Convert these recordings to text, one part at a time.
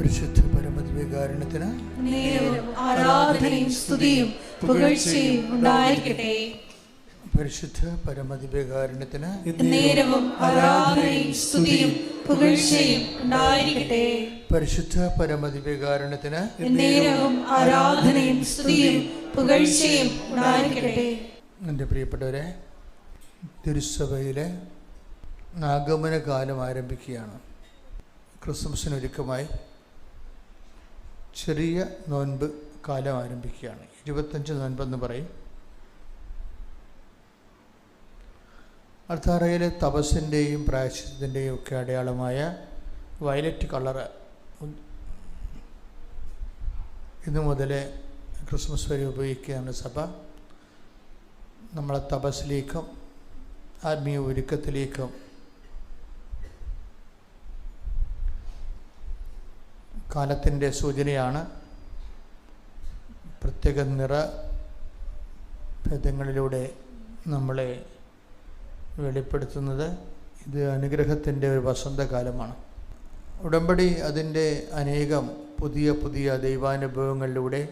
പരിശുദ്ധ പരമദിവ്യകാരുണ്യത്തിന് നേരവും ആരാധനയും സ്തുതിയും പുകഴ്ചയും ഉണ്ടായിരിക്കട്ടെ. പരിശുദ്ധ പരമദിവ്യകാരുണ്യത്തിന് നേരവും ആരാധനയും സ്തുതിയും പുകഴ്ചയും ഉണ്ടായിരിക്കട്ടെ. പരിശുദ്ധ പരമദിവ്യകാരുണ്യത്തിന് നേരവും ആരാധനയും സ്തുതിയും പുകഴ്ചയും ഉണ്ടായിരിക്കട്ടെ. എൻ്റെ പ്രിയപ്പെട്ടവരെ, തിരുസഭയിലെ ആഗമന കാലം ആരംഭിക്കുകയാണ്. ക്രിസ്മസിനൊരുക്കമായി ചെറിയ നോൻപ് കാലം ആരംഭിക്കുകയാണ്. 25 നോൻപെന്ന് പറയും. അൾത്താരയിലെ തപസ്സിൻ്റെയും പ്രായശ്ചിത്തത്തിൻ്റെയും ഒക്കെ അടയാളമായ വയലറ്റ് കളറ് ഇന്നു മുതൽ ക്രിസ്മസ് വരെ ഉപയോഗിക്കുകയാണ് സഭ. നമ്മളെ തപസ്സിലേക്കും ആത്മീയ ഒരുക്കത്തിലേക്കും കാലത്തിൻ്റെ സൂചനയാണ്. പ്രത്യേക നിറഭേദങ്ങളിലൂടെ നമ്മളെ വെളിപ്പെടുത്തുന്നത്. ഇത് അനുഗ്രഹത്തിൻ്റെ ഒരു വസന്തകാലമാണ്. ഉടമ്പടി അതിൻ്റെ അനേകം പുതിയ പുതിയ ദൈവാനുഭവങ്ങളിലൂടെ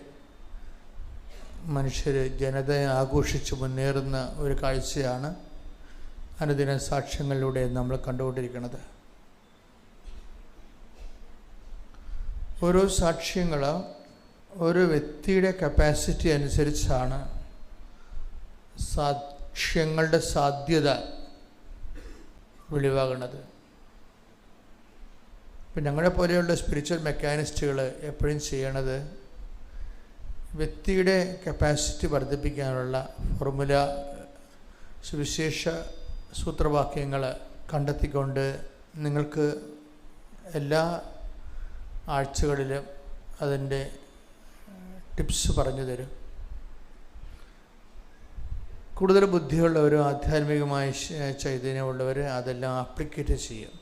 മനുഷ്യർ ജനതയെ ആഘോഷിച്ച് മുന്നേറുന്ന ഒരു കാഴ്ചയാണ് അനുദിന സാക്ഷ്യങ്ങളിലൂടെ നമ്മൾ കണ്ടുകൊണ്ടിരിക്കുന്നത്. ഓരോ സാക്ഷ്യങ്ങൾ ഓരോ വ്യക്തിയുടെ കപ്പാസിറ്റി അനുസരിച്ചാണ് സാക്ഷ്യങ്ങളുടെ സാധ്യത വെളിവാകുന്നത്. ഇപ്പം ഞങ്ങളെ പോലെയുള്ള സ്പിരിച്വൽ മെക്കാനിസ്റ്റുകൾ എപ്പോഴും ചെയ്യണത് വ്യക്തിയുടെ കപ്പാസിറ്റി വർദ്ധിപ്പിക്കാനുള്ള ഫോർമുല, സുവിശേഷ സൂത്രവാക്യങ്ങൾ കണ്ടെത്തിക്കൊണ്ട് നിങ്ങൾക്ക് എല്ലാ ആഴ്ചകളിലും അതിൻ്റെ ടിപ്സ് പറഞ്ഞു തരും. കൂടുതൽ ബുദ്ധിയുള്ളവരും ആധ്യാത്മികമായ ചൈതന്യമുള്ളവർ അതെല്ലാം ആപ്ലിക്കേറ്റ് ചെയ്യും.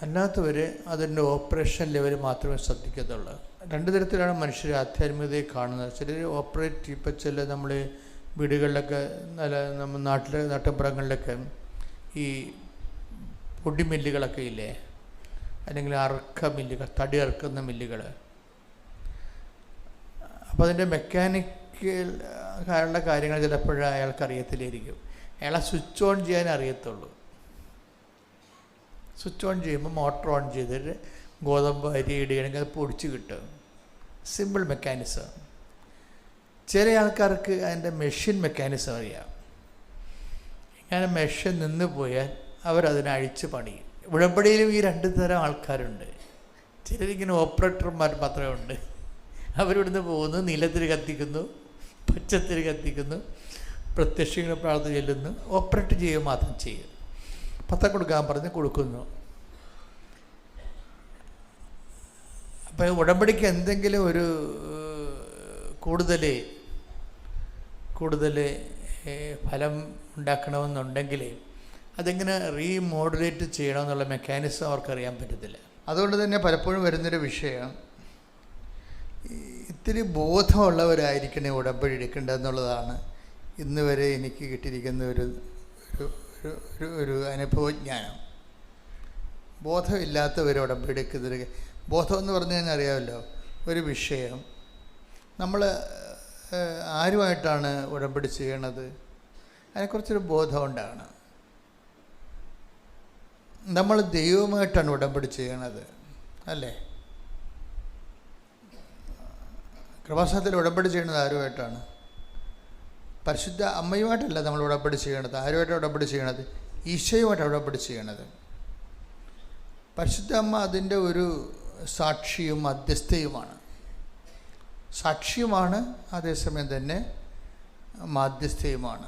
അല്ലാത്തവർ അതിൻ്റെ ഓപ്പറേഷൻ ലെവൽ മാത്രമേ ശ്രദ്ധിക്കത്തുള്ളൂ. രണ്ട് തരത്തിലാണ് മനുഷ്യർ ആധ്യാത്മികതയെ കാണുന്നത്. ചിലർ ഓപ്പറേറ്റ്, ഇപ്പം ചില നമ്മൾ വീടുകളിലൊക്കെ നമ്മൾ നാട്ടിൻപുറങ്ങളിലൊക്കെ ഈ പൊടിമില്ലുകളൊക്കെ ഇല്ലേ, അല്ലെങ്കിൽ അറക്ക മില്ലുകൾ, തടി അറുക്കുന്ന മില്ലുകൾ. അപ്പോൾ അതിൻ്റെ മെക്കാനിക്കൽ ആയുള്ള കാര്യങ്ങൾ ചിലപ്പോൾ അയാൾക്ക് അറിയത്തില്ലായിരിക്കും. അയാളെ സ്വിച്ച് ഓൺ ചെയ്യാൻ അറിയത്തുള്ളൂ. സ്വിച്ച് ഓൺ ചെയ്യുമ്പോൾ മോട്ടർ ഓൺ ചെയ്തിട്ട് ഗോതമ്പ് അരി ഇടുകയാണെങ്കിൽ അത് പൊടിച്ച് കിട്ടും. Simple mechanism. ചില ആൾക്കാർക്ക് അതിൻ്റെ മെഷീൻ മെക്കാനിസം അറിയാം. ഇങ്ങനെ മെഷീൻ നിന്ന് പോയാൽ അവരതിനെ അഴിച്ച് പണിയും. ഉടമ്പടിയിലും ഈ രണ്ട് തരം ആൾക്കാരുണ്ട്. ചിലരിങ്ങനെ ഓപ്പറേറ്റർമാർ മാത്രമേ ഉണ്ട്. അവരിവിടുന്ന് പോകുന്നു, നീലത്തിൽ കത്തിക്കുന്നു, പച്ചത്തിൽ കത്തിക്കുന്നു, പ്രത്യക്ഷങ്ങൾ പ്രാർത്ഥന ചെല്ലുന്നു, ഓപ്പറേറ്റ് ചെയ്യുക മാത്രം ചെയ്യും. പത്തം കൊടുക്കാൻ പറഞ്ഞ് കൊടുക്കുന്നു. അപ്പോൾ ഉടമ്പടിക്ക് എന്തെങ്കിലും ഒരു കൂടുതൽ ഫലം ഉണ്ടാക്കണമെന്നുണ്ടെങ്കിൽ അതെങ്ങനെ റീമോഡുലേറ്റ് ചെയ്യണമെന്നുള്ള മെക്കാനിസം അവർക്കറിയാൻ പറ്റത്തില്ല. അതുകൊണ്ട് തന്നെ പലപ്പോഴും വരുന്നൊരു വിഷയം, ഇത്തിരി ബോധമുള്ളവരായിരിക്കണേ ഉടമ്പടി എടുക്കേണ്ടതെന്നുള്ളതാണ് ഇന്ന് വരെ എനിക്ക് കിട്ടിയിരിക്കുന്ന ഒരു അനുഭവജ്ഞാനം. ബോധമില്ലാത്തവർ ഉടമ്പടി എടുക്കുന്നത്. ബോധമെന്ന് പറഞ്ഞു കഴിഞ്ഞാൽ അറിയാമല്ലോ, ഒരു വിഷയം നമ്മൾ ആരുമായിട്ടാണ് ഉടമ്പടി ചെയ്യണത്, അതിനെക്കുറിച്ചൊരു ബോധം ഉണ്ടാകണം. നമ്മൾ ദൈവമായിട്ടാണ് ഉടമ്പടി ചെയ്യണത്, അല്ലേ? കൃപാസനത്തിൽ ഉടമ്പടി ചെയ്യുന്നത് ആരുമായിട്ടാണ്? പരിശുദ്ധ അമ്മയുമായിട്ടല്ല നമ്മൾ ഉടമ്പടി ചെയ്യണത്. ആരുമായിട്ടാണ് ഉടമ്പടി ചെയ്യണത്? ഈശോയുമായിട്ടാണ് ഉടമ്പടി ചെയ്യണത്. പരിശുദ്ധ അമ്മ അതിൻ്റെ ഒരു സാക്ഷിയും മധ്യസ്ഥയുമാണ്. സാക്ഷിയുമാണ്, അതേസമയം തന്നെ മാധ്യസ്ഥയുമാണ്.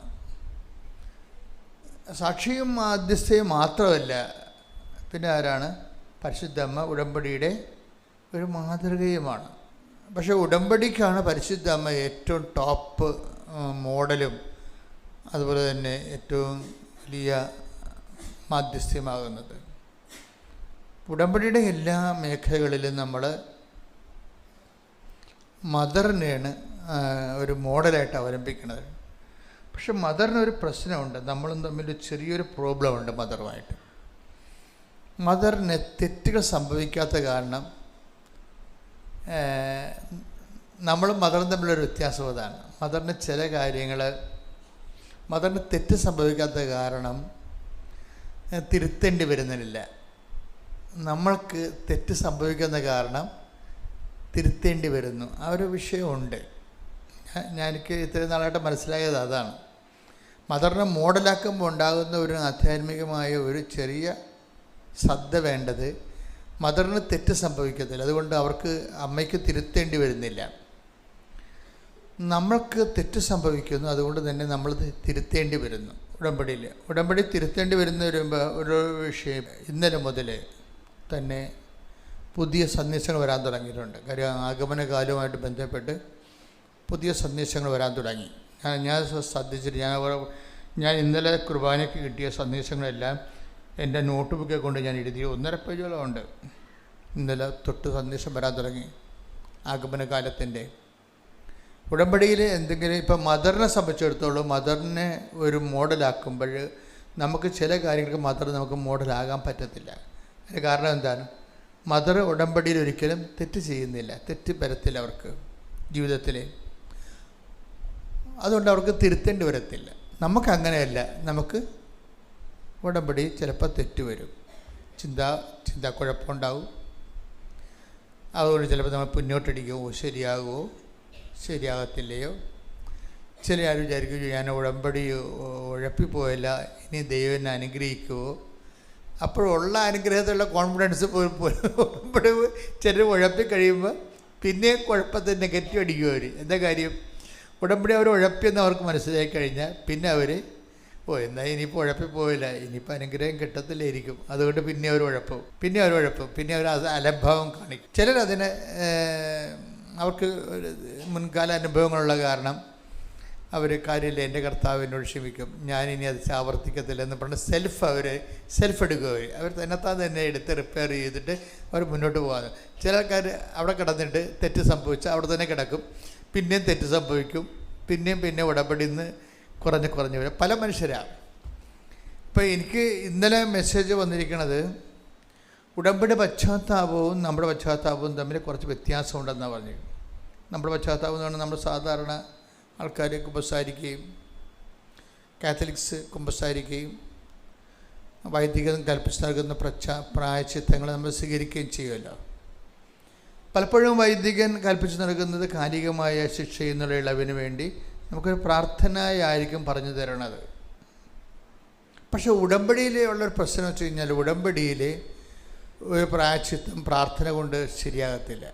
സാക്ഷിയും മാധ്യസ്ഥയും മാത്രമല്ല, പിന്നെ ആരാണ്? പരിശുദ്ധ അമ്മ ഉടമ്പടിയുടെ ഒരു മാതൃകയുമാണ്. പക്ഷേ ഉടമ്പടിക്കാണ് പരിശുദ്ധ അമ്മ ഏറ്റവും ടോപ്പ് മോഡലും അതുപോലെ തന്നെ ഏറ്റവും വലിയ മാധ്യസ്ഥ്യമാകുന്നത്. ഉടമ്പടിയുടെ എല്ലാ മേഖലകളിലും നമ്മൾ മദറിനെയാണ് ഒരു മോഡലായിട്ട് അവലംബിക്കുന്നത്. പക്ഷെ മദറിനൊരു പ്രശ്നമുണ്ട്. നമ്മളും തമ്മിൽ ചെറിയൊരു പ്രോബ്ലമുണ്ട് മദറുമായിട്ട്. മദറിന് തെറ്റുകൾ സംഭവിക്കാത്ത കാരണം നമ്മളും മദറും തമ്മിലൊരു വ്യത്യാസം അതാണ്. മദറിന് ചില കാര്യങ്ങൾ, മദറിന് തെറ്റ് സംഭവിക്കാത്ത കാരണം തിരുത്തേണ്ടി വരുന്നില്ല. നമ്മൾക്ക് തെറ്റ് സംഭവിക്കുന്ന കാരണം തിരുത്തേണ്ടി വരുന്നു. ആ ഒരു വിഷയമുണ്ട്. എനിക്ക് ഇത്രയും നാളായിട്ട് മനസ്സിലായത് അതാണ്. മദറിനെ മോഡലാക്കുമ്പോൾ ഉണ്ടാകുന്ന ഒരു ആധ്യാത്മികമായ ഒരു ചെറിയ ശ്രദ്ധ വേണ്ടത്, മദറിന് തെറ്റ് സംഭവിക്കത്തില്ല, അതുകൊണ്ട് അവർക്ക് അമ്മയ്ക്ക് തിരുത്തേണ്ടി വരുന്നില്ല. നമ്മൾക്ക് തെറ്റ് സംഭവിക്കുന്നു, അതുകൊണ്ട് തന്നെ നമ്മൾ തിരുത്തേണ്ടി വരുന്നു. ഉടമ്പടി തിരുത്തേണ്ടി വരുന്ന ഒരു വിഷയം ഇന്നലെ മുതൽ തന്നെ പുതിയ സന്ദേശങ്ങൾ വരാൻ തുടങ്ങിയിട്ടുണ്ട്. കാര്യം ആഗമന കാലവുമായിട്ട് ബന്ധപ്പെട്ട് പുതിയ സന്ദേശങ്ങൾ വരാൻ തുടങ്ങി. ഞാൻ ശ്രദ്ധിച്ചിട്ട് ഞാൻ ഇന്നലെ കുർബാനയ്ക്ക് കിട്ടിയ സന്ദേശങ്ങളെല്ലാം എൻ്റെ നോട്ട് ബുക്കിൽ കൊണ്ട് ഞാൻ എഴുതി 1.5 പേജോളം ഉണ്ട്. ഇന്നലെ തൊട്ട് സന്ദേശം വരാൻ തുടങ്ങി ആഗമന കാലത്തിൻ്റെ. ഉടമ്പടിയിൽ എന്തെങ്കിലും ഇപ്പം മദറിനെ സംബന്ധിച്ചിടത്തോളം മദറിനെ ഒരു മോഡലാക്കുമ്പോൾ നമുക്ക് ചില കാര്യങ്ങൾക്ക് മദർ നമുക്ക് മോഡലാകാൻ പറ്റത്തില്ല. അതിന് കാരണം എന്താണ്? മദർ ഉടമ്പടിയിൽ ഒരിക്കലും തെറ്റ് ചെയ്യുന്നില്ല, തെറ്റ് വരത്തില്ല അവർക്ക് ജീവിതത്തിൽ. അതുകൊണ്ട് അവർക്ക് തിരുത്തേണ്ടി വരത്തില്ല. നമുക്കങ്ങനെയല്ല. നമുക്ക് ഉടമ്പടി ചിലപ്പോൾ തെറ്റ് വരും, ചിന്താക്കുഴപ്പമുണ്ടാവും. അതുകൊണ്ട് ചിലപ്പോൾ നമ്മൾ മുന്നോട്ടടിക്കുമോ, ശരിയാകുമോ, ശരിയാകത്തില്ലയോ. ചില ആരും വിചാരിക്കും ഞാൻ ഉടമ്പടി ഉഴപ്പിപ്പോയല്ല, ഇനി ദൈവം എന്നെ അനുഗ്രഹിക്കുമോ. അപ്പോഴുള്ള അനുഗ്രഹത്തിലുള്ള കോൺഫിഡൻസ് ഉടമ്പടി ചിലർ ഉഴപ്പിക്കഴിയുമ്പോൾ പിന്നെ കുഴപ്പത്തിൽ നെഗറ്റീവ് അടിക്കും അവർ. എന്താ കാര്യം? ഉടമ്പടി അവർ ഉഴപ്പിയെന്ന് അവർക്ക് മനസ്സിലാക്കി കഴിഞ്ഞാൽ പിന്നെ അവർ എന്നാൽ ഇനിയിപ്പോൾ ഉഴപ്പിപ്പോയില്ല, ഇനിയിപ്പോൾ അനുഗ്രഹം കിട്ടത്തില്ലായിരിക്കും, അതുകൊണ്ട് പിന്നെ അവർ ഉഴപ്പും, പിന്നെ അവർ അലംഭാവം കാണിക്കും. ചിലരതിനെ അവർക്ക് മുൻകാല അനുഭവങ്ങളുള്ള കാരണം അവർ കാര്യമില്ല, എൻ്റെ കർത്താവ് എന്നോട് ക്ഷമിക്കും, ഞാനിനി അത് ആവർത്തിക്കത്തില്ല എന്ന് പറഞ്ഞ് സെൽഫ് എടുക്കുക. അവർ തന്നെത്താൻ തന്നെ എടുത്ത് റിപ്പയർ ചെയ്തിട്ട് അവർ മുന്നോട്ട് പോകാതെ. ചില ആൾക്കാർ അവിടെ കിടന്നിട്ട് തെറ്റ് സംഭവിച്ചാൽ അവിടെ തന്നെ കിടക്കും, പിന്നെയും തെറ്റ് സംഭവിക്കും, പിന്നെ ഉടമ്പടിയിൽ നിന്ന് കുറഞ്ഞ് വരും. പല മനുഷ്യരാണ്. ഇപ്പോൾ എനിക്ക് ഇന്നലെ മെസ്സേജ് വന്നിരിക്കുന്നത് ഉടമ്പടി പശ്ചാത്താപവും നമ്മുടെ പശ്ചാത്താപവും തമ്മിൽ കുറച്ച് വ്യത്യാസമുണ്ടെന്നാണ് പറഞ്ഞു. നമ്മുടെ പശ്ചാത്താപം എന്ന് പറഞ്ഞാൽ നമ്മൾ സാധാരണ ആൾക്കാർ കുമ്പസാരിക്കുകയും കാത്തലിക്സ് കുമ്പസാരിക്കുകയും വൈദികം കൽപ്പിച്ച് നൽകുന്ന പ്രായശ്ചിത്തങ്ങൾ നമ്മൾ സ്വീകരിക്കുകയും ചെയ്യുമല്ലോ. പലപ്പോഴും വൈദികൻ കൽപ്പിച്ച് നൽകുന്നത് കാലികമായ ശിക്ഷയിൽ നിന്നുള്ള ഇളവിന് വേണ്ടി നമുക്കൊരു പ്രാർത്ഥനയായിരിക്കും പറഞ്ഞു തരണത്. പക്ഷേ ഉടമ്പടിയിൽ ഉള്ളൊരു പ്രശ്നം വെച്ച് കഴിഞ്ഞാൽ ഉടമ്പടിയിൽ ഒരു പ്രായശ്ചിത്തം പ്രാർത്ഥന കൊണ്ട് ശരിയാകത്തില്ല.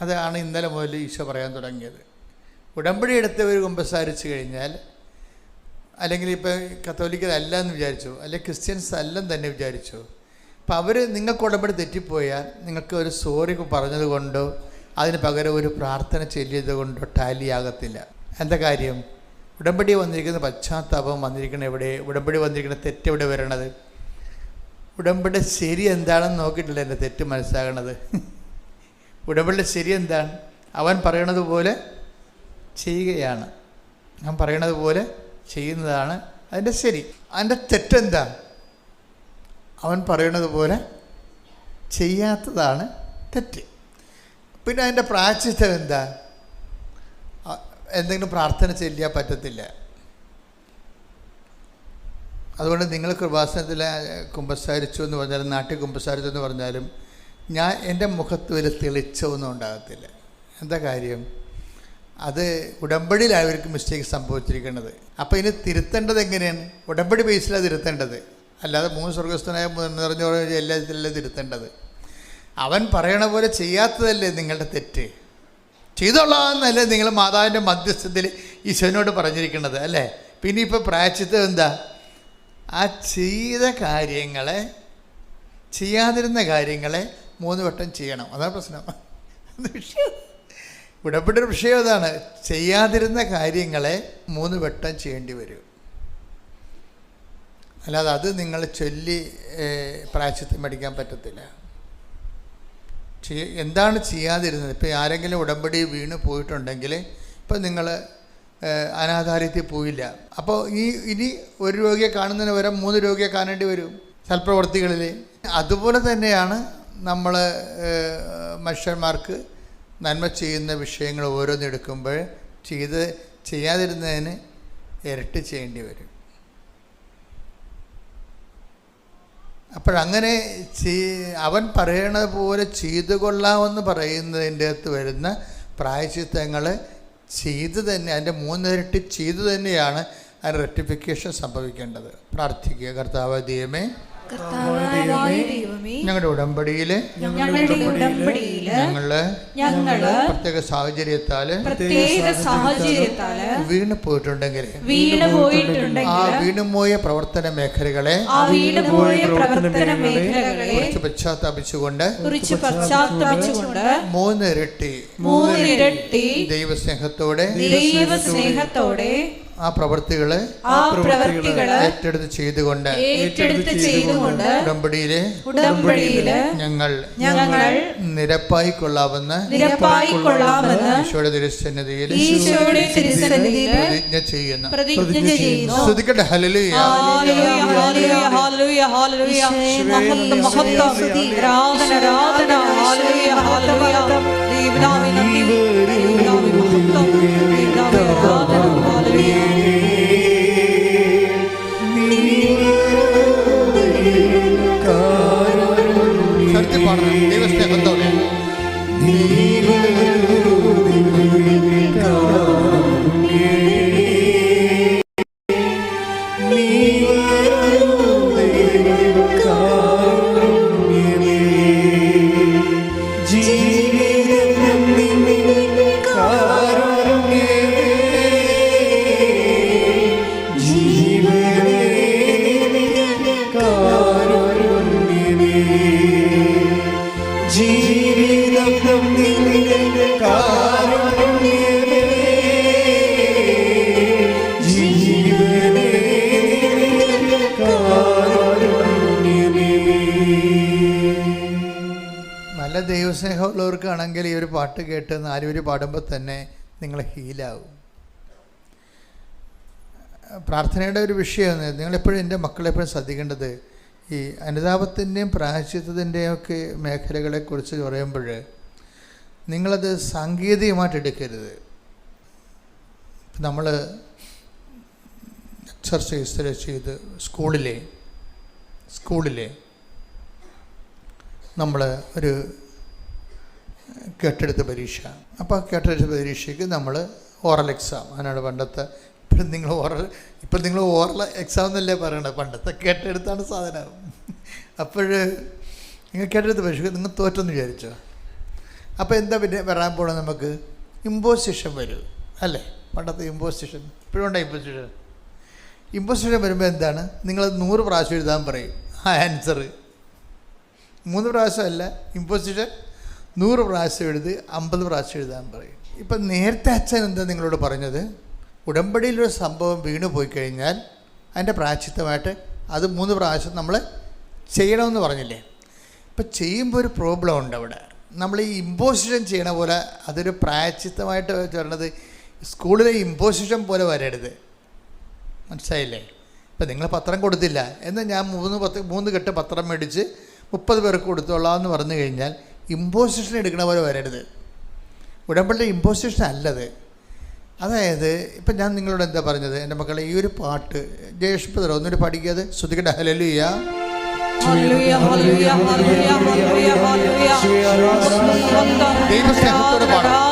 അതാണ് ഇന്നലെ മുതൽ ഈശോ പറയാൻ തുടങ്ങിയത്. ഉടമ്പടി എടുത്തവർ കുമ്പസാരിച്ച് കഴിഞ്ഞാൽ, അല്ലെങ്കിൽ ഇപ്പോൾ കത്തോലിക്കരല്ല എന്ന് വിചാരിച്ചു, അല്ലെങ്കിൽ ക്രിസ്ത്യൻസ് അല്ലെന്ന് തന്നെ വിചാരിച്ചു, അപ്പോൾ അവർ നിങ്ങൾക്ക് ഉടമ്പടി തെറ്റിപ്പോയാൽ നിങ്ങൾക്ക് ഒരു സോറി പറഞ്ഞത് കൊണ്ടോ അതിന് പകരം ഒരു പ്രാർത്ഥന ചൊല്ലിയത് കൊണ്ടോ ടാലിയാകത്തില്ല. എന്താ കാര്യം? ഉടമ്പടി വന്നിരിക്കുന്ന പശ്ചാത്താപം വന്നിരിക്കുന്ന എവിടെ? ഉടമ്പടി വന്നിരിക്കുന്ന തെറ്റെവിടെ വരണത്? ഉടമ്പടി ശരി എന്താണെന്ന് നോക്കിയിട്ടില്ല എൻ്റെ തെറ്റ് മനസ്സിലാകണത്. ഉടമ്പടിയുടെ ശരി എന്താണ്? അവൻ പറയണത് പോലെ ചെയ്യുകയാണ്. അവൻ പറയണത് പോലെ ചെയ്യുന്നതാണ് അതിൻ്റെ ശരി. അതിൻ്റെ തെറ്റെന്താ? അവൻ പറയണത് പോലെ ചെയ്യാത്തതാണ് തെറ്റ്. പിന്നെ അതിൻ്റെ പ്രായശ്ചിത്തം എന്താ? എന്തെങ്കിലും പ്രാർത്ഥന ചെല്ലിയാൽ പറ്റത്തില്ല. അതുകൊണ്ട് നിങ്ങൾ കൃപാസനത്തിൽ കുമ്പസാരിച്ചു എന്ന് പറഞ്ഞാലും നാട്ടിൽ കുമ്പസാരിച്ചു എന്ന് പറഞ്ഞാലും എൻ്റെ മുഖത്ത് ഒരു തെളിച്ചമൊന്നും ഉണ്ടാകത്തില്ല. എന്താ കാര്യം? അത് ഉടമ്പടിയിലാണ് അവർക്ക് മിസ്റ്റേക്ക് സംഭവിച്ചിരിക്കുന്നത്. അപ്പോൾ ഇനി തിരുത്തേണ്ടത് എങ്ങനെയാണ്? ഉടമ്പടി ബേസിലാണ് തിരുത്തേണ്ടത്, അല്ലാതെ 3 സ്വർഗസ്ഥനായ നിറഞ്ഞ എല്ലാത്തിലല്ലേ തിരുത്തേണ്ടത്. അവൻ പറയണ പോലെ ചെയ്യാത്തതല്ലേ നിങ്ങളുടെ തെറ്റ്. ചെയ്തോളാമെന്നല്ലേ നിങ്ങൾ മാതാവിൻ്റെ മധ്യസ്ഥത്തിൽ ഈശോനോട് പറഞ്ഞിരിക്കുന്നത് അല്ലേ? പിന്നെ ഇപ്പോൾ പ്രായശ്ചിത്തം എന്താ? ആ ചെയ്ത കാര്യങ്ങളെ, ചെയ്യാതിരുന്ന കാര്യങ്ങളെ 3 വട്ടം ചെയ്യണം. അതാണ് പ്രശ്നം. അത് വിഷയം. ഉടമ്പടിയുടെ വിഷയം അതാണ്. ചെയ്യാതിരുന്ന കാര്യങ്ങളെ 3 വട്ടം ചെയ്യേണ്ടി വരും. അല്ലാതെ അത് നിങ്ങൾ ചൊല്ലി പ്രായശ്ചിത്തം മേടിക്കാൻ പറ്റത്തില്ല. എന്താണ് ചെയ്യാതിരുന്നത്? ഇപ്പോൾ ആരെങ്കിലും ഉടമ്പടി വീണ് പോയിട്ടുണ്ടെങ്കിൽ, ഇപ്പം നിങ്ങൾ അനാഥാലയത്തിൽ പോയില്ല, അപ്പോൾ ഇനി ഒരു രോഗിയെ കാണുന്നതിന് പകരം 3 രോഗിയെ കാണേണ്ടി വരും. സൽപ്രവർത്തികളിൽ. അതുപോലെ തന്നെയാണ് നമ്മൾ മനുഷ്യന്മാർക്ക് നന്മ ചെയ്യുന്ന വിഷയങ്ങൾ ഓരോന്നെടുക്കുമ്പോൾ ചെയ്യാതിരുന്നതിന് ഇരട്ടി ചെയ്യേണ്ടി വരും. അപ്പോഴങ്ങനെ അവൻ പറയണത് പോലെ ചെയ്തു കൊള്ളാമെന്ന് പറയുന്നതിൻ്റെ അകത്ത് വരുന്ന പ്രായശ്ചിത്തങ്ങൾ ചെയ്ത് തന്നെ, അതിൻ്റെ 3 ഇരട്ടി ചെയ്തു തന്നെയാണ് അതിന് റെക്ടിഫിക്കേഷൻ സംഭവിക്കേണ്ടത്. പ്രാർത്ഥിക്കുക. കർത്താവ് ദൈവമേ, ഞങ്ങളുടെ ഉടമ്പടിയില് ഞങ്ങള് പ്രത്യേക സാഹചര്യത്താല് വീണ് പോയിട്ടുണ്ടെങ്കിൽ ആ വീണുപോയ പ്രവർത്തന മേഖലകളെ കുറിച്ച് പശ്ചാത്തപിച്ചുകൊണ്ട് 3 ഇരട്ടി ദൈവസ്നേഹത്തോടെ ആ പ്രവൃത്തികളെ ഏറ്റെടുത്ത് ചെയ്തുകൊണ്ട് ഉടമ്പടിയിലെ ഞങ്ങൾ നിരപ്പായി കൊള്ളാമെന്ന് ഈശോയുടെ തിരുസന്നിധിയിൽ പ്രതിജ്ഞ ചെയ്യുന്നു. സ്തുതിക്കട്ടെ. ഹല്ലേലൂയ. ദൈവസ്നേഹത്തോടെ ദൈവസ്നേഹമുള്ളവർക്കാണെങ്കിൽ ഈ ഒരു പാട്ട് കേട്ട് 4 വരി പാടുമ്പോൾ തന്നെ നിങ്ങൾ ഹീലാവും. പ്രാർത്ഥനയുടെ ഒരു വിഷയം നിങ്ങളെപ്പോഴും, എൻ്റെ മക്കളെപ്പോഴും ശ്രദ്ധിക്കേണ്ടത് ഈ അനുതാപത്തിൻ്റെയും പ്രായശ്ചിത്തത്തിൻ്റെയും ഒക്കെ മേഖലകളെക്കുറിച്ച് പറയുമ്പോൾ നിങ്ങളത് സാങ്കേതികമായിട്ട് എടുക്കരുത്. നമ്മൾ എക്സർസൈസ് ചെയ്ത് സ്കൂളിലെ നമ്മൾ ഒരു കേട്ടെടുത്ത പരീക്ഷ, അപ്പോൾ കേട്ടെടുത്ത പരീക്ഷയ്ക്ക് നമ്മൾ ഓറൽ എക്സാം, അതിനാണ് പണ്ടത്തെ. ഇപ്പം നിങ്ങൾ ഓറൽ എക്സാം എന്നല്ലേ പറയണത്, പണ്ടത്തെ കേട്ടെടുത്താണ് സാധനം. അപ്പോൾ നിങ്ങൾ കേട്ടെടുത്ത പരീക്ഷയ്ക്ക് നിങ്ങൾ തോറ്റെന്ന് വിചാരിച്ചോ. അപ്പോൾ എന്താ പിന്നെ വരാൻ പോകണം, നമുക്ക് ഇമ്പോസിഷൻ വരും അല്ലേ? പണ്ടത്തെ ഇമ്പോസിഷൻ ഇപ്പോഴും ഉണ്ടായി. ഇമ്പോസിഷൻ വരുമ്പോൾ എന്താണ്, നിങ്ങൾ 100 പ്രാവശ്യം എഴുതാൻ പറയും ആ ആൻസർ. 3 പ്രാവശ്യമല്ല, ഇമ്പോസിഷൻ 100 പ്രാവശ്യം എഴുതി 50 പ്രാവശ്യം എഴുതാൻ പറയും. ഇപ്പം നേരത്തെ അച്ഛൻ എന്താ നിങ്ങളോട് പറഞ്ഞത്, ഉടമ്പടിയിലൊരു സംഭവം വീണ് പോയി കഴിഞ്ഞാൽ അതിൻ്റെ പ്രായശ്ചിത്തമായിട്ട് അത് 3 പ്രാവശ്യം നമ്മൾ ചെയ്യണമെന്ന് പറഞ്ഞില്ലേ. ഇപ്പം ചെയ്യുമ്പോൾ ഒരു പ്രോബ്ലം ഉണ്ട് അവിടെ. നമ്മൾ ഈ ഇമ്പോസിഷൻ ചെയ്യണ പോലെ അതൊരു പ്രായശ്ചിത്തമായിട്ട് വരണത് സ്കൂളിലെ ഇമ്പോസിഷൻ പോലെ വരരുത്. മനസ്സിലായില്ലേ? ഇപ്പം നിങ്ങൾ പത്രം കൊടുത്തില്ല എന്നാൽ ഞാൻ 3 കെട്ട് പത്രം മേടിച്ച് 30 പേർക്ക് കൊടുത്തോളാം എന്ന് പറഞ്ഞു കഴിഞ്ഞാൽ ഇമ്പോസിഷൻ എടുക്കണ പോലെ വരരുത്. ഉടമ്പടിയുടെ ഇമ്പോസിഷൻ അല്ലത്. അതായത് ഇപ്പം ഞാൻ നിങ്ങളോട് എന്താ പറഞ്ഞത്, എൻ്റെ മക്കളെ ഈ ഒരു പാട്ട് ജയഷ്പതറ ഒന്നൊരു പഠിക്കാതെ ശ്രുതിക്കട്ടെ. ഹല്ലേലൂയ. ദൈവസ്നേഹത്തോടെ പാടാം.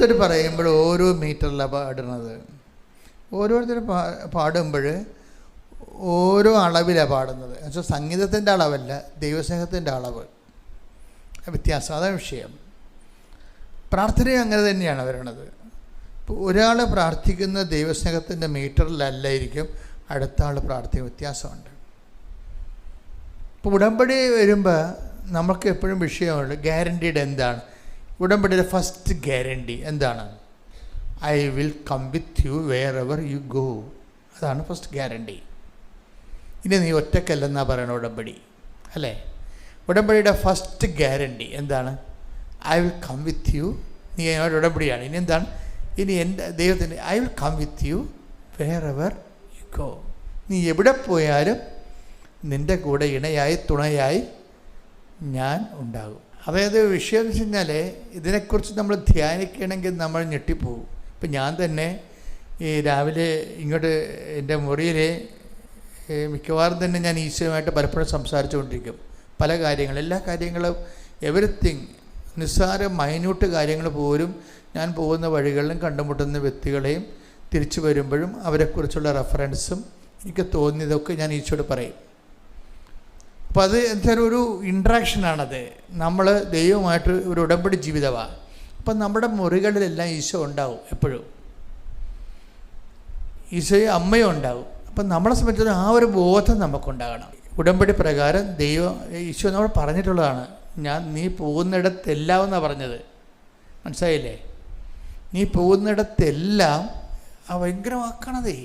ഓരോരുത്തർ പറയുമ്പോൾ ഓരോ മീറ്ററിലാണ് പാടുന്നത്. ഓരോരുത്തർ പാടുമ്പോൾ ഓരോ അളവിലാണ് പാടുന്നത്. എന്നുവെച്ചാൽ സംഗീതത്തിൻ്റെ അളവല്ല, ദൈവസ്നേഹത്തിൻ്റെ അളവ് വ്യത്യാസം. അതാണ് വിഷയം. പ്രാർത്ഥനയും അങ്ങനെ തന്നെയാണ് വരണത്. ഇപ്പോൾ ഒരാൾ പ്രാർത്ഥിക്കുന്ന ദൈവസ്നേഹത്തിൻ്റെ മീറ്ററിലല്ലായിരിക്കും അടുത്ത ആൾ പ്രാർത്ഥിക്കുന്ന, വ്യത്യാസമുണ്ട്. ഇപ്പോൾ ഉടമ്പടി വരുമ്പോൾ നമുക്ക് എപ്പോഴും വിഷയമുണ്ട് ഗ്യാരണ്ടീഡ് എന്താണ്. ഉടമ്പടിയുടെ ഫസ്റ്റ് ഗ്യാരണ്ടി എന്താണ്? I will come with you wherever you go. അതാണ് ഫസ്റ്റ് ഗ്യാരണ്ടി. ഇനി നീ ഒറ്റക്കല്ലെന്നാണ് പറയണ ഉടമ്പടി, അല്ലേ? ഉടമ്പടിയുടെ ഫസ്റ്റ് ഗ്യാരണ്ടി എന്താണ്? I will come with you. നീ എന്നോട് ഉടമ്പടിയാണ്. ഇനി എന്താണ്? ഇനി എൻ്റെ ദൈവത്തിൻ്റെ I will come with you wherever you go. നീ എവിടെ പോയാലും നിൻ്റെ കൂടെ ഇണയായി തുണയായി ഞാൻ ഉണ്ടാകും. അതായത് വിഷയം എന്ന് വെച്ച് കഴിഞ്ഞാൽ ഇതിനെക്കുറിച്ച് നമ്മൾ ധ്യാനിക്കണമെങ്കിൽ നമ്മൾ ഞെട്ടിപ്പോകും. ഇപ്പം ഞാൻ തന്നെ ഈ രാവിലെ ഇങ്ങോട്ട് എൻ്റെ മുറിയിൽ മിക്കവാറും തന്നെ ഞാൻ ഈശോയുമായിട്ട് പലപ്പോഴും സംസാരിച്ചുകൊണ്ടിരിക്കും. പല കാര്യങ്ങൾ, എല്ലാ കാര്യങ്ങളും, എവരിത്തിങ്, നിസ്സാര മൈന്യൂട്ട് കാര്യങ്ങൾ പോലും ഞാൻ പോകുന്ന വഴികളിലും കണ്ടുമുട്ടുന്ന വ്യക്തികളെയും തിരിച്ചു വരുമ്പോഴും അവരെക്കുറിച്ചുള്ള റെഫറൻസും എനിക്ക് തോന്നിയതൊക്കെ ഞാൻ ഈശോയോട് പറയും. അപ്പോൾ അത് എന്തായാലും ഒരു ഇൻട്രാക്ഷനാണത്. നമ്മൾ ദൈവമായിട്ട് ഒരു ഉടമ്പടി ജീവിതമാണ്. അപ്പം നമ്മുടെ മുറികളിലെല്ലാം ഈശോ ഉണ്ടാവും എപ്പോഴും. ഈശോയും അമ്മയും ഉണ്ടാവും. അപ്പം നമ്മളെ സംബന്ധിച്ച് ആ ഒരു ബോധം നമുക്കുണ്ടാകണം. ഉടമ്പടി പ്രകാരം ദൈവം ഈശോ നമ്മൾ പറഞ്ഞിട്ടുള്ളതാണ്. നീ പോകുന്നിടത്തെല്ലാം എന്നാണ് പറഞ്ഞത്. മനസ്സിലായില്ലേ? നീ പോകുന്നിടത്തെല്ലാം ഭയങ്കര വാക്കാണതേ.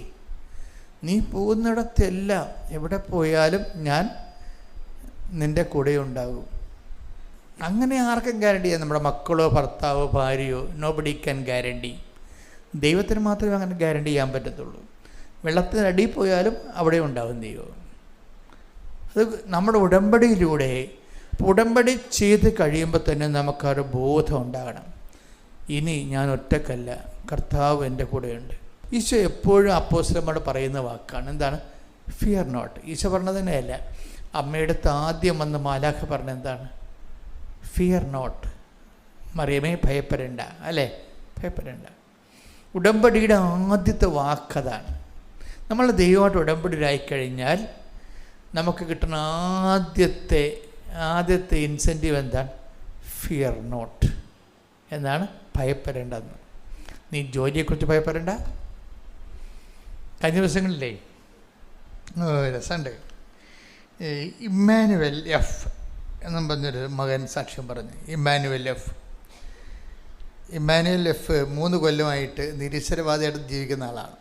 നീ പോകുന്നിടത്തെല്ലാം എവിടെ പോയാലും ഞാൻ നിൻ്റെ കൂടെ ഉണ്ടാകും. അങ്ങനെ ആർക്കും ഗ്യാരണ്ടി ചെയ്യാം? നമ്മുടെ മക്കളോ ഭർത്താവോ ഭാര്യയോ, നോബഡി ക്യാൻ ഗ്യാരണ്ടി. ദൈവത്തിന് മാത്രമേ അങ്ങനെ ഗ്യാരണ്ടി ചെയ്യാൻ പറ്റത്തുള്ളൂ. വെള്ളത്തിനടിയിൽ പോയാലും അവിടെ ഉണ്ടാകും ദൈവം. അത് നമ്മുടെ ഉടമ്പടിയിലൂടെ, ഉടമ്പടി ചെയ്ത് കഴിയുമ്പോൾ തന്നെ നമുക്കൊരു ബോധം ഉണ്ടാകണം. ഇനി ഞാൻ ഒറ്റക്കല്ല, കർത്താവ് എൻ്റെ കൂടെയുണ്ട്. ഈശോ എപ്പോഴും അപ്പോസ്തലന്മാരോട് പറയുന്ന വാക്കാണ്. എന്താണ്? Fear not. ഈശോ പറഞ്ഞത് തന്നെയല്ല, അമ്മയുടെ അടുത്ത് ആദ്യം വന്ന് മാലാഖ പറഞ്ഞ എന്താണ്? ഫിയർ നോട്ട്, മറിയമേ ഭയപ്പെടേണ്ട, അല്ലേ? ഭയപ്പെടേണ്ട. ഉടമ്പടിയുടെ ആദ്യത്തെ വാക്കതാണ്. നമ്മൾ ദൈവമായിട്ട് ഉടമ്പടിയിലായിക്കഴിഞ്ഞാൽ നമുക്ക് കിട്ടുന്ന ആദ്യത്തെ ഇൻസെൻറ്റീവ് എന്താണ്? ഫിയർ നോട്ട് എന്നാണ്. ഭയപ്പെടേണ്ടെന്ന്. നീ ജോലിയെക്കുറിച്ച് ഭയപ്പെടേണ്ട. കഴിഞ്ഞ ദിവസങ്ങളിലേ രസമുണ്ട്. ഇമ്മാനുവൽ എഫ് എന്നും പറഞ്ഞൊരു മകൻ സാക്ഷ്യം പറഞ്ഞു. ഇമ്മാനുവൽ എഫ് 3 കൊല്ലമായിട്ട് നിരീശ്വരവാദിയായിട്ട് ജീവിക്കുന്ന ആളാണ്.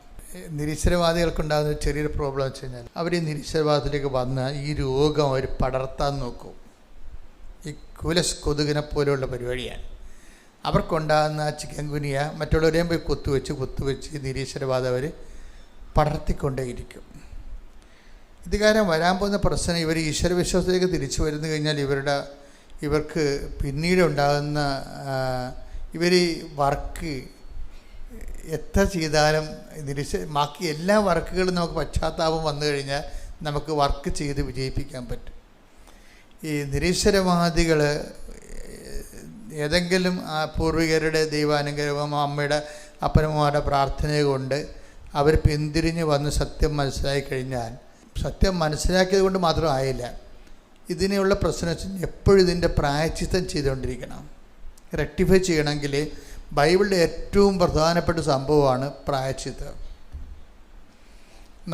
നിരീശ്വരവാദികൾക്കുണ്ടാകുന്ന ചെറിയൊരു പ്രോബ്ലം വെച്ച് കഴിഞ്ഞാൽ അവർ ഈ നിരീശ്വരവാദത്തിലേക്ക് വന്ന് ഈ രോഗം അവർ പടർത്താൻ നോക്കും. ഈ കുലസ് കൊതുകിനെ പോലെയുള്ള പരിപാടിയാണ്. അവർക്കുണ്ടാകുന്ന ചിക്കൻ ഗുനിയ മറ്റുള്ളവരെയും പോയി കുത്തുവെച്ച് നിരീശ്വരവാദം അവർ പടർത്തിക്കൊണ്ടേയിരിക്കും. ഇത് കാരണം വരാൻ പോകുന്ന പ്രശ്നം, ഇവർ ഈശ്വരവിശ്വാസത്തിലേക്ക് തിരിച്ചു വരുന്നു കഴിഞ്ഞാൽ ഇവർക്ക് പിന്നീട് ഉണ്ടാകുന്ന ഇവർ വർക്ക് എത്ര ചെയ്താലും ബാക്കി എല്ലാ വർക്കുകളും നമുക്ക് പശ്ചാത്താപം വന്നു കഴിഞ്ഞാൽ നമുക്ക് വർക്ക് ചെയ്ത് വിജയിപ്പിക്കാൻ പറ്റും. ഈ നിരീശ്വരവാദികൾ ഏതെങ്കിലും പൂർവികരുടെ ദൈവാനുഗ്രഹം, അമ്മയുടെ അപ്പനമ്മമാരുടെ പ്രാർത്ഥന കൊണ്ട് അവർ പിന്തിരിഞ്ഞ് വന്ന് സത്യം മനസ്സിലാക്കി കഴിഞ്ഞാൽ, സത്യം മനസ്സിലാക്കിയത് കൊണ്ട് മാത്രം ആയില്ല, ഇതിനുള്ള പ്രശ്നം എപ്പോഴും ഇതിൻ്റെ പ്രായശ്ചിത്തം ചെയ്തുകൊണ്ടിരിക്കണം. റെക്ടിഫൈ ചെയ്യണമെങ്കിൽ ബൈബിളിൻ്റെ ഏറ്റവും പ്രധാനപ്പെട്ട സംഭവമാണ് പ്രായശ്ചിത്തം.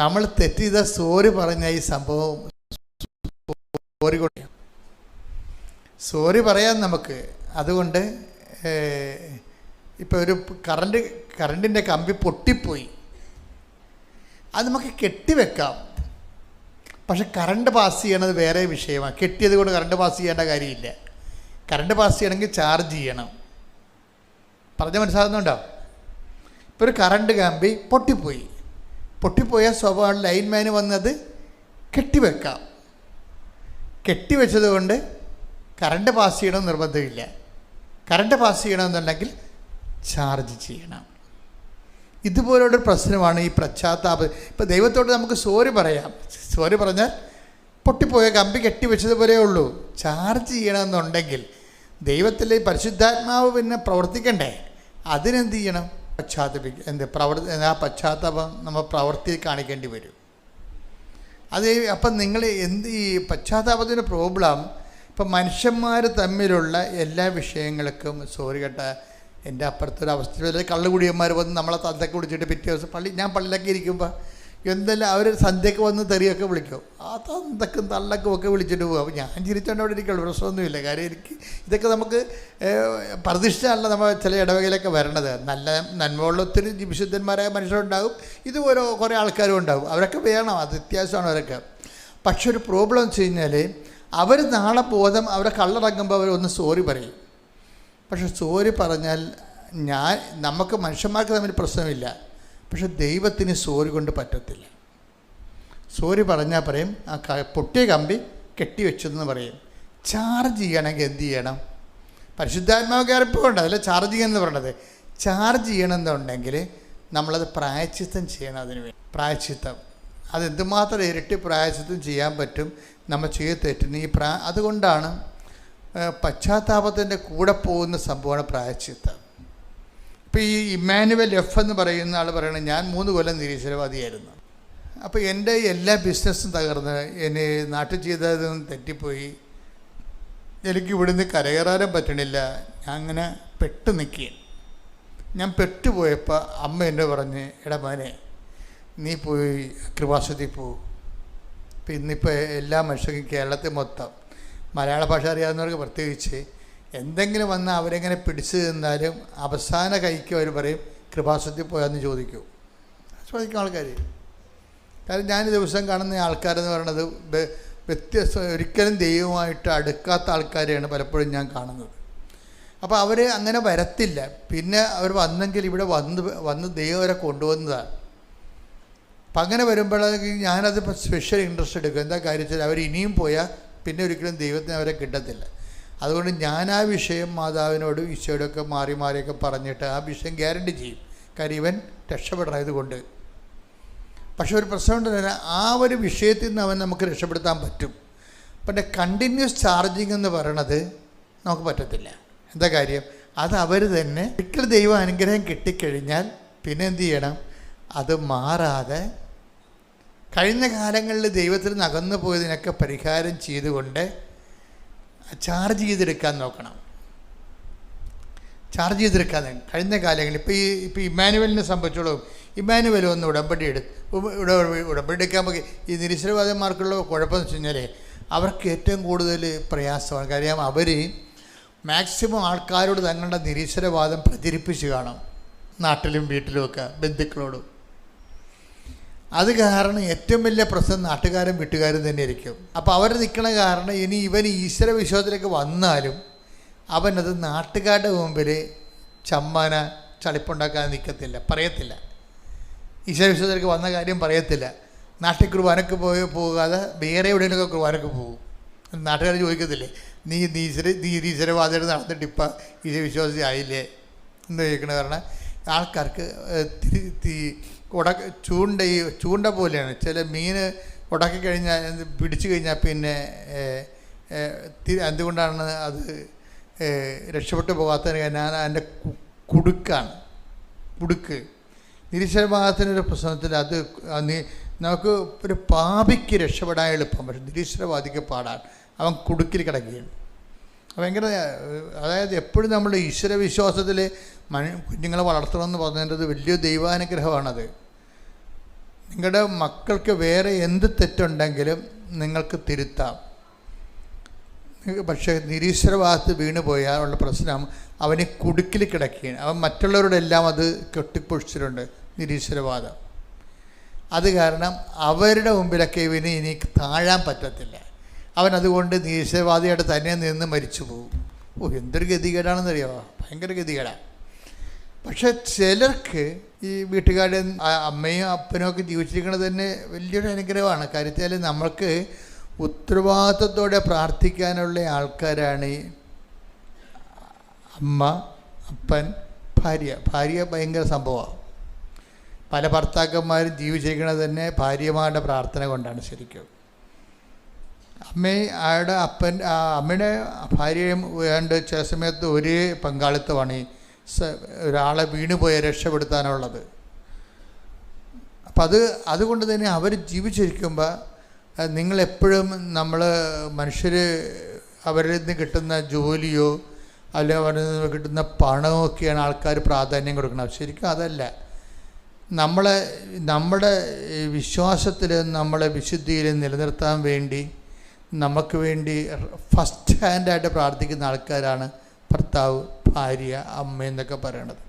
നമ്മൾ തെറ്റ് ചെയ്ത സോറി പറഞ്ഞ ഈ സംഭവം സോറി പറയാൻ നമുക്ക്. അതുകൊണ്ട് ഇപ്പോൾ ഒരു കറണ്ടിൻ്റെ കമ്പി പൊട്ടിപ്പോയി, അത് നമുക്ക് കെട്ടിവെക്കാം. പക്ഷെ കറണ്ട് പാസ് ചെയ്യണത് വേറെ വിഷയമാണ്. കെട്ടിയത് കൊണ്ട് കറണ്ട് പാസ് ചെയ്യേണ്ട കാര്യമില്ല. കറണ്ട് പാസ് ചെയ്യണമെങ്കിൽ ചാർജ് ചെയ്യണം. പറഞ്ഞ മനസ്സിലാകുന്നുണ്ടോ? ഇപ്പോൾ ഒരു കറണ്ട് കമ്പി പൊട്ടിപ്പോയാൽ സ്വാഭാവിക ലൈൻമാന് വന്നത് കെട്ടിവെക്കാം. കെട്ടിവെച്ചത് കൊണ്ട് കറണ്ട് പാസ് ചെയ്യണമെന്ന് നിർബന്ധമില്ല. കറണ്ട് പാസ് ചെയ്യണമെന്നുണ്ടെങ്കിൽ ചാർജ് ചെയ്യണം. ഇതുപോലുള്ള പ്രശ്നമാണ് ഈ പശ്ചാത്താപം. ഇപ്പോൾ ദൈവത്തോട് നമുക്ക് സോറി പറയാം. സോറി പറഞ്ഞാൽ പൊട്ടിപ്പോയ കമ്പി കെട്ടിവെച്ചതുപോലെ ഉള്ളൂ. ചാർജ് ചെയ്യണമെന്നുണ്ടെങ്കിൽ ദൈവത്തിലെ പരിശുദ്ധാത്മാവ് പിന്നെ പ്രവർത്തിക്കണ്ടേ? അതിനെന്ത് ചെയ്യണം? പശ്ചാത്തപിക്കുക. ആ പശ്ചാത്താപം നമ്മൾ പ്രവൃത്തിയിൽ കാണിക്കേണ്ടി വരും. അപ്പം നിങ്ങൾ ഈ പശ്ചാത്താപത്തിൻ്റെ പ്രോബ്ലം, ഇപ്പം മനുഷ്യന്മാർ തമ്മിലുള്ള എല്ലാ വിഷയങ്ങൾക്കും സോറി കേട്ട എൻ്റെ അപ്പുറത്തൊരു അവസ്ഥ, കള്ളുകുടിയന്മാർ വന്ന് നമ്മളെ തന്തയ്ക്ക് വിളിച്ചിട്ട് പിറ്റേ ദിവസം ഞാൻ പള്ളിയിലൊക്കെ ഇരിക്കുമ്പോൾ എന്തെല്ലാം അവർ സന്ധ്യയ്ക്ക് വന്ന് തെറിയൊക്കെ വിളിക്കും. ആ തന്തക്കും തള്ളക്കും ഒക്കെ വിളിച്ചിട്ട് പോകും. അപ്പോൾ ഞാൻ ചിരിച്ചോണ്ട് അവിടെ ഇരിക്കുള്ളൂ, പ്രശ്നമൊന്നുമില്ല. കാര്യം ഇതൊക്കെ നമുക്ക് പ്രതിഷ്ഠയല്ല നമ്മൾ ചില ഇടവകയിലൊക്കെ വരണത്. നന്മയുള്ള ഒത്തിരി വിശുദ്ധന്മാരായ മനുഷ്യരുണ്ടാകും, ഇതുപോലെ കുറേ ആൾക്കാരും ഉണ്ടാകും. അവരൊക്കെ വേണം, അത് വ്യത്യാസമാണ് അവരൊക്കെ. പക്ഷെ ഒരു പ്രോബ്ലം വെച്ച് കഴിഞ്ഞാൽ അവർ നാളെ ബോധം അവരെ കള്ളടങ്ങുമ്പോൾ അവരൊന്ന് സോറി പറയും. പക്ഷെ സോറി പറഞ്ഞാൽ നമുക്ക് മനുഷ്യന്മാർക്ക് തമ്മിൽ പ്രശ്നമില്ല, പക്ഷെ ദൈവത്തിന് സോറി കൊണ്ട് പറ്റത്തില്ല. സോറി പറഞ്ഞാൽ പറയും ആ പൊട്ടിയ കമ്പി കെട്ടിവെച്ചെന്ന് പറയും. ചാർജ് ചെയ്യണമെങ്കിൽ എന്ത് ചെയ്യണം? പരിശുദ്ധാത്മാവ് കയറിപ്പോണ്ട് അതിൽ ചാർജ് ചെയ്യുമെന്ന് പറയണത്. ചാർജ് ചെയ്യണമെന്നുണ്ടെങ്കിൽ നമ്മളത് പ്രായശ്ചിത്തം ചെയ്യണം. അതിന് വേണ്ടി പ്രായശ്ചിത്തം, അതെന്തുമാത്രം ഇരട്ടി പ്രായശ്ചിത്തം ചെയ്യാൻ പറ്റും നമ്മൾ ചെയ്ത് തെറ്റിന്. അതുകൊണ്ടാണ് പശ്ചാത്താപത്തിൻ്റെ കൂടെ പോകുന്ന സംഭവമാണ് പ്രായശ്ചിത്തം. ഇപ്പോൾ ഈ ഇമ്മാനുവൽ എഫ് എന്ന് പറയുന്ന ആൾ പറയണത്, ഞാൻ 3 കൊല്ലം നിരീശ്വരവാദിയായിരുന്നു. അപ്പോൾ എൻ്റെ എല്ലാ ബിസിനസ്സും തകർന്ന്, എന്നെ നാട്ടിൽ ചെയ്തതൊന്നും തെറ്റിപ്പോയി, എനിക്ക് ഇവിടുന്ന് കരകയറാനും പറ്റണില്ല, ഞാൻ അങ്ങനെ പെട്ട് നിൽക്കുക. ഞാൻ പെട്ടുപോയപ്പോൾ അമ്മ എന്നെ പറഞ്ഞ്, എടാ മോനെ നീ പോയി കൃപാസനത്തിൽ പോകും. ഇപ്പം ഇന്നിപ്പോൾ എല്ലാ മനുഷ്യർക്കും കേരളത്തിൽ മൊത്തം മലയാള ഭാഷ അറിയാവുന്നവർക്ക് പ്രത്യേകിച്ച് എന്തെങ്കിലും വന്നാൽ അവരെങ്ങനെ പിടിച്ചു നിന്നാലും അവസാന കൈക്ക് അവർ പറയും കൃപാസനത്തിൽ പോയാന്ന് ചോദിക്കും ആൾക്കാർ. കാരണം ഞാൻ ദിവസം കാണുന്ന ആൾക്കാരെന്ന് പറയുന്നത് ഒരിക്കലും ദൈവമായിട്ട് അടുക്കാത്ത ആൾക്കാരെയാണ് പലപ്പോഴും ഞാൻ കാണുന്നത്. അപ്പോൾ അവർ അങ്ങനെ വരത്തില്ല. പിന്നെ അവർ വന്നെങ്കിൽ ഇവിടെ വന്ന് ദൈവം അവരെ കൊണ്ടുവന്നതാണ്. അപ്പം അങ്ങനെ വരുമ്പോഴേക്കും ഞാനത് സ്പെഷ്യൽ ഇൻട്രസ്റ്റ് എടുക്കും. എന്താ കാര്യത്തിൽ അവർ ഇനിയും പോയാൽ പിന്നെ ഒരിക്കലും ദൈവത്തിന് അവരെ കിട്ടത്തില്ല. അതുകൊണ്ട് ഞാൻ ആ വിഷയം മാതാവിനോടും ഈശോയോടൊക്കെ മാറിയൊക്കെ പറഞ്ഞിട്ട് ആ വിഷയം ഗ്യാരണ്ടി ചെയ്യും. കാര്യം ഇവൻ രക്ഷപ്പെടണതുകൊണ്ട്. പക്ഷെ ഒരു പ്രശ്നമുണ്ട്, ആ ഒരു വിഷയത്തിൽ നിന്ന് അവൻ നമുക്ക് രക്ഷപ്പെടുത്താൻ പറ്റും. പിന്നെ കണ്ടിന്യൂസ് ചാർജിങ് എന്ന് പറയണത് നമുക്ക് പറ്റത്തില്ല. എന്താ കാര്യം? അത് അവർ തന്നെ ഒരിക്കൽ ദൈവം അനുഗ്രഹം കിട്ടിക്കഴിഞ്ഞാൽ പിന്നെ എന്ത് ചെയ്യണം? അത് മാറാതെ കഴിഞ്ഞ കാലങ്ങളിൽ ദൈവത്തിൽ നിന്ന് അകന്നു പോയതിനൊക്കെ പരിഹാരം ചെയ്തുകൊണ്ട് ചാർജ് ചെയ്തെടുക്കാൻ നോക്കണം. ചാർജ് ചെയ്തെടുക്കാൻ കഴിഞ്ഞ കാലങ്ങളിൽ ഇപ്പോൾ ഇമ്മാനുവലിനെ സംബന്ധിച്ചോളം ഇമ്മാനുവൽ ഒന്ന് ഉടമ്പടി എടുക്കാൻ പോയി. ഈ നിരീശ്വരവാദന്മാർക്കുള്ള കുഴപ്പമെന്ന് വെച്ച് കഴിഞ്ഞാൽ അവർക്ക് ഏറ്റവും കൂടുതൽ പ്രയാസമാണ്. കാര്യം അവർ മാക്സിമം ആൾക്കാരോട് തങ്ങളുടെ നിരീശ്വരവാദം പ്രചരിപ്പിച്ച് കാണും, നാട്ടിലും വീട്ടിലുമൊക്കെ ബന്ധുക്കളോടും. അത് കാരണം ഏറ്റവും വലിയ പ്രശ്നം നാട്ടുകാരും വീട്ടുകാരും തന്നെ ആയിരിക്കും. അപ്പോൾ അവർ നിൽക്കണ കാരണം ഇനി ഇവൻ ഈശ്വര വിശ്വാസത്തിലേക്ക് വന്നാലും അവനത് നാട്ടുകാരുടെ മുമ്പിൽ ചമ്മാന ചളിപ്പുണ്ടാക്കാൻ നിൽക്കത്തില്ല, പറയത്തില്ല. ഈശ്വര വിശ്വാസത്തിലേക്ക് വന്ന കാര്യം പറയത്തില്ല. നാട്ടിൽ കുർബാനക്ക് പോകാതെ വേറെ എവിടെയെങ്കിലുമൊക്കെ കുർബാനക്ക് പോകും. നാട്ടുകാർ ചോദിക്കത്തില്ലേ, നീ ഈശ്വരവാദിയുടെ നടന്നിട്ട് ഇപ്പം ഈശ്വര വിശ്വാസി ആയില്ലേ എന്ന് ചോദിക്കണ കാരണം ആൾക്കാർക്ക് ചൂണ്ട പോലെയാണ്. ചില മീൻ ഉടക്കി കഴിഞ്ഞാൽ പിടിച്ചു കഴിഞ്ഞാൽ പിന്നെ എന്തുകൊണ്ടാണ് അത് രക്ഷപ്പെട്ടു പോകാത്തതിന് ഞാൻ അതിൻ്റെ കുടുക്ക് നിരീശ്വരവാദത്തിനൊരു പ്രശ്നത്തിൽ അത് നമുക്ക് ഒരു പാപിക്ക് രക്ഷപ്പെടാൻ എളുപ്പം, പക്ഷെ നിരീശ്വരവാദിക്ക് പാടാൻ അവൻ കുടുക്കിൽ കിടക്കുകയാണ്. ഭയങ്കര അതായത് എപ്പോഴും നമ്മൾ ഈശ്വര വിശ്വാസത്തിൽ കുഞ്ഞുങ്ങളെ വളർത്തണമെന്ന് പറഞ്ഞതിൻ്റെ വലിയ ദൈവാനുഗ്രഹമാണത്. നിങ്ങളുടെ മക്കൾക്ക് വേറെ എന്ത് തെറ്റുണ്ടെങ്കിലും നിങ്ങൾക്ക് തിരുത്താം. പക്ഷേ നിരീശ്വരവാദത്തിൽ വീണ് പോയാലുള്ള പ്രശ്നം അവന് കുടുക്കിൽ കിടക്കുകയാണ്. അവൻ മറ്റുള്ളവരോടെല്ലാം അത് കെട്ടിപ്പൊഴിച്ചിട്ടുണ്ട് നിരീശ്വരവാദം. അത് കാരണം അവരുടെ മുമ്പിലൊക്കെ ഇവന് ഇനി താഴാൻ പറ്റത്തില്ല. അവൻ അതുകൊണ്ട് നിരീശ്വരവാദിയായിട്ട് തന്നെ നിന്ന് മരിച്ചു പോകും. എന്തൊരു ഗതികേടാണെന്നറിയാമോ? ഭയങ്കര ഗതികേടാണ്. പക്ഷെ ചിലർക്ക് ഈ വീട്ടുകാരുടെ അമ്മയും അപ്പനും ഒക്കെ ജീവിച്ചിരിക്കുന്നത് തന്നെ വലിയൊരു അനുഗ്രഹമാണ്. കാര്യത്തിൽ നമ്മൾക്ക് ഉത്തരവാദിത്വത്തോടെ പ്രാർത്ഥിക്കാനുള്ള ആൾക്കാരാണ് ഈ അമ്മ, അപ്പൻ, ഭാര്യ ഭയങ്കര സംഭവമാണ്. പല ഭർത്താക്കന്മാരും ജീവിച്ചിരിക്കുന്നത് തന്നെ ഭാര്യമാരുടെ പ്രാർത്ഥന കൊണ്ടാണ്. ശരിക്കും അമ്മയുടെ ഭാര്യയും വേണ്ട ചില സമയത്ത് ഒരേ പങ്കാളിത്തമാണ് ഈ ഒരാളെ വീണുപോയ രക്ഷപ്പെടുത്താനുള്ളത്. അപ്പം അതുകൊണ്ട് തന്നെ അവർ ജീവിച്ചിരിക്കുമ്പോൾ നിങ്ങളെപ്പോഴും മനുഷ്യർ അവരിൽ നിന്ന് കിട്ടുന്ന ജോലിയോ അല്ലെങ്കിൽ അവരിൽ നിന്ന് കിട്ടുന്ന പണമോ ഒക്കെയാണ് ആൾക്കാർ പ്രാധാന്യം കൊടുക്കുന്നത്. ശരിക്കും അതല്ല. നമ്മുടെ വിശ്വാസത്തിൽ നമ്മളെ വിശുദ്ധിയിൽ നിലനിർത്താൻ വേണ്ടി നമുക്ക് വേണ്ടി ഫസ്റ്റ് ഹാൻഡായിട്ട് പ്രാർത്ഥിക്കുന്ന ആൾക്കാരാണ് ഭർത്താവ്, ഭാര്യ, അമ്മ എന്നൊക്കെ പറയണത്.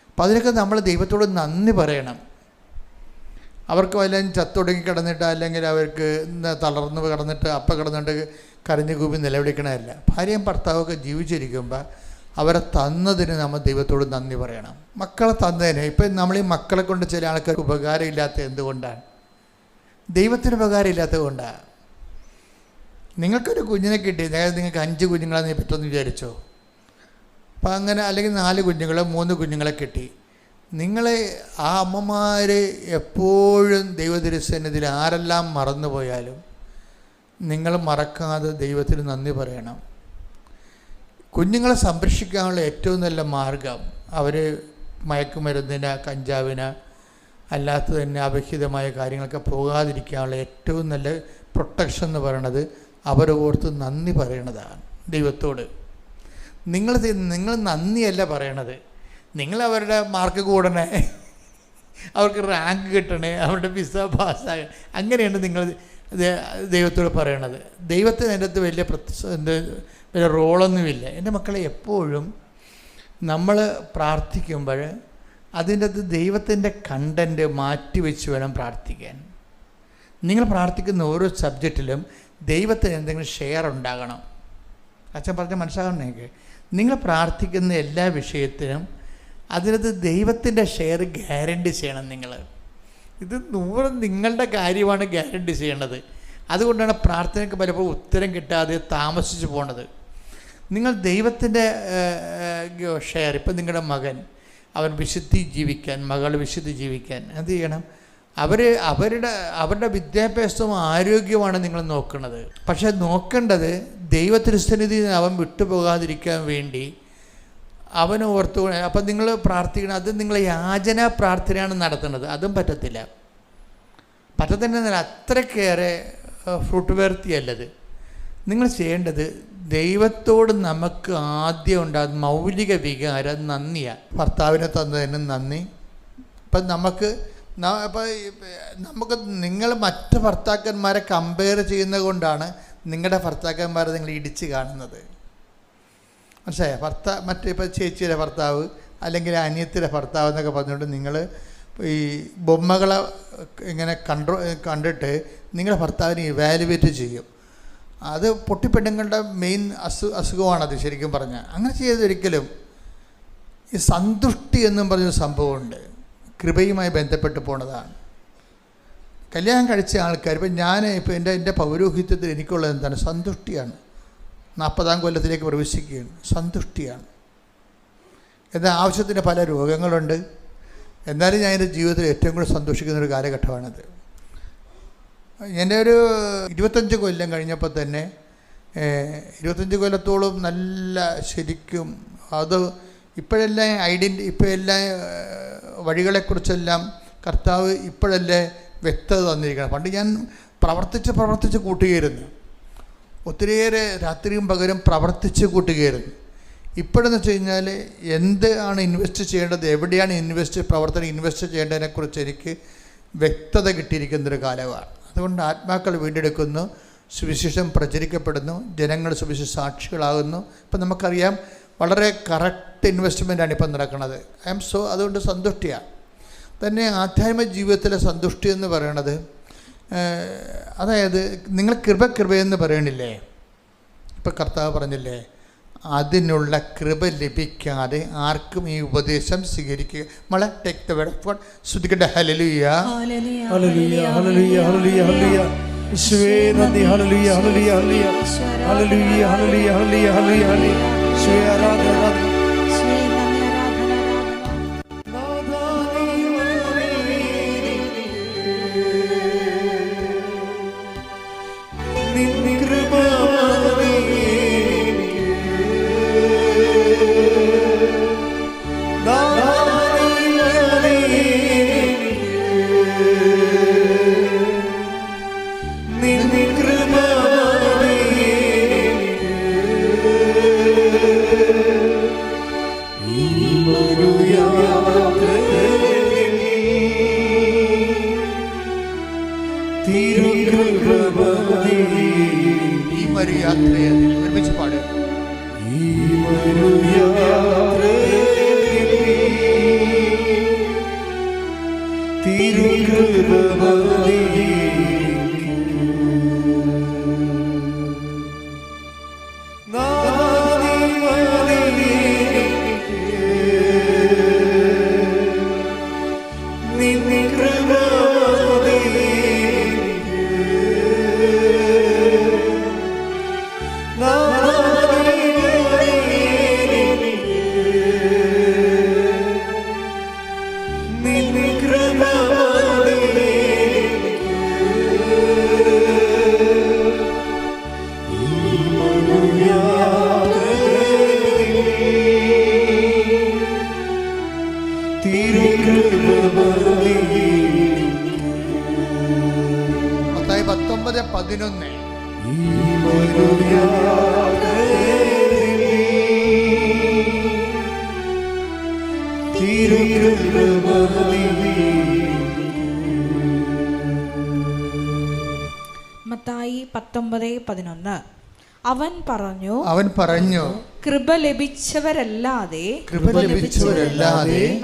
അപ്പം അതിനൊക്കെ നമ്മൾ ദൈവത്തോട് നന്ദി പറയണം. അവർക്ക് വല്ലതും ചത്തൊടുങ്ങി കിടന്നിട്ട് അല്ലെങ്കിൽ അവർക്ക് തളർന്ന് കിടന്നിട്ട് കിടന്നിട്ട് കരഞ്ഞു കൂപ്പി നിലവിളിക്കണമല്ല. ഭാര്യയും ഭർത്താവൊക്കെ ജീവിച്ചിരിക്കുമ്പോൾ അവരെ തന്നതിന് നമ്മൾ ദൈവത്തോട് നന്ദി പറയണം. മക്കളെ തന്നതിന് ഇപ്പം നമ്മൾ ഈ മക്കളെ കൊണ്ട് ചില ആൾക്കാർക്ക് ഉപകാരമില്ലാത്ത എന്തുകൊണ്ടാണ്? ദൈവത്തിന് ഉപകാരമില്ലാത്തത് കൊണ്ടാണ്. നിങ്ങൾക്കൊരു കുഞ്ഞിനെ കിട്ടി, അതായത് നിങ്ങൾക്ക് 5 കുഞ്ഞുങ്ങളെ പറ്റുമെന്ന് വിചാരിച്ചോ. അപ്പം അങ്ങനെ അല്ലെങ്കിൽ 4 കുഞ്ഞുങ്ങളെ 3 കുഞ്ഞുങ്ങളെ കിട്ടി. നിങ്ങളെ ആ അമ്മമാർ എപ്പോഴും ദൈവതിരുസന്നിധിയിൽ ആരെല്ലാം മറന്നുപോയാലും നിങ്ങൾ മറക്കാതെ ദൈവത്തിന് നന്ദി പറയണം. കുഞ്ഞുങ്ങളെ സംരക്ഷിക്കാനുള്ള ഏറ്റവും നല്ല മാർഗം അവർ മയക്കുമരുന്നിന്, കഞ്ചാവിന്, അല്ലാത്ത തന്നെ അവിഹിതമായ കാര്യങ്ങളൊക്കെ പോകാതിരിക്കാനുള്ള ഏറ്റവും നല്ല പ്രൊട്ടക്ഷൻ എന്ന് പറയണത് അവരെ ഓർത്ത് നന്ദി പറയണതാണ് ദൈവത്തോട്. നിങ്ങൾ നന്ദിയല്ല പറയണത്. നിങ്ങൾ അവരുടെ മാർക്ക് കൂടണേ, അവർക്ക് റാങ്ക് കിട്ടണേ, അവരുടെ വിസ പാസ്സാകണേ, അങ്ങനെയാണ് നിങ്ങൾ ദൈവത്തോട് പറയണത്. ദൈവത്തിന് അതിൻ്റെ അകത്ത് വലിയ റോളൊന്നുമില്ല. എൻ്റെ മക്കളെ എപ്പോഴും നമ്മൾ പ്രാർത്ഥിക്കുമ്പോൾ അതിൻ്റെ അകത്ത് ദൈവത്തിൻ്റെ കണ്ടൻറ്റ് മാറ്റി വെച്ച് വേണം പ്രാർത്ഥിക്കാൻ. നിങ്ങൾ പ്രാർത്ഥിക്കുന്ന ഓരോ സബ്ജക്റ്റിലും ദൈവത്തിന് എന്തെങ്കിലും ഷെയർ ഉണ്ടാകണം. അച്ഛൻ പറഞ്ഞാൽ മനസ്സിലാകണം. നിങ്ങൾ പ്രാർത്ഥിക്കുന്ന എല്ലാ വിഷയത്തിനും അതിനകത്ത് ദൈവത്തിൻ്റെ ഷെയർ ഗ്യാരണ്ടി ചെയ്യണം. ഇത് 100 നിങ്ങളുടെ കാര്യമാണ് ഗ്യാരണ്ടി ചെയ്യണത്. അതുകൊണ്ടാണ് പ്രാർത്ഥനയ്ക്ക് പലപ്പോഴും ഉത്തരം കിട്ടാതെ താമസിച്ച് പോണത്. നിങ്ങൾ ദൈവത്തിൻ്റെ ഷെയർ, ഇപ്പം നിങ്ങളുടെ മകൻ അവൻ വിശുദ്ധി ജീവിക്കാൻ, മകൾ വിശുദ്ധി ജീവിക്കാൻ എന്ത് ചെയ്യണം? അവരുടെ വിദ്യാഭ്യാസവും ആരോഗ്യമാണ് നിങ്ങൾ നോക്കുന്നത്. പക്ഷേ നോക്കേണ്ടത് ദൈവത്തിരുസന്നിധിയിൽ നിന്ന് അവൻ വിട്ടുപോകാതിരിക്കാൻ വേണ്ടി അവൻ ഓർത്തു. അപ്പം നിങ്ങൾ പ്രാർത്ഥിക്കണം, അത് നിങ്ങൾ യാചന പ്രാർത്ഥനയാണ് നടത്തുന്നത്. അതും പറ്റത്തില്ല. പറ്റത്തില്ല, അത്രയ്ക്കേറെ ഫ്രൂട്ട് വേർത്തിയല്ലത്. നിങ്ങൾ ചെയ്യേണ്ടത് ദൈവത്തോട് നമുക്ക് ആദ്യം ഉണ്ടാകുന്ന മൗലിക വികാരം നന്ദിയാണ്. ഭർത്താവിനെ തന്നതിന് നന്ദി. ഇപ്പം നമുക്ക് നിങ്ങൾ മറ്റ് ഭർത്താക്കന്മാരെ കമ്പയർ ചെയ്യുന്നത് കൊണ്ടാണ് നിങ്ങളുടെ ഭർത്താക്കന്മാരെ നിങ്ങൾ ഇടിച്ച് കാണുന്നത്. മനസ്സിലായോ? ഇപ്പോൾ ചേച്ചിയുടെ ഭർത്താവ് അല്ലെങ്കിൽ അനിയത്തിയുടെ ഭർത്താവ് എന്നൊക്കെ പറഞ്ഞുകൊണ്ട് നിങ്ങൾ ഈ ബൊമ്മകളെ ഇങ്ങനെ കണ്ടിട്ട് നിങ്ങളുടെ ഭർത്താവിനെ ഇവാലുവേറ്റ് ചെയ്യും. അത് പൊട്ടിപ്പെണ്ണുങ്ങളുടെ മെയിൻ അസുഖമാണത് ശരിക്കും പറഞ്ഞാൽ. അങ്ങനെ ചെയ്തൊരിക്കലും ഈ സന്തുഷ്ടി എന്നും പറഞ്ഞൊരു സംഭവമുണ്ട്, കൃപയുമായി ബന്ധപ്പെട്ട് പോണതാണ്. കല്യാണം കഴിച്ച ആൾക്കാർ ഇപ്പോൾ എൻ്റെ പൗരോഹിത്യത്തിൽ എനിക്കുള്ളത് എന്താണ്? സന്തുഷ്ടിയാണ്. 40-ാം കൊല്ലത്തിലേക്ക് പ്രവേശിക്കുകയാണ്. സന്തുഷ്ടിയാണ്. എന്നാൽ ആവശ്യത്തിന് പല രോഗങ്ങളുണ്ട്. എന്നാലും ഞാൻ എൻ്റെ ജീവിതത്തിൽ ഏറ്റവും കൂടുതൽ സന്തോഷിക്കുന്നൊരു കാലഘട്ടമാണിത്. എൻ്റെ ഒരു 25 കൊല്ലം കഴിഞ്ഞപ്പോൾ തന്നെ 25 കൊല്ലത്തോളം നല്ല ശരിക്കും അത് ഇപ്പോഴെല്ലാം ഇപ്പോഴെല്ലാം വഴികളെക്കുറിച്ചെല്ലാം കർത്താവ് ഇപ്പോഴല്ലേ വ്യക്തത തന്നിരിക്കണം. പണ്ട് ഞാൻ പ്രവർത്തിച്ച് കൂട്ടുകയായിരുന്നു. ഒത്തിരിയേറെ രാത്രിയും പകരം പ്രവർത്തിച്ച് കൂട്ടുകയായിരുന്നു. ഇപ്പോഴെന്ന് വെച്ച് കഴിഞ്ഞാൽ എന്താണ് ഇൻവെസ്റ്റ് ചെയ്യേണ്ടത്, എവിടെയാണ് പ്രവർത്തനം ഇൻവെസ്റ്റ് ചെയ്യേണ്ടതിനെക്കുറിച്ച് എനിക്ക് വ്യക്തത കിട്ടിയിരിക്കുന്നൊരു കാലമാണ്. അതുകൊണ്ട് ആത്മാക്കൾ വീണ്ടെടുക്കുന്നു, സുവിശേഷം പ്രചരിക്കപ്പെടുന്നു, ജനങ്ങൾ സുവിശേഷ സാക്ഷികളാകുന്നു. ഇപ്പം നമുക്കറിയാം വളരെ കറക്റ്റ് ഇൻവെസ്റ്റ്മെൻറ്റാണ് ഇപ്പം നടക്കുന്നത്. അതുകൊണ്ട് സന്തുഷ്ടിയാണ്. തന്നെ ആധ്യാത്മിക ജീവിതത്തിലെ സന്തുഷ്ടി എന്ന് പറയണത്, അതായത് നിങ്ങൾ കൃപയെന്ന് പറയണില്ലേ? ഇപ്പം കർത്താവ് പറഞ്ഞില്ലേ, അതിനുള്ള കൃപ ലഭിക്കാതെ ആർക്കും ഈ ഉപദേശം സ്വീകരിക്കുക. നമ്മളെ take the word of God. ശ്രുതിക്കട്ടെ. Hallelujah, hallelujah, hallelujah, hallelujah, hallelujah. യേശുവേ നന്ദി. Hallelujah, hallelujah, hallelujah, hallelujah, hallelujah, hallelujah, hallelujah. യേശുവേ ആരാധന, ആരാധന. മത്തായി 19:11. മത്തായി 19:11. അവൻ പറഞ്ഞു കൃപ ലഭിച്ചവരല്ലാതെ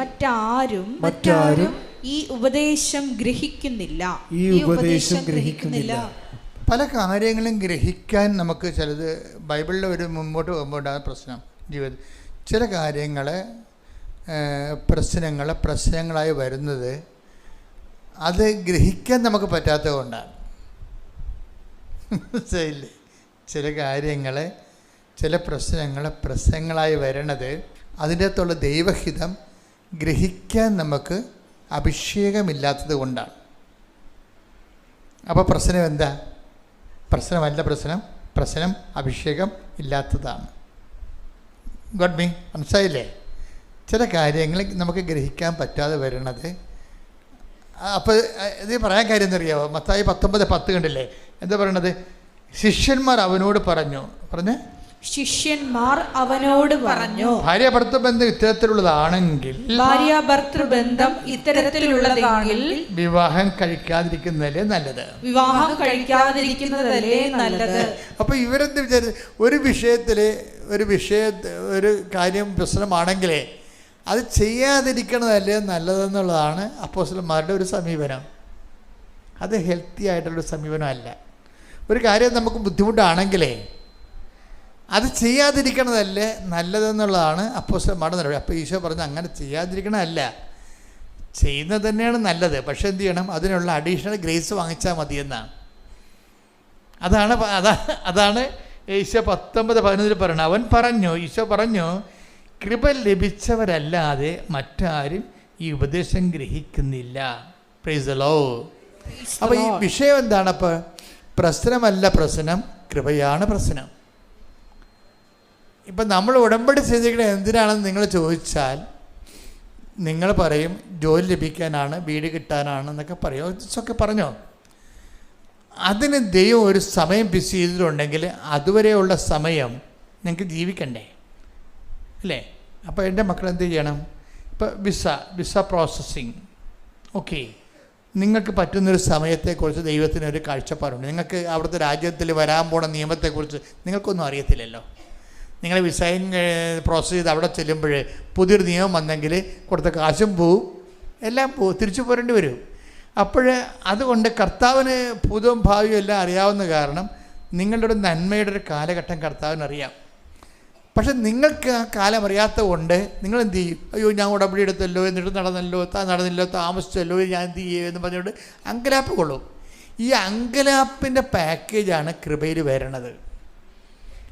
മറ്റാരും ഈ ഉപദേശം ഗ്രഹിക്കുന്നില്ല. പല കാര്യങ്ങളും ഗ്രഹിക്കാൻ നമുക്ക് ചിലത് ബൈബിളിൽ ഒരു മുമ്പോട്ട് പോകുമ്പോൾ ഉണ്ടാകുന്ന പ്രശ്നം ജീവിതം ചില കാര്യങ്ങൾ പ്രശ്നങ്ങളായി വരുന്നത് അത് ഗ്രഹിക്കാൻ നമുക്ക് പറ്റാത്തത് കൊണ്ടാണ്. മനസ്സിലായില്ലേ? ചില കാര്യങ്ങൾ ചില പ്രശ്നങ്ങളായി വരണത് അതിൻ്റെ അകത്തുള്ള ദൈവഹിതം ഗ്രഹിക്കാൻ നമുക്ക് അഭിഷേകമില്ലാത്തത് കൊണ്ടാണ്. അപ്പോൾ പ്രശ്നം എന്താ? പ്രശ്നമല്ല പ്രശ്നം അഭിഷേകം ഇല്ലാത്തതാണ്. ഗോഡ് മീ മനസ്സിലായില്ലേ? ചില കാര്യങ്ങൾ നമുക്ക് ഗ്രഹിക്കാൻ പറ്റാതെ വരണത്. അപ്പോൾ ഇത് പറയാൻ കാര്യം എന്നറിയാമോ? മത്തായി 19:10 കണ്ടില്ലേ? എന്താ പറയണത്? ശിഷ്യന്മാർ അവനോട് പറഞ്ഞു ഭാര്യാഭർത്തൃബന്ധം ഇത്തരത്തിലുള്ളതാണെങ്കിൽ വിവാഹം കഴിക്കാതിരിക്കുന്നതല്ലേ നല്ലത്. അപ്പൊ ഇവരെന്ത് വിചാരിച്ചു? ഒരു കാര്യം പ്രശ്നമാണെങ്കിലേ അത് ചെയ്യാതിരിക്കണതല്ലേ നല്ലതെന്നുള്ളതാണ് അപ്പോസ്തലന്മാരുടെ ഒരു സമീപനം. അത് ഹെൽത്തി ആയിട്ടുള്ളൊരു സമീപനമല്ല. ഒരു കാര്യം നമുക്ക് ബുദ്ധിമുട്ടാണെങ്കിലേ അത് ചെയ്യാതിരിക്കണതല്ലേ നല്ലതെന്നുള്ളതാണ് അപ്പോസ്തലന്മാരുടെ നടപടി. അപ്പോൾ ഈശോ പറഞ്ഞു അങ്ങനെ ചെയ്യാതിരിക്കണമല്ല, ചെയ്യുന്നത് തന്നെയാണ് നല്ലത്. പക്ഷെ എന്ത് ചെയ്യണം? അതിനുള്ള അഡീഷണൽ ഗ്രേസ് വാങ്ങിച്ചാൽ മതിയെന്നാണ്. അതാണ് ഈശോ 19:11 പറയുന്നത്. ഈശോ പറഞ്ഞു കൃപ ലഭിച്ചവരല്ലാതെ മറ്റാരും ഈ ഉപദേശം ഗ്രഹിക്കുന്നില്ല. Praise the Lord. അപ്പോൾ ഈ വിഷയം എന്താണ്? അപ്പോൾ പ്രശ്നമല്ല പ്രശ്നം, കൃപയാണ് പ്രശ്നം. ഇപ്പം നമ്മൾ ഉടമ്പടി ചെയ്തിരിക്കുന്നത് എന്തിനാണെന്ന് നിങ്ങൾ ചോദിച്ചാൽ നിങ്ങൾ പറയും ജോലി ലഭിക്കാനാണ്, വീട് കിട്ടാനാണ് എന്നൊക്കെ പറയും. ഇതൊക്കെ പറഞ്ഞോ? അതിന് ദൈവം ഒരു സമയം ഫിക്സ് ചെയ്തിട്ടുണ്ടെങ്കിൽ അതുവരെയുള്ള സമയം നിങ്ങൾക്ക് ജീവിക്കണ്ടേ അല്ലേ? അപ്പോൾ എൻ്റെ മക്കൾ എന്ത് ചെയ്യണം? ഇപ്പോൾ വിസ പ്രോസസ്സിങ്, ഓക്കെ, നിങ്ങൾക്ക് പറ്റുന്നൊരു സമയത്തെക്കുറിച്ച് ദൈവത്തിനൊരു കാഴ്ചപ്പാടുണ്ട്. നിങ്ങൾക്ക് അവിടുത്തെ രാജ്യത്തിൽ വരാൻ പോണ നിയമത്തെക്കുറിച്ച് നിങ്ങൾക്കൊന്നും അറിയത്തില്ലല്ലോ. നിങ്ങൾ വിസയും പ്രോസസ്സ് ചെയ്ത് അവിടെ ചെല്ലുമ്പോൾ പുതിയൊരു നിയമം വന്നെങ്കിൽ കൊടുത്ത കാശും പോവും, എല്ലാം പോവും, തിരിച്ചു പോരേണ്ടി വരും. അപ്പോൾ അതുകൊണ്ട് കർത്താവിന് ഭൂതവും ഭാവിയും എല്ലാം അറിയാവുന്ന കാരണം നിങ്ങളുടെ ഒരു നന്മയുടെ ഒരു കാലഘട്ടം കർത്താവിനറിയാം. പക്ഷെ നിങ്ങൾക്ക് ആ കാലം അറിയാത്തത് കൊണ്ട് നിങ്ങൾ എന്ത് ചെയ്യും? അയ്യോ ഞാൻ ഉടമ്പടി എടുത്തല്ലോ, എന്നിട്ട് നടന്നില്ലോ, താമസിച്ചല്ലോ, ഞാൻ എന്ത് ചെയ്യും എന്ന് പറഞ്ഞുകൊണ്ട് അങ്കലാപ്പ് കൊള്ളും. ഈ അങ്കലാപ്പിൻ്റെ പാക്കേജാണ് കൃപയിൽ വരണത്.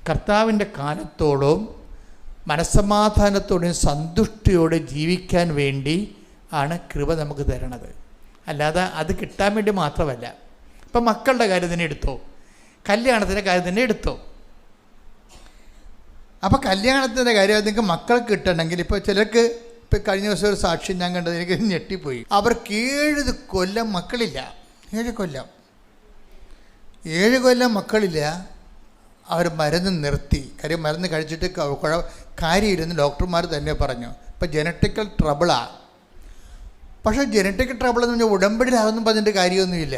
കർത്താവിൻ്റെ കാലത്തോളം മനസ്സമാധാനത്തോടെയും സന്തുഷ്ടിയോടെ ജീവിക്കാൻ വേണ്ടി ആണ് കൃപ നമുക്ക് തരണത്. അല്ലാതെ അത് കിട്ടാൻ വേണ്ടി മാത്രമല്ല. ഇപ്പം മക്കളുടെ കാര്യം തന്നെ എടുത്തോ, കല്യാണത്തിൻ്റെ കാര്യം തന്നെ എടുത്തോ. അപ്പോൾ കല്യാണത്തിൻ്റെ കാര്യം നിങ്ങൾക്ക് മക്കൾക്ക് കിട്ടണമെങ്കിൽ ഇപ്പോൾ ചിലർക്ക് ഇപ്പോൾ കഴിഞ്ഞ ദിവസം ഒരു സാക്ഷ്യം ഞാൻ കണ്ടത് എനിക്ക് ഞെട്ടിപ്പോയി. അവർക്ക് 7 കൊല്ലം മക്കളില്ല. 7 കൊല്ലം മക്കളില്ല. അവർ മരുന്ന് നിർത്തി. കാര്യം മരുന്ന് കഴിച്ചിട്ട് കാര്യമില്ലെന്ന് ഡോക്ടർമാർ തന്നെ പറഞ്ഞു. ഇപ്പം ജനറ്റിക്കൽ ട്രബിളാണ്. പക്ഷേ ജനറ്റിക്കൽ ട്രബിൾ എന്ന് പറഞ്ഞാൽ ഉടമ്പടിയിലാകുന്നു പറഞ്ഞിട്ട് കാര്യമൊന്നുമില്ല.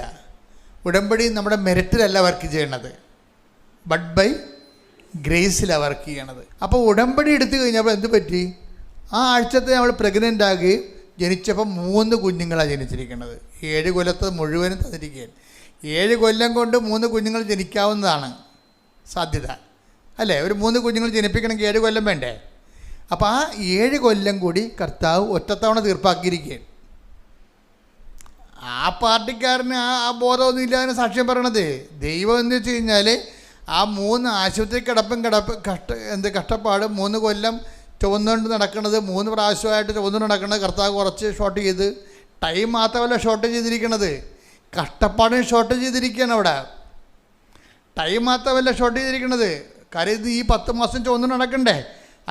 ഉടമ്പടി നമ്മുടെ മെറിറ്റിലല്ല വർക്ക് ചെയ്യണത്, ബട്ട് ബൈ ഗ്രേസിലാണ് വർക്ക് ചെയ്യണത്. അപ്പോൾ ഉടമ്പടി എടുത്തു കഴിഞ്ഞപ്പോൾ എന്ത് പറ്റി? ആ ആഴ്ചത്തെ നമ്മൾ പ്രഗ്നൻ്റ് ആകുകയും ജനിച്ചപ്പോൾ 3 കുഞ്ഞുങ്ങളാണ് ജനിച്ചിരിക്കുന്നത്. 7 കൊല്ലത്തെ മുഴുവനും തന്നിരിക്കുകയാണ്. 7 കൊല്ലം കൊണ്ട് 3 കുഞ്ഞുങ്ങൾ ജനിക്കാവുന്നതാണ് സാധ്യത, അല്ലേ? ഒരു 3 കുഞ്ഞുങ്ങൾ ജനിപ്പിക്കണമെങ്കിൽ 7 കൊല്ലം വേണ്ടേ? അപ്പോൾ ആ 7 കൊല്ലം കൂടി കർത്താവ് ഒറ്റത്തവണ തീർപ്പാക്കിയിരിക്കുകയാണ്. ആ പാർട്ടിക്കാരന് ആ ബോധമൊന്നും ഇല്ലാതെ സാക്ഷ്യം പറയണത്. ദൈവം എന്ന് വെച്ച് കഴിഞ്ഞാൽ ആ 3 ആശുപത്രി കഷ്ടപ്പാട് 3 കൊല്ലം ചുവന്നുകൊണ്ട് നടക്കുന്നത്, 3 പ്രാവശ്യമായിട്ട് ചുവന്നുകൊണ്ട് നടക്കുന്നത് കർത്താവ് കുറച്ച് ഷോർട്ട് ചെയ്ത്, ടൈം മാത്രമല്ല ഷോർട്ട് ചെയ്തിരിക്കണത്, കഷ്ടപ്പാടിന് ഷോർട്ട് ചെയ്തിരിക്കുകയാണ് അവിടെ. ടൈം മാത്രമല്ല ഷോർട്ട് ചെയ്തിരിക്കണത്, കാര്യം ഇത് ഈ 10 മാസം ചുവന്നുകൊണ്ട് നടക്കണ്ടേ.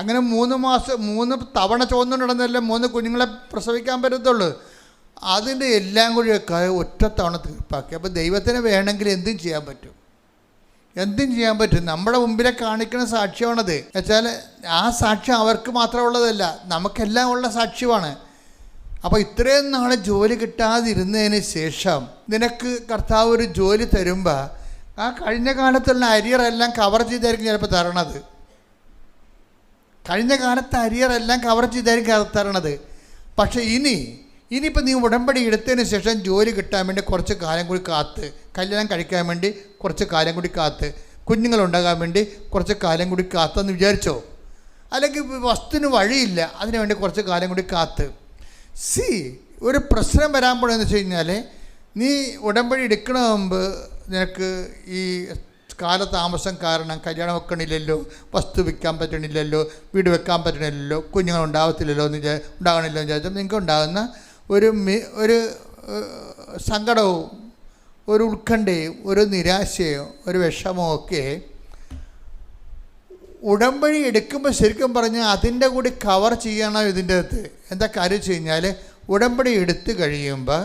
അങ്ങനെ 3 തവണ ചുവന്നുകൊണ്ട് നടന്നല്ലേ 3 കുഞ്ഞുങ്ങളെ പ്രസവിക്കാൻ പറ്റത്തുള്ളൂ. അതിൻ്റെ എല്ലാം കൂടി ഒറ്റത്തവണ തീർപ്പാക്കി. അപ്പോൾ ദൈവത്തിന് വേണമെങ്കിൽ എന്തും ചെയ്യാൻ പറ്റും, എന്തും ചെയ്യാൻ പറ്റും. നമ്മുടെ മുമ്പിലെ കാണിക്കുന്ന സാക്ഷ്യമാണത്. വെച്ചാൽ ആ സാക്ഷ്യം അവർക്ക് മാത്രമുള്ളതല്ല, നമുക്കെല്ലാം ഉള്ള സാക്ഷ്യമാണ്. അപ്പോൾ ഇത്രയും നാൾ ജോലി കിട്ടാതിരുന്നതിന് ശേഷം നിനക്ക് കർത്താവ് ഒരു ജോലി തരുമ്പോൾ ആ കഴിഞ്ഞ കാലത്തുള്ള അരിയറെല്ലാം കവർ ചെയ്തായിരിക്കും ചിലപ്പോൾ തരണത്. കഴിഞ്ഞ കാലത്തെ അരിയറെല്ലാം കവർ ചെയ്തായിരിക്കും തരണത്. പക്ഷേ ഇനിയിപ്പോൾ നീ ഉടമ്പടി എടുത്തതിന് ശേഷം ജോലി കിട്ടാൻ വേണ്ടി കുറച്ച് കാലം കൂടി കാത്ത്, കല്യാണം കഴിക്കാൻ വേണ്ടി കുറച്ച് കാലം കൂടി കാത്ത്, കുഞ്ഞുങ്ങളുണ്ടാകാൻ വേണ്ടി കുറച്ച് കാലം കൂടി കാത്തെന്ന് വിചാരിച്ചോ. അല്ലെങ്കിൽ വസ്തുവിന് വഴിയില്ല, അതിനു വേണ്ടി കുറച്ച് കാലം കൂടി കാത്ത്. ഒരു പ്രശ്നം വരാൻ പോണെന്ന് വെച്ച് കഴിഞ്ഞാൽ, നീ ഉടമ്പടി എടുക്കണ മുമ്പ് നിനക്ക് ഈ കാലതാമസം കാരണം കല്യാണം വെക്കണില്ലല്ലോ, വസ്തു വിൽക്കാൻ പറ്റണില്ലല്ലോ, വീട് വെക്കാൻ പറ്റണില്ലല്ലോ, കുഞ്ഞുങ്ങൾ ഉണ്ടാകണില്ലല്ലോ എന്ന് വിചാരിച്ചാൽ നിങ്ങൾക്ക് ഉണ്ടാകുന്ന ഒരു സങ്കടവും ഒരു ഉത്കണ്ഠയും ഒരു നിരാശയും ഒരു വിഷമവും ഒക്കെ ഉടമ്പടി എടുക്കുമ്പോൾ ശരിക്കും പറഞ്ഞാൽ അതിൻ്റെ കൂടി കവർ ചെയ്യണം ഇതിൻ്റെ അകത്ത്. എന്താ കാര്യം വെച്ച് കഴിഞ്ഞാൽ, ഉടമ്പടി എടുത്തു കഴിയുമ്പോൾ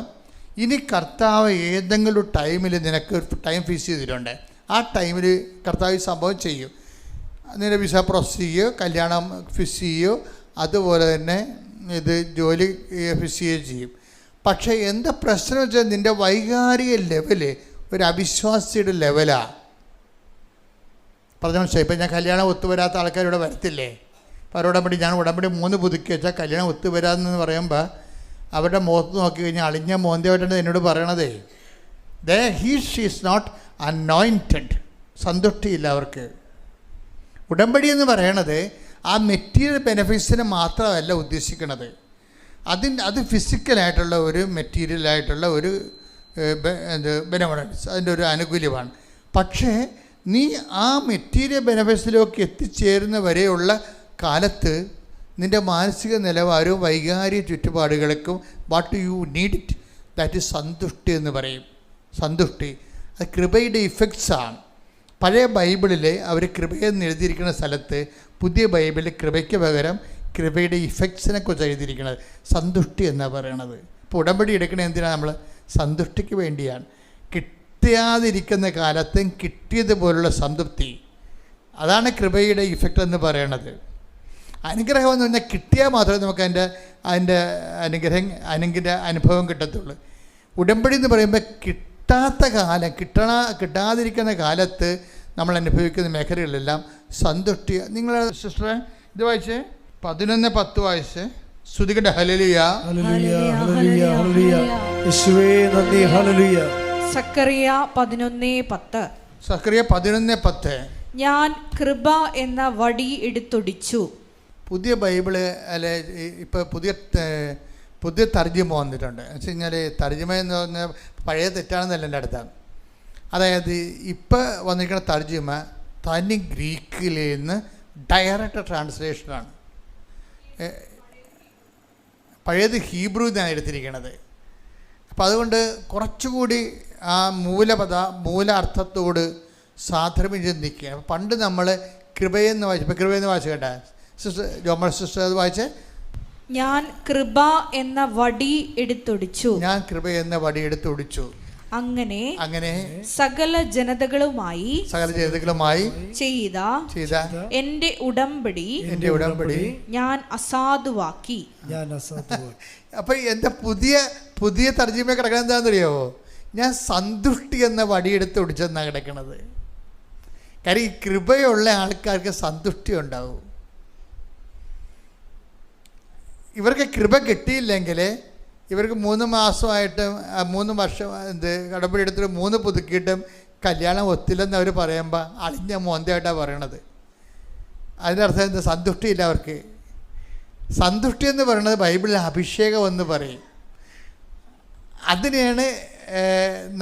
ഇനി കർത്താവ് ഏതെങ്കിലും ടൈമിൽ നിനക്ക് ടൈം ഫിക്സ് ചെയ്തിട്ടുണ്ട്. ആ ടൈമിൽ കർത്താവ് സംഭവം ചെയ്യും. നിന്റെ വിസ പ്രോസസ് ചെയ്യുകയോ കല്യാണം ഫിക്സ് ചെയ്യുകയോ അതുപോലെ തന്നെ ഇത് ജോലി ഫിക്സ് ചെയ്യുകയോ ചെയ്യും. പക്ഷേ എന്താ പ്രശ്നം വെച്ചാൽ നിൻ്റെ വൈകാരിക ലെവല് ഒരു അവിശ്വാസിയുടെ ലെവലാണ്. പറഞ്ഞ മനസ്സിലായി. ഇപ്പം ഞാൻ കല്യാണം ഒത്തുവരാത്ത ആൾക്കാരിവിടെ വരത്തില്ലേ? അപ്പോൾ അവരോടമ്പടി ഞാൻ ഉടമ്പടി 3 പുതുക്കി വെച്ചാൽ കല്യാണം ഒത്തുവരാതെന്ന് പറയുമ്പോൾ അവരുടെ മുഖത്ത് നോക്കി കഴിഞ്ഞാൽ അളിഞ്ഞ മോന്തയായിട്ടാണ് എന്നോട് പറയണതേ. She's not anointed. സന്തുഷ്ടിയില്ല അവർക്ക്. ഉടമ്പടി എന്ന് പറയണത് ആ മെറ്റീരിയൽ ബെനിഫിറ്റ്സിനെ മാത്രമല്ല ഉദ്ദേശിക്കുന്നത്. അത് ഫിസിക്കലായിട്ടുള്ള ഒരു മെറ്റീരിയലായിട്ടുള്ള ഒരു ബെനവലൻസ്, അതിൻ്റെ ഒരു ആനുകൂല്യമാണ്. പക്ഷേ നീ ആ മെറ്റീരിയൽ ബെനിഫിറ്റ്സിലേക്ക് എത്തിച്ചേരുന്ന വരെയുള്ള കാലത്ത് നിൻ്റെ മാനസിക നിലവാരവും വൈകാരിക ചുറ്റുപാടുകൾക്കും what you need it, that is സന്തുഷ്ടി എന്ന് പറയും. സന്തുഷ്ടി അത് കൃപയുടെ ഇഫക്ട്സാണ്. പഴയ ബൈബിളിൽ അവർ കൃപയെന്ന് എഴുതിയിരിക്കുന്ന സ്ഥലത്ത് പുതിയ ബൈബിളിൽ കൃപയ്ക്ക് പകരം കൃപയുടെ ഇഫക്ട്സിനെ കുറിച്ച് എഴുതിയിരിക്കുന്നത്. സന്തുഷ്ടി എന്നാണ് പറയണത്. ഇപ്പോൾ ഉടമ്പടി എടുക്കണത് എന്തിനാണ്? നമ്മൾ സന്തുഷ്ടിക്ക് വേണ്ടിയാണ്. കിട്ടാതിരിക്കുന്ന കാലത്തും കിട്ടിയതുപോലുള്ള സംതൃപ്തി, അതാണ് കൃപയുടെ ഇഫക്റ്റ് എന്ന് പറയണത്. അനുഗ്രഹം എന്ന് പറഞ്ഞാൽ കിട്ടിയാൽ മാത്രമേ നമുക്ക് അതിൻ്റെ അനുഭവം കിട്ടത്തുള്ളൂ. ഉടമ്പടി എന്ന് പറയുമ്പോൾ കിട്ടാതിരിക്കുന്ന കാലത്ത് നമ്മൾ അനുഭവിക്കുന്ന മേഖലകളിലെല്ലാം സന്തുഷ്ടി. നിങ്ങൾ സിസ്റ്ററെ ഇത് വായിച്ചേ, 11:10 വായിച്ചേ. സ്തുതിക്കട്ടെ. ഹല്ലേലൂയ, ഹല്ലേലൂയ, ഹല്ലേലൂയ, ഹല്ലേലൂയ. യേശുവേ നന്ദി. ഹല്ലേലൂയ. സക്കറിയ 11:10. സക്കറിയ 11:10. ഞാൻ കൃപ എന്ന വടി എടുത്തൊടിച്ചു. പുതിയ ബൈബിള് അല്ലെ, ഇപ്പോൾ പുതിയ തർജ്ജിമ വന്നിട്ടുണ്ട്. എന്ന് വെച്ച് കഴിഞ്ഞാൽ തർജ്ജിമ എന്ന് പറഞ്ഞാൽ പഴയ തെറ്റാണെന്നല്ല എൻ്റെ അടുത്താണ്. അതായത് ഇപ്പോൾ വന്നിരിക്കുന്ന തർജ്ജിമ തനി ഗ്രീക്കിൽ നിന്ന് ഡയറക്റ്റ് ട്രാൻസ്ലേഷനാണ്. പഴയത് ഹീബ്രു എന്നാണ് എടുത്തിരിക്കുന്നത്. അപ്പം അതുകൊണ്ട് കുറച്ചുകൂടി ആ മൂല അർത്ഥത്തോട് സാധർമ്യം ചിന്തിക്കുക. പണ്ട് നമ്മൾ കൃപയെന്ന് വായിച്ചു. ഇപ്പം കൃപയെന്ന് വായിച്ചു കേട്ടാ സിസ്റ്റർ ജോമൽ സിസ്റ്റർ അത് വായിച്ചേ. ഞാൻ കൃപ എന്ന വടി എടുത്തൊടിച്ചു. ഞാൻ കൃപ എന്ന വടി എടുത്തൊടിച്ചു. അങ്ങനെ സകല ജനതകളുമായി ചെയ്ത എന്റെ ഉടമ്പടി ഞാൻ അസാധുവാക്കി. അപ്പൊ എന്റെ പുതിയ തർജ്ജിമ കിടക്കണത് എന്താണെന്നറിയാവോ? ഞാൻ സന്തുഷ്ടി എന്ന വടിയെടുത്ത് ഒടിച്ചെന്നാണ് കിടക്കണത്. കാര്യം ഈ കൃപയുള്ള ആൾക്കാർക്ക് സന്തുഷ്ടി ഉണ്ടാവും. ഇവർക്ക് കൃപ കിട്ടിയില്ലെങ്കിൽ ഇവർക്ക് 3 മാസമായിട്ടും 3 വർഷം കടമ്പടി എടുത്തിട്ട് 3 പുതുക്കിയിട്ടും കല്യാണം ഒത്തില്ലെന്ന് അവർ പറയുമ്പോൾ അളിഞ്ഞ മോന്തയായിട്ടാണ് പറയണത്. അതിൻ്റെ അർത്ഥം എന്താ? സന്തുഷ്ടിയില്ല അവർക്ക്. സന്തുഷ്ടി എന്ന് പറയുന്നത് ബൈബിളിൽ അഭിഷേകം എന്ന് പറയും. അതിനെയാണ്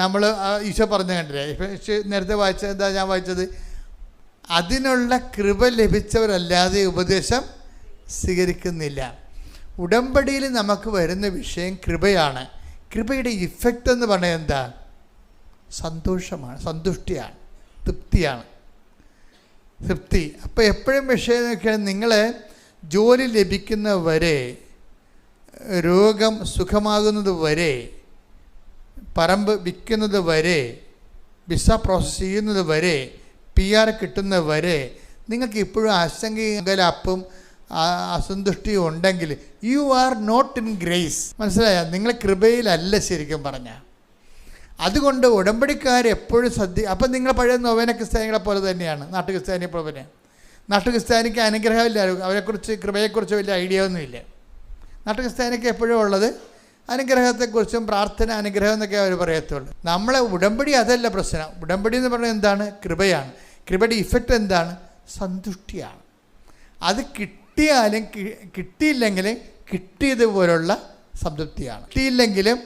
നമ്മൾ ഈശോ പറഞ്ഞു കണ്ടില്ലേ. ഇപ്പം നേരത്തെ വായിച്ചത് എന്താ ഞാൻ വായിച്ചത്? അതിനുള്ള കൃപ ലഭിച്ചവരല്ലാതെ ഉപദേശം സ്വീകരിക്കുന്നില്ല. ഉടമ്പടിയിൽ നമുക്ക് വരുന്ന വിഷയം കൃപയാണ്. കൃപയുടെ ഇഫക്റ്റ് എന്ന് പറഞ്ഞാൽ എന്താ? സന്തോഷമാണ്, സന്തുഷ്ടിയാണ്, തൃപ്തിയാണ്. തൃപ്തി. അപ്പോൾ എപ്പോഴും വിഷയം നോക്കിയാൽ നിങ്ങൾ ജോലി ലഭിക്കുന്നവരെ, രോഗം സുഖമാകുന്നത് വരെ, പറമ്പ് വിൽക്കുന്നത് വരെ, വിസ പ്രോസസ്സ് ചെയ്യുന്നത് വരെ, PR കിട്ടുന്നത് വരെ നിങ്ങൾക്ക് ഇപ്പോഴും ആശങ്കയും അപ്പും അസന്തുഷ്ടിയും ഉണ്ടെങ്കിൽ you are not in grace. മനസ്സിലായ? നിങ്ങൾ കൃപയിലല്ല ശരിക്കും പറഞ്ഞാൽ. അതുകൊണ്ട് ഉടമ്പടിക്കാരെപ്പോഴും അപ്പം നിങ്ങൾ പഴയ നൊവേന ക്രിസ്ത്യാനികളെ പോലെ തന്നെയാണ്. നാട്ടു ക്രിസ്ത്യാനിയെ പോലെ തന്നെ. നാട്ടു ക്രിസ്ത്യാനിക്ക് അനുഗ്രഹമില്ല, അവരെക്കുറിച്ച് കൃപയെക്കുറിച്ച് വലിയ ഐഡിയ ഒന്നുമില്ല. നാട്ടു ക്രിസ്ത്യാനിക്ക് എപ്പോഴും ഉള്ളത് അനുഗ്രഹത്തെക്കുറിച്ചും പ്രാർത്ഥന, അനുഗ്രഹം എന്നൊക്കെ അവർ പറയത്തുള്ളൂ. നമ്മളെ ഉടമ്പടി അതല്ല പ്രശ്നം. ഉടമ്പടി എന്ന് പറഞ്ഞാൽ എന്താണ്? കൃപയാണ്. കൃപയുടെ ഇഫക്റ്റ് എന്താണ്? സന്തുഷ്ടിയാണ്. അത് കിട്ടിയാലും കിട്ടിയില്ലെങ്കിലും കിട്ടിയതുപോലുള്ള സംതൃപ്തിയാണ്. കിട്ടിയില്ലെങ്കിലും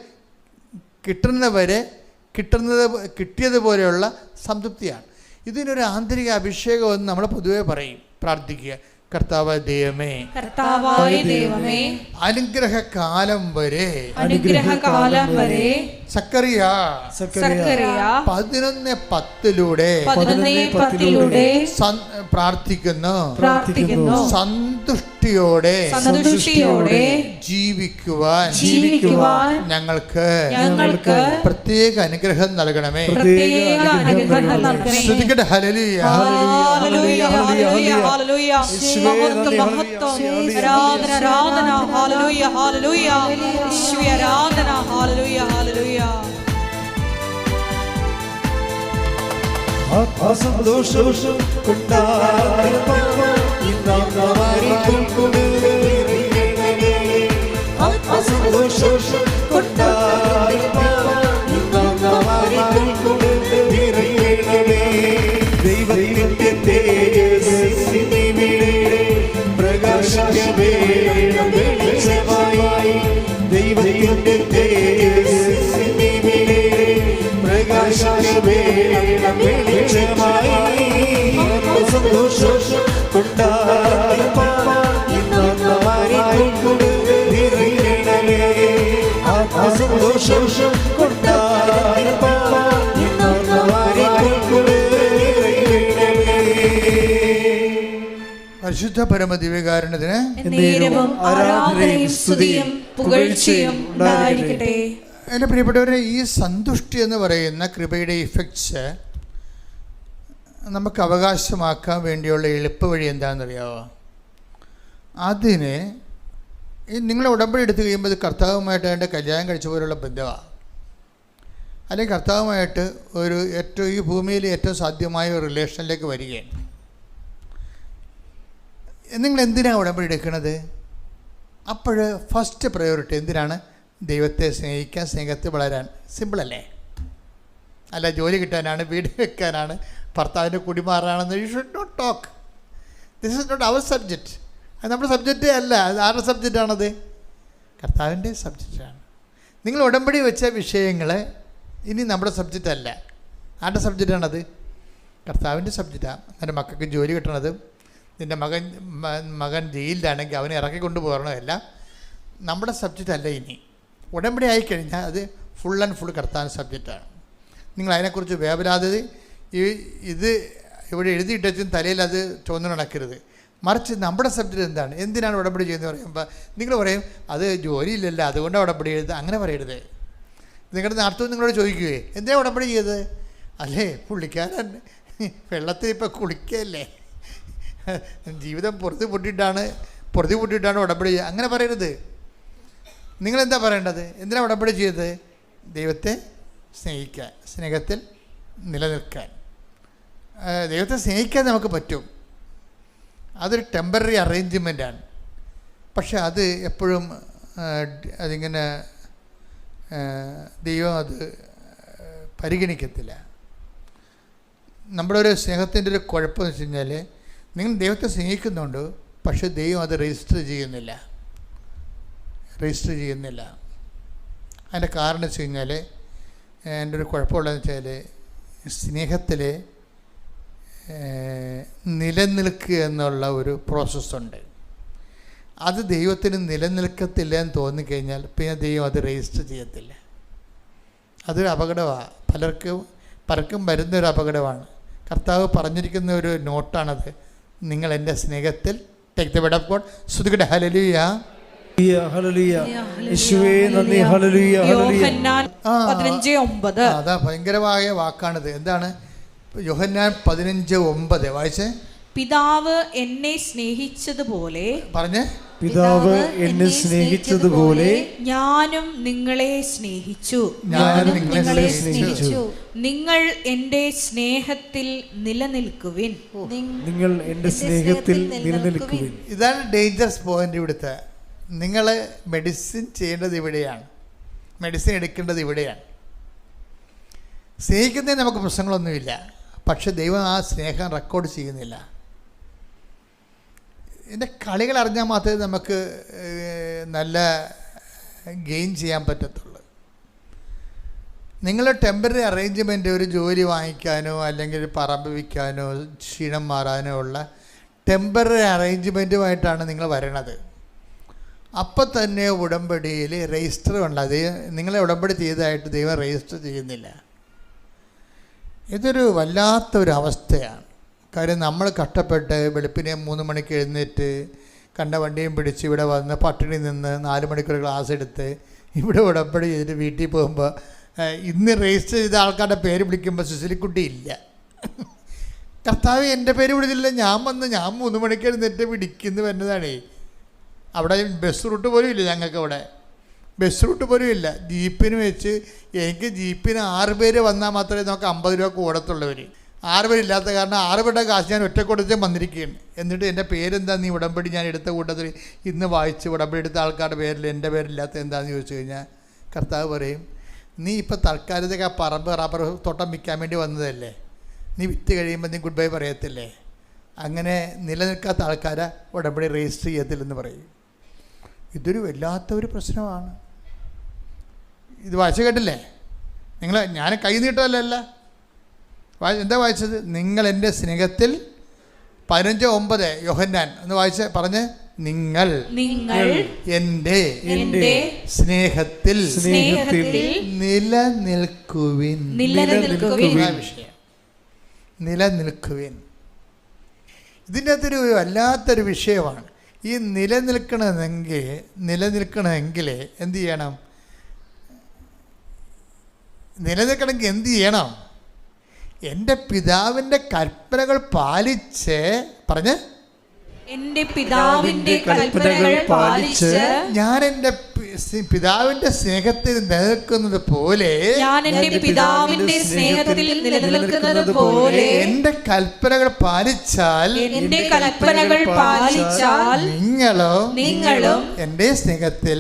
കിട്ടിയതുപോലെയുള്ള സംതൃപ്തിയാണ്. ഇതിനൊരു ആന്തരിക അഭിഷേകമെന്ന് നമ്മൾ പൊതുവെ പറയും. പ്രാർത്ഥിക്കുക, കർത്താവായ ദൈവമേ, അനുഗ്രഹകാലം വരെ സക്കറിയ 11:10 പ്രാർത്ഥിക്കുന്നു. സന്തുഷ്ടിയോടെ ജീവിക്കുവാൻ ഞങ്ങൾക്ക് പ്രത്യേക അനുഗ്രഹം നൽകണമേ. ശ്രദ്ധിക്കട്ടെ. ഹല്ലേലൂയ, ഹല്ലേലൂയ, ഹല്ലേലൂയ. സന്തോഷം ദൈവത്തിന്റെ പ്രകാശമായി ദൈവത്തിന്റെ സന്തോഷം കൊണ്ടാടി സന്തോഷം കൊണ്ടാടി പരിശുദ്ധ പരമദിവ്യകാരുണ്യത്തിന് എൻ്റെ പ്രിയപ്പെട്ടവരെ, ഈ സന്തുഷ്ടി എന്ന് പറയുന്ന കൃപയുടെ ഇഫക്ട്സ് നമുക്ക് അവകാശമാക്കാൻ വേണ്ടിയുള്ള എളുപ്പ വഴി എന്താണെന്നറിയാമോ? അതിന് നിങ്ങൾ ഉടമ്പടി എടുത്തു കഴിയുമ്പോൾ കർത്താവുമായിട്ട് അതിൻ്റെ കല്യാണം കഴിച്ച പോലുള്ള ബന്ധമാണ്. അല്ലെങ്കിൽ കർത്താവുമായിട്ട് ഈ ഭൂമിയിൽ ഏറ്റവും സാധ്യമായ ഒരു റിലേഷനിലേക്ക് വരികയാണ്. നിങ്ങൾ എന്തിനാണ് ഉടമ്പടി എടുക്കുന്നത്? അപ്പോൾ ഫസ്റ്റ് പ്രയോറിറ്റി എന്തിനാണ്? ദൈവത്തെ സ്നേഹിക്കാൻ, സ്നേഹത്തിൽ വളരാൻ. സിമ്പിളല്ലേ? അല്ല ജോലി കിട്ടാനാണ്, വീട് വെക്കാനാണ്, ഭർത്താവിൻ്റെ കുടിമാറാണെന്ന്. You should not talk. This is not our subject. അത് നമ്മുടെ സബ്ജക്റ്റേ അല്ല. അത് ആരുടെ സബ്ജക്റ്റാണത്? കർത്താവിൻ്റെ സബ്ജക്റ്റാണ്. നിങ്ങൾ ഉടമ്പടി വെച്ച വിഷയങ്ങൾ ഇനി നമ്മുടെ സബ്ജക്റ്റ് അല്ല. ആരുടെ സബ്ജക്റ്റാണത്? കർത്താവിൻ്റെ സബ്ജക്റ്റാണ്. എൻ്റെ മക്കൾക്ക് ജോലി കിട്ടണത്, നിൻ്റെ മകൻ ജയിലിലാണെങ്കിൽ അവനെ ഇറക്കിക്കൊണ്ട് പോകണമല്ല നമ്മുടെ സബ്ജക്റ്റ് അല്ല. ഇനി ഉടമ്പടി ആയിക്കഴിഞ്ഞാൽ അത് ഫുൾ ആൻഡ് ഫുൾ കർത്താവിൻ്റെ സബ്ജക്റ്റാണ്. നിങ്ങൾ അതിനെക്കുറിച്ച് വേവലാതെ ഇത് ഇവിടെ എഴുതിയിട്ടും തലയിൽ അത് ചുവന്നു നടക്കരുത്. മറിച്ച് നമ്മുടെ സബ്ജക്റ്റ് എന്താണ്? എന്തിനാണ് ഉടമ്പടി ചെയ്യുന്നത് പറയുമ്പോൾ നിങ്ങൾ പറയും അത് ജോലിയില്ലല്ലോ അതുകൊണ്ടാണ് ഉടമ്പടി ചെയ്തത്. അങ്ങനെ പറയരുത്. നിങ്ങളുടെ നാട്ടിൽ നിങ്ങളോട് ചോദിക്കുകയെ എന്തിനാണ് ഉടമ്പടി ചെയ്തത്? അല്ലേ പുള്ളിക്കാരൻ വെള്ളത്തിൽ ഇപ്പോൾ കുളിക്കല്ലേ, ജീവിതം പൊറുതി പൊട്ടിയിട്ടാണ് ഉടമ്പടി ചെയ്യുക. അങ്ങനെ പറയരുത്. നിങ്ങളെന്താ പറയേണ്ടത്? എന്തിനാണ് ഉടമ്പടി ചെയ്തത്? ദൈവത്തെ സ്നേഹിക്കാൻ, സ്നേഹത്തിൽ നിലനിൽക്കാൻ. ദൈവത്തെ സ്നേഹിക്കാൻ നമുക്ക് പറ്റും. അതൊരു ടെമ്പററി അറേഞ്ച്മെൻറ്റാണ്. പക്ഷെ അത് എപ്പോഴും അതിങ്ങനെ ദൈവം അത് പരിഗണിക്കത്തില്ല. നമ്മുടെ ഒരു സ്നേഹത്തിൻ്റെ ഒരു കുഴപ്പമെന്ന് വെച്ച് കഴിഞ്ഞാൽ, നിങ്ങൾ ദൈവത്തെ സ്നേഹിക്കുന്നുണ്ട്, പക്ഷെ ദൈവം അത് രജിസ്റ്റർ ചെയ്യുന്നില്ല. അതിൻ്റെ കാരണം വെച്ച് കഴിഞ്ഞാൽ, എൻ്റെ ഒരു കുഴപ്പമുള്ളതെന്ന് വെച്ചാൽ, സ്നേഹത്തിൽ നിലനിൽക്കുക എന്നുള്ള ഒരു പ്രോസസ്സുണ്ട്. അത് ദൈവത്തിന് നിലനിൽക്കത്തില്ല എന്ന് തോന്നിക്കഴിഞ്ഞാൽ പിന്നെ ദൈവം അത് രജിസ്റ്റർ ചെയ്യത്തില്ല. അതൊരു അപകടമാണ്. പലർക്കും വരുന്നൊരു അപകടമാണ്. കർത്താവ് പറഞ്ഞിരിക്കുന്ന ഒരു നോട്ടാണത്. നിങ്ങൾ എൻ്റെ സ്നേഹത്തിൽ take the word of God. സ്തുതിക്കട്ടെ. ഹല്ലേലൂയ, ഹല്ലേലൂയ, യേശുവേ നന്ദി, ഹല്ലേലൂയ, യോഹന്നാൻ 15:9. അതാ ഭയങ്കരമായ വാക്കാണിത്. എന്താണ് യോഹന്നാൻ 15:9 വായിച്ചേ? പിതാവ് എന്നെ സ്നേഹിച്ചതുപോലെ പറഞ്ഞേ. പിതാവ് എന്നെ സ്നേഹിച്ചതുപോലെ ഞാനും നിങ്ങളെ സ്നേഹിച്ചു. നിങ്ങൾ എൻ്റെ സ്നേഹത്തിൽ നിലനിൽക്കുവിൻ. നിങ്ങൾ എൻ്റെ സ്നേഹത്തിൽ നിലനിൽക്കുവിൻ. ഇതാണ് ഡേഞ്ചറസ് പോയിന്റ്. ഇവിടുത്തെ നിങ്ങൾ മെഡിസിൻ ചെയ്യേണ്ടത് ഇവിടെയാണ്. മെഡിസിൻ എടുക്കേണ്ടത് ഇവിടെയാണ്. സ്നേഹിക്കുന്നതിന് നമുക്ക് പ്രശ്നങ്ങളൊന്നുമില്ല. പക്ഷെ ദൈവം ആ സ്നേഹം റെക്കോർഡ് ചെയ്യുന്നില്ല. ഇതിൻ്റെ കളികൾ അറിഞ്ഞാൽ മാത്രമേ നമുക്ക് നല്ല ഗെയിൻ ചെയ്യാൻ പറ്റത്തുള്ളൂ. നിങ്ങൾ ടെമ്പററി അറേഞ്ച്മെൻറ്റ്, ഒരു ജോലി വാങ്ങിക്കാനോ അല്ലെങ്കിൽ പറമ്പ് വിൽക്കാനോ ക്ഷീണം മാറാനോ ഉള്ള ടെമ്പററി അറേഞ്ച്മെൻറ്റുമായിട്ടാണ് നിങ്ങൾ വരണത്. അപ്പം തന്നെ ഉടമ്പടിയിൽ രജിസ്റ്റർ ഉണ്ട്. അത് നിങ്ങളെ ഉടമ്പടി ചെയ്തതായിട്ട് ദൈവം രജിസ്റ്റർ ചെയ്യുന്നില്ല. ഇതൊരു വല്ലാത്തൊരു അവസ്ഥയാണ്. കാര്യം നമ്മൾ കഷ്ടപ്പെട്ട് വെളുപ്പിനെ 3 മണിക്ക് എഴുന്നേറ്റ് കണ്ട വണ്ടിയും പിടിച്ച് ഇവിടെ വന്ന് പട്ടിണി നിന്ന് 4 മണിക്കൂർ ക്ലാസ് എടുത്ത് ഇവിടെ ഉടമ്പടി ചെയ്തിട്ട് വീട്ടിൽ പോകുമ്പോൾ ഇന്ന് രജിസ്റ്റർ ചെയ്ത ആൾക്കാരുടെ പേര് വിളിക്കുമ്പോൾ സുശീലിക്കുട്ടി ഇല്ല. കർത്താവ് എൻ്റെ പേര് വിളിച്ചില്ല. ഞാൻ 3 മണിക്ക് എഴുന്നേറ്റ് പിടിക്കുന്നു വരുന്നതാണേ. അവിടെ ബസ് റൂട്ട് പോലും ഇല്ല. ഞങ്ങൾക്ക് അവിടെ ബസ് റൂട്ട് പോലും ഇല്ല. ജീപ്പിന് വെച്ച് എനിക്ക് ജീപ്പിന് 6 പേര് വന്നാൽ മാത്രമേ നമുക്ക് 50 രൂപ കൂടത്തുള്ളവർ. 6 പേരില്ലാത്ത കാരണം 6 പേരുടെ കാശ് ഞാൻ ഒറ്റ കൊടുത്ത് വന്നിരിക്കുകയാണ്. എന്നിട്ട് എൻ്റെ പേരെന്താ നീ ഉടമ്പടി ഞാൻ എടുത്ത കൂട്ടത്തിൽ ഇന്ന് വായിച്ച് ഉടമ്പടി എടുത്ത ആൾക്കാരുടെ പേരിൽ എൻ്റെ പേരില്ലാത്ത എന്താണെന്ന് ചോദിച്ചു കഴിഞ്ഞാൽ കർത്താവ് പറയും, നീ ഇപ്പോൾ തൽക്കാലത്തേക്ക് ആ പറമ്പ് റബ്ബർ തോട്ടം വിൽക്കാൻ വേണ്ടി വന്നതല്ലേ, നീ വിറ്റ് കഴിയുമ്പോൾ നീ ഗുഡ് ബൈ പറയത്തില്ലേ? അങ്ങനെ നിലനിൽക്കാത്ത ആൾക്കാരെ ഉടമ്പടി രജിസ്റ്റർ ചെയ്യത്തില്ലെന്ന് പറയും. ഇതൊരു വല്ലാത്തൊരു പ്രശ്നമാണ്. ഇത് വായിച്ചു കേട്ടില്ലേ നിങ്ങൾ? ഞാൻ കൈ നീട്ടമല്ല. എന്താ വായിച്ചത്? നിങ്ങൾ എൻ്റെ സ്നേഹത്തിൽ 15:9 യോഹന്നാൻ എന്ന് വായിച്ച് പറഞ്ഞ്, നിങ്ങൾ എൻ്റെ സ്നേഹത്തിൽ നിലനിൽക്കുവിൻ. നിലനിൽക്കുവിൻ. ഇതിൻ്റെ അകത്തൊരു വല്ലാത്തൊരു വിഷയമാണ്. ഈ നിലനിൽക്കണമെങ്കിൽ എന്ത് ചെയ്യണം? നിലനിൽക്കണമെങ്കിൽ എന്ത് ചെയ്യണം? എൻ്റെ പിതാവിൻ്റെ കൽപ്പനകൾ പാലിച്ച് പറഞ്ഞ്, എൻ്റെ പിതാവിൻ്റെ കൽപ്പനകൾ പാലിച്ച് ഞാൻ എൻ്റെ പിതാവിൻ്റെ സ്നേഹത്തിൽ നിലനിൽക്കുന്നത് പോലെ ഞാൻ എൻ്റെ പിതാവിൻ്റെ സ്നേഹത്തിൽ നിലനിൽക്കുന്നത് പോലെ എൻ്റെ കൽപ്പനകൾ പാലിച്ചാൽ നിങ്ങളും എൻ്റെ സ്നേഹത്തിൽ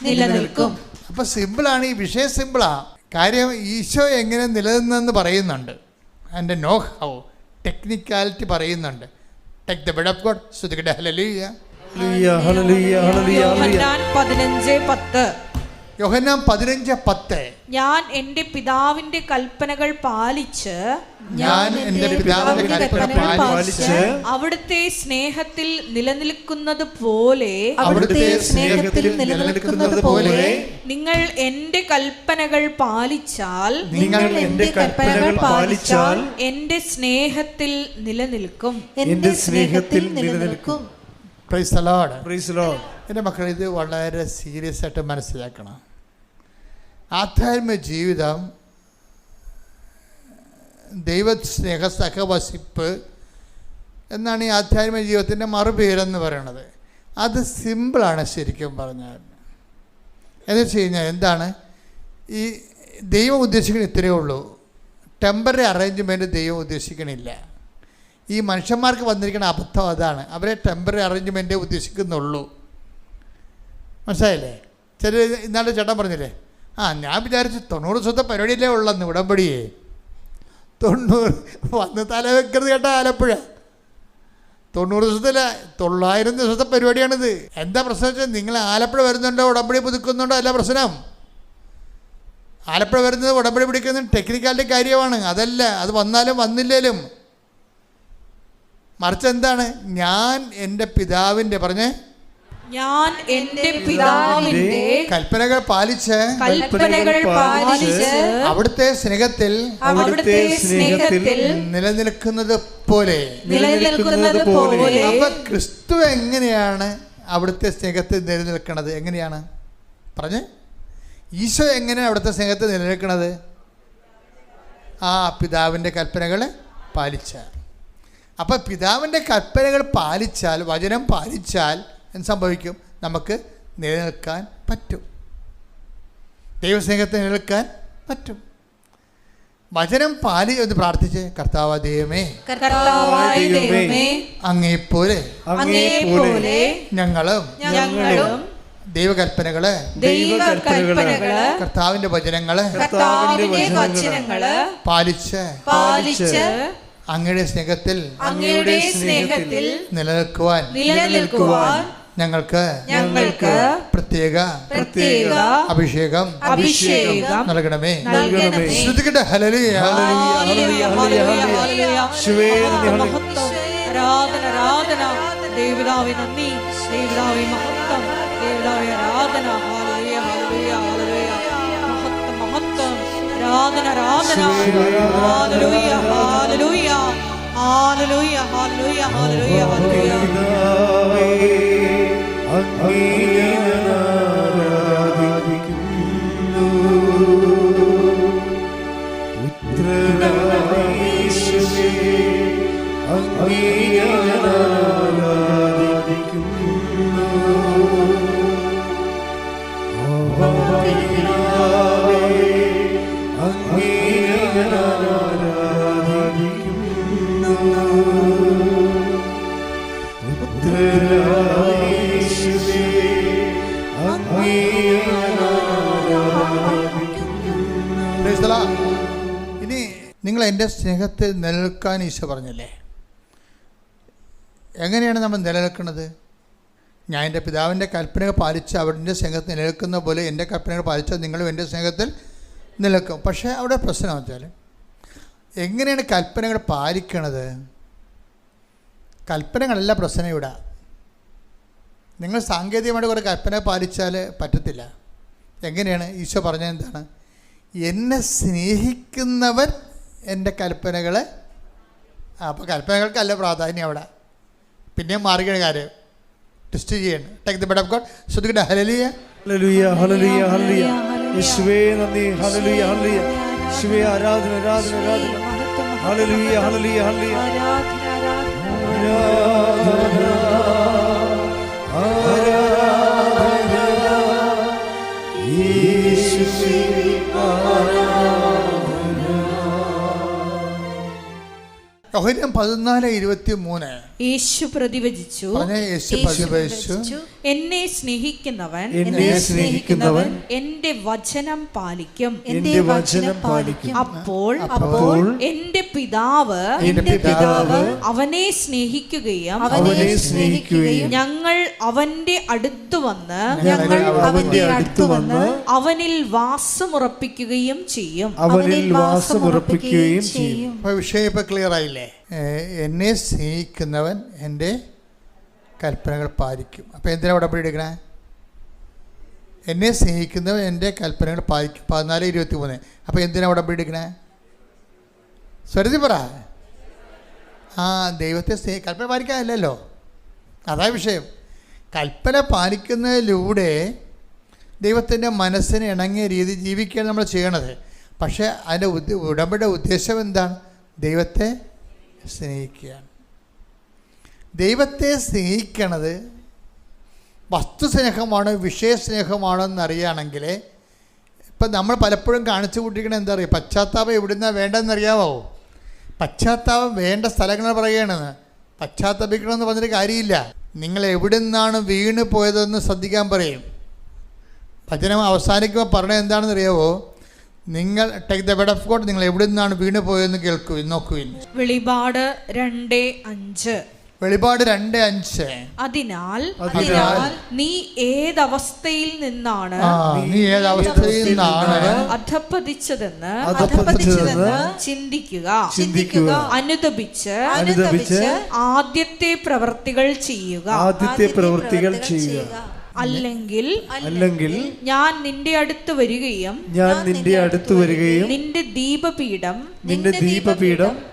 നിലനിൽക്കും. അപ്പൊ സിമ്പിളാണ്. ഈ വിഷയം സിമ്പിളാണ്. കാര്യം ഈശോ എങ്ങനെ നിലനിന്നെന്ന് പറയുന്നുണ്ട്. അതിൻ്റെ നോ ഹൗ ടെക്നിക്കാലിറ്റി പറയുന്നുണ്ട്. Take the word of God. സ്തുതിക്കട്ടെ. ഹല്ലേലൂയ, ഹല്ലേലൂയ, ഹല്ലേലൂയ. യോഹന്നാൻ 15:10. യോഹന്നാൻ 15:10. ഞാൻ എൻ്റെ പിതാവിൻ്റെ കൽപ്പനകൾ പാലിച്ച് അവിടുത്തെ സ്നേഹത്തിൽ നിലനിൽക്കുന്നത് പോലെ നിങ്ങൾ എൻ്റെ കൽപ്പനകൾ പാലിച്ചാൽ എൻ്റെ സ്നേഹത്തിൽ നിലനിൽക്കും. Praise the Lord. Praise the Lord. എൻ്റെ മക്കൾ, ഇത് വളരെ സീരിയസ് ആയിട്ട് മനസ്സിലാക്കണം. ആധ്യാത്മിക ജീവിതം, ദൈവസ്നേഹ സഹവസിപ്പ് എന്നാണ് ഈ ആധ്യാത്മിക ജീവിതത്തിൻ്റെ മറുപേരെന്ന് പറയണത്. അത് സിമ്പിളാണ് ശരിക്കും പറഞ്ഞാൽ. എന്ന് വെച്ച് കഴിഞ്ഞാൽ എന്താണ് ഈ ദൈവം ഉദ്ദേശിക്കുന്നത്? ഇത്രയേ ഉള്ളൂ. ടെമ്പററി അറേഞ്ച്മെൻറ്റ് ദൈവം ഉദ്ദേശിക്കണില്ല. ഈ മനുഷ്യന്മാർക്ക് വന്നിരിക്കുന്ന അബദ്ധം അതാണ്. അവരെ ടെമ്പററി അറേഞ്ച്മെൻറ്റേ ഉദ്ദേശിക്കുന്നുള്ളൂ. മനസ്സിലായില്ലേ? ചില ഇന്നാളുടെ ചേട്ടൻ പറഞ്ഞില്ലേ, ഞാൻ വിചാരിച്ചു 90 ദിവസത്തെ പരിപാടിയല്ലേ ഉള്ളെന്ന്. ഉടമ്പടിയേ 90 വന്ന് തല വെക്കരുത് കേട്ടോ. ആലപ്പുഴ 90 ദിവസത്തില 900 ദിവസത്തെ പരിപാടിയാണിത്. എന്താ പ്രശ്നം വെച്ചാൽ നിങ്ങൾ ആലപ്പുഴ വരുന്നുണ്ടോ ഉടമ്പടി പുതുക്കുന്നുണ്ടോ അല്ല പ്രശ്നം. ആലപ്പുഴ വരുന്നത് ഉടമ്പടി പിടിക്കുന്നത് ടെക്നിക്കാലിറ്റി കാര്യമാണ്. അതല്ല, അത് വന്നാലും വന്നില്ലേലും. മറിച്ച് എന്താണ്, ഞാൻ എൻ്റെ പിതാവിൻ്റെ ഞാൻ എൻ്റെ പിതാവിന്റെ കൽപ്പനകൾ പാലിച്ച് അവിടുത്തെ സ്നേഹത്തിൽ നിലനിൽക്കുന്നത് പോലെ. അപ്പൊ ക്രിസ്തു എങ്ങനെയാണ് അവിടുത്തെ സ്നേഹത്തിൽ നിലനിൽക്കുന്നത്? എങ്ങനെയാണ് പറഞ്ഞ്? ഈശോ എങ്ങനെയാണ് അവിടുത്തെ സ്നേഹത്തിൽ നിലനിൽക്കുന്നത്? പിതാവിൻ്റെ കൽപ്പനകൾ പാലിച്ചാൽ. അപ്പം പിതാവിൻ്റെ കൽപ്പനകൾ പാലിച്ചാൽ, വചനം പാലിച്ചാൽ എന്ത് സംഭവിക്കും? നമുക്ക് നിലനിൽക്കാൻ പറ്റും. ദൈവസ്നേഹത്തിൽ നിലനിൽക്കാൻ പറ്റും. വചനം എന്ന് പ്രാർത്ഥിച്ച്, കർത്താവായ ദൈവമേ, അങ്ങേപ്പോലെ ഞങ്ങളും ദൈവകൽപ്പനകള് കർത്താവിന്റെ വചനങ്ങള് പാലിച്ച് അങ്ങയുടെ സ്നേഹത്തിൽ നിലനിൽക്കുവാൻ ഞങ്ങൾക്ക് പ്രത്യേക അഭിഷേകം നൽകണമേ. ശ്രദ്ധിക്കട്ടെ. ഹല്ലേലൂയ. ദേവദാവി നന്ദി, ദേവദാവി മഹത്വം, ദേവദാവി ആരാധന. ഹല്ലേലൂയ, ഹല്ലേലൂയ, ഹല്ലേലൂയ. മഹത്വം, മഹത്വം, ആരാധന, ആരാധന. ഹല്ലേലൂയ, hallelujah, hallelujah, hallelujah, hallelujah, hallelujah. ഇനി നിങ്ങൾ എൻ്റെ സ്നേഹത്തിൽ നിലനിൽക്കാൻ ഈശോ പറഞ്ഞല്ലേ. എങ്ങനെയാണ് നമ്മൾ നിലനിൽക്കുന്നത്? ഞാൻ എൻ്റെ പിതാവിൻ്റെ കൽപ്പനകൾ പാലിച്ച് അവരുടെ സ്നേഹത്തിൽ നിലനിൽക്കുന്ന പോലെ എൻ്റെ കൽപ്പനകൾ പാലിച്ചാൽ നിങ്ങളും എൻ്റെ സ്നേഹത്തിൽ നിലനിൽക്കും. പക്ഷേ അവിടെ പ്രശ്നം വെച്ചാൽ എങ്ങനെയാണ് കൽപ്പനകൾ പാലിക്കണത്? കൽപ്പനകളല്ല പ്രശ്നം ഇവിടെ. നിങ്ങൾ സാങ്കേതികമായിട്ട് കുറേ കൽപ്പന പാലിച്ചാൽ പറ്റത്തില്ല. എങ്ങനെയാണ്? ഈശോ പറഞ്ഞത് എന്താണ്? എന്നെ സ്നേഹിക്കുന്നവൻ എൻ്റെ കൽപ്പനകൾ. അപ്പോൾ കൽപ്പനകൾക്കല്ല പ്രാധാന്യം അവിടെ. പിന്നെ മാറുകയാണ് കാര്യം. ടെസ്റ്റ് ചെയ്യണം. Take the bread of God. ശ്രദ്ധിക്കട്ടെ. ഹല്ലേലൂയ, ഹല്ലേലൂയ, ഹല്ലേലൂയ, ഹല്ലേലൂയ. യേശുവേ നന്ദി. Hallelujah, hallelujah. യേശുവേ ആരാധന, ആരാധന, ആരാധന. ഹല്ലേലൂയ, ഹല്ലേലൂയ, ഹല്ലേലൂയ. യോഹന്നാൻ 14:23 യേശു പ്രതിവചിച്ചു, എന്നെ സ്നേഹിക്കുന്നവൻ എന്റെ വചനം പാലിക്കും. അപ്പോൾ എന്റെ പിതാവ് അവനെ സ്നേഹിക്കുകയും ഞങ്ങൾ അവന്റെ അടുത്തു വന്ന് അവനിൽ വാസമുറപ്പിക്കുകയും ചെയ്യും. വിഷയം ഇപ്പൊ ക്ലിയർ ആയില്ലേ? എന്നെ സ്നേഹിക്കുന്നവൻ എൻ്റെ കൽപ്പനകൾ പാലിക്കും. അപ്പോൾ എന്തിനാ ഉടമ്പടി എടുക്കണേ? എന്നെ സ്നേഹിക്കുന്നവൻ എൻ്റെ കൽപ്പനകൾ പാലിക്കും. 14:23. അപ്പോൾ എന്തിനാ ഉടമ്പടി എടുക്കണേ? സ്വരത്തിൽ പറ. ദൈവത്തെ കൽപ്പന പാലിക്കാനല്ലല്ലോ. അതാ വിഷയം. കൽപ്പന പാലിക്കുന്നതിലൂടെ ദൈവത്തിൻ്റെ മനസ്സിന് ഇണങ്ങിയ രീതി ജീവിക്കുകയാണ് നമ്മൾ ചെയ്യണത്. പക്ഷേ അതിൻ്റെ ഉടമ്പടിയുടെ ഉദ്ദേശം എന്താണ്? ദൈവത്തെ സ്നേഹിക്കുകയാണ്. ദൈവത്തെ സ്നേഹിക്കണത് വസ്തുസ്നേഹമാണോ വിഷയസ്നേഹമാണോ എന്നറിയുകയാണെങ്കിൽ ഇപ്പം നമ്മൾ പലപ്പോഴും കാണിച്ചു കൂട്ടിയിരിക്കണത് എന്താ പറയുക, പശ്ചാത്താപം എവിടുന്നാണ് വേണ്ടതെന്നറിയാമോ? പശ്ചാത്താപം വേണ്ട സ്ഥലങ്ങൾ പറയുകയാണെന്ന്. പശ്ചാത്തപിക്കണമെന്ന് പറഞ്ഞിട്ട് കാര്യമില്ല. നിങ്ങൾ എവിടെ നിന്നാണ് വീണ് പോയതെന്ന് ശ്രദ്ധിക്കാൻ പറയും. വചനം അവസാനിക്കുമ്പോൾ പറഞ്ഞത് എന്താണെന്ന് അറിയാവോ? നിങ്ങൾ take the bread of God, നിങ്ങൾ എവിടെ നിന്നാണ് വീണ് പോയതെന്ന് കേൾക്കുവിൻ, നോക്കുവിൻ. വെളിപാട് 2:5. വെളിപാട് 2:5. അതിനാൽ നീ ഏതവസ്ഥയിൽ നിന്നാണ് നീ ഏതവസ്ഥയിൽ നിന്നാണ് അധപ്പതിച്ചതെന്ന് ചിന്തിക്കുക. അനുതപിച്ച് ആദ്യത്തെ പ്രവൃത്തികൾ ചെയ്യുക. അല്ലെങ്കിൽ ഞാൻ നിന്റെ അടുത്ത് വരികയും നിന്റെ ദീപപീഠം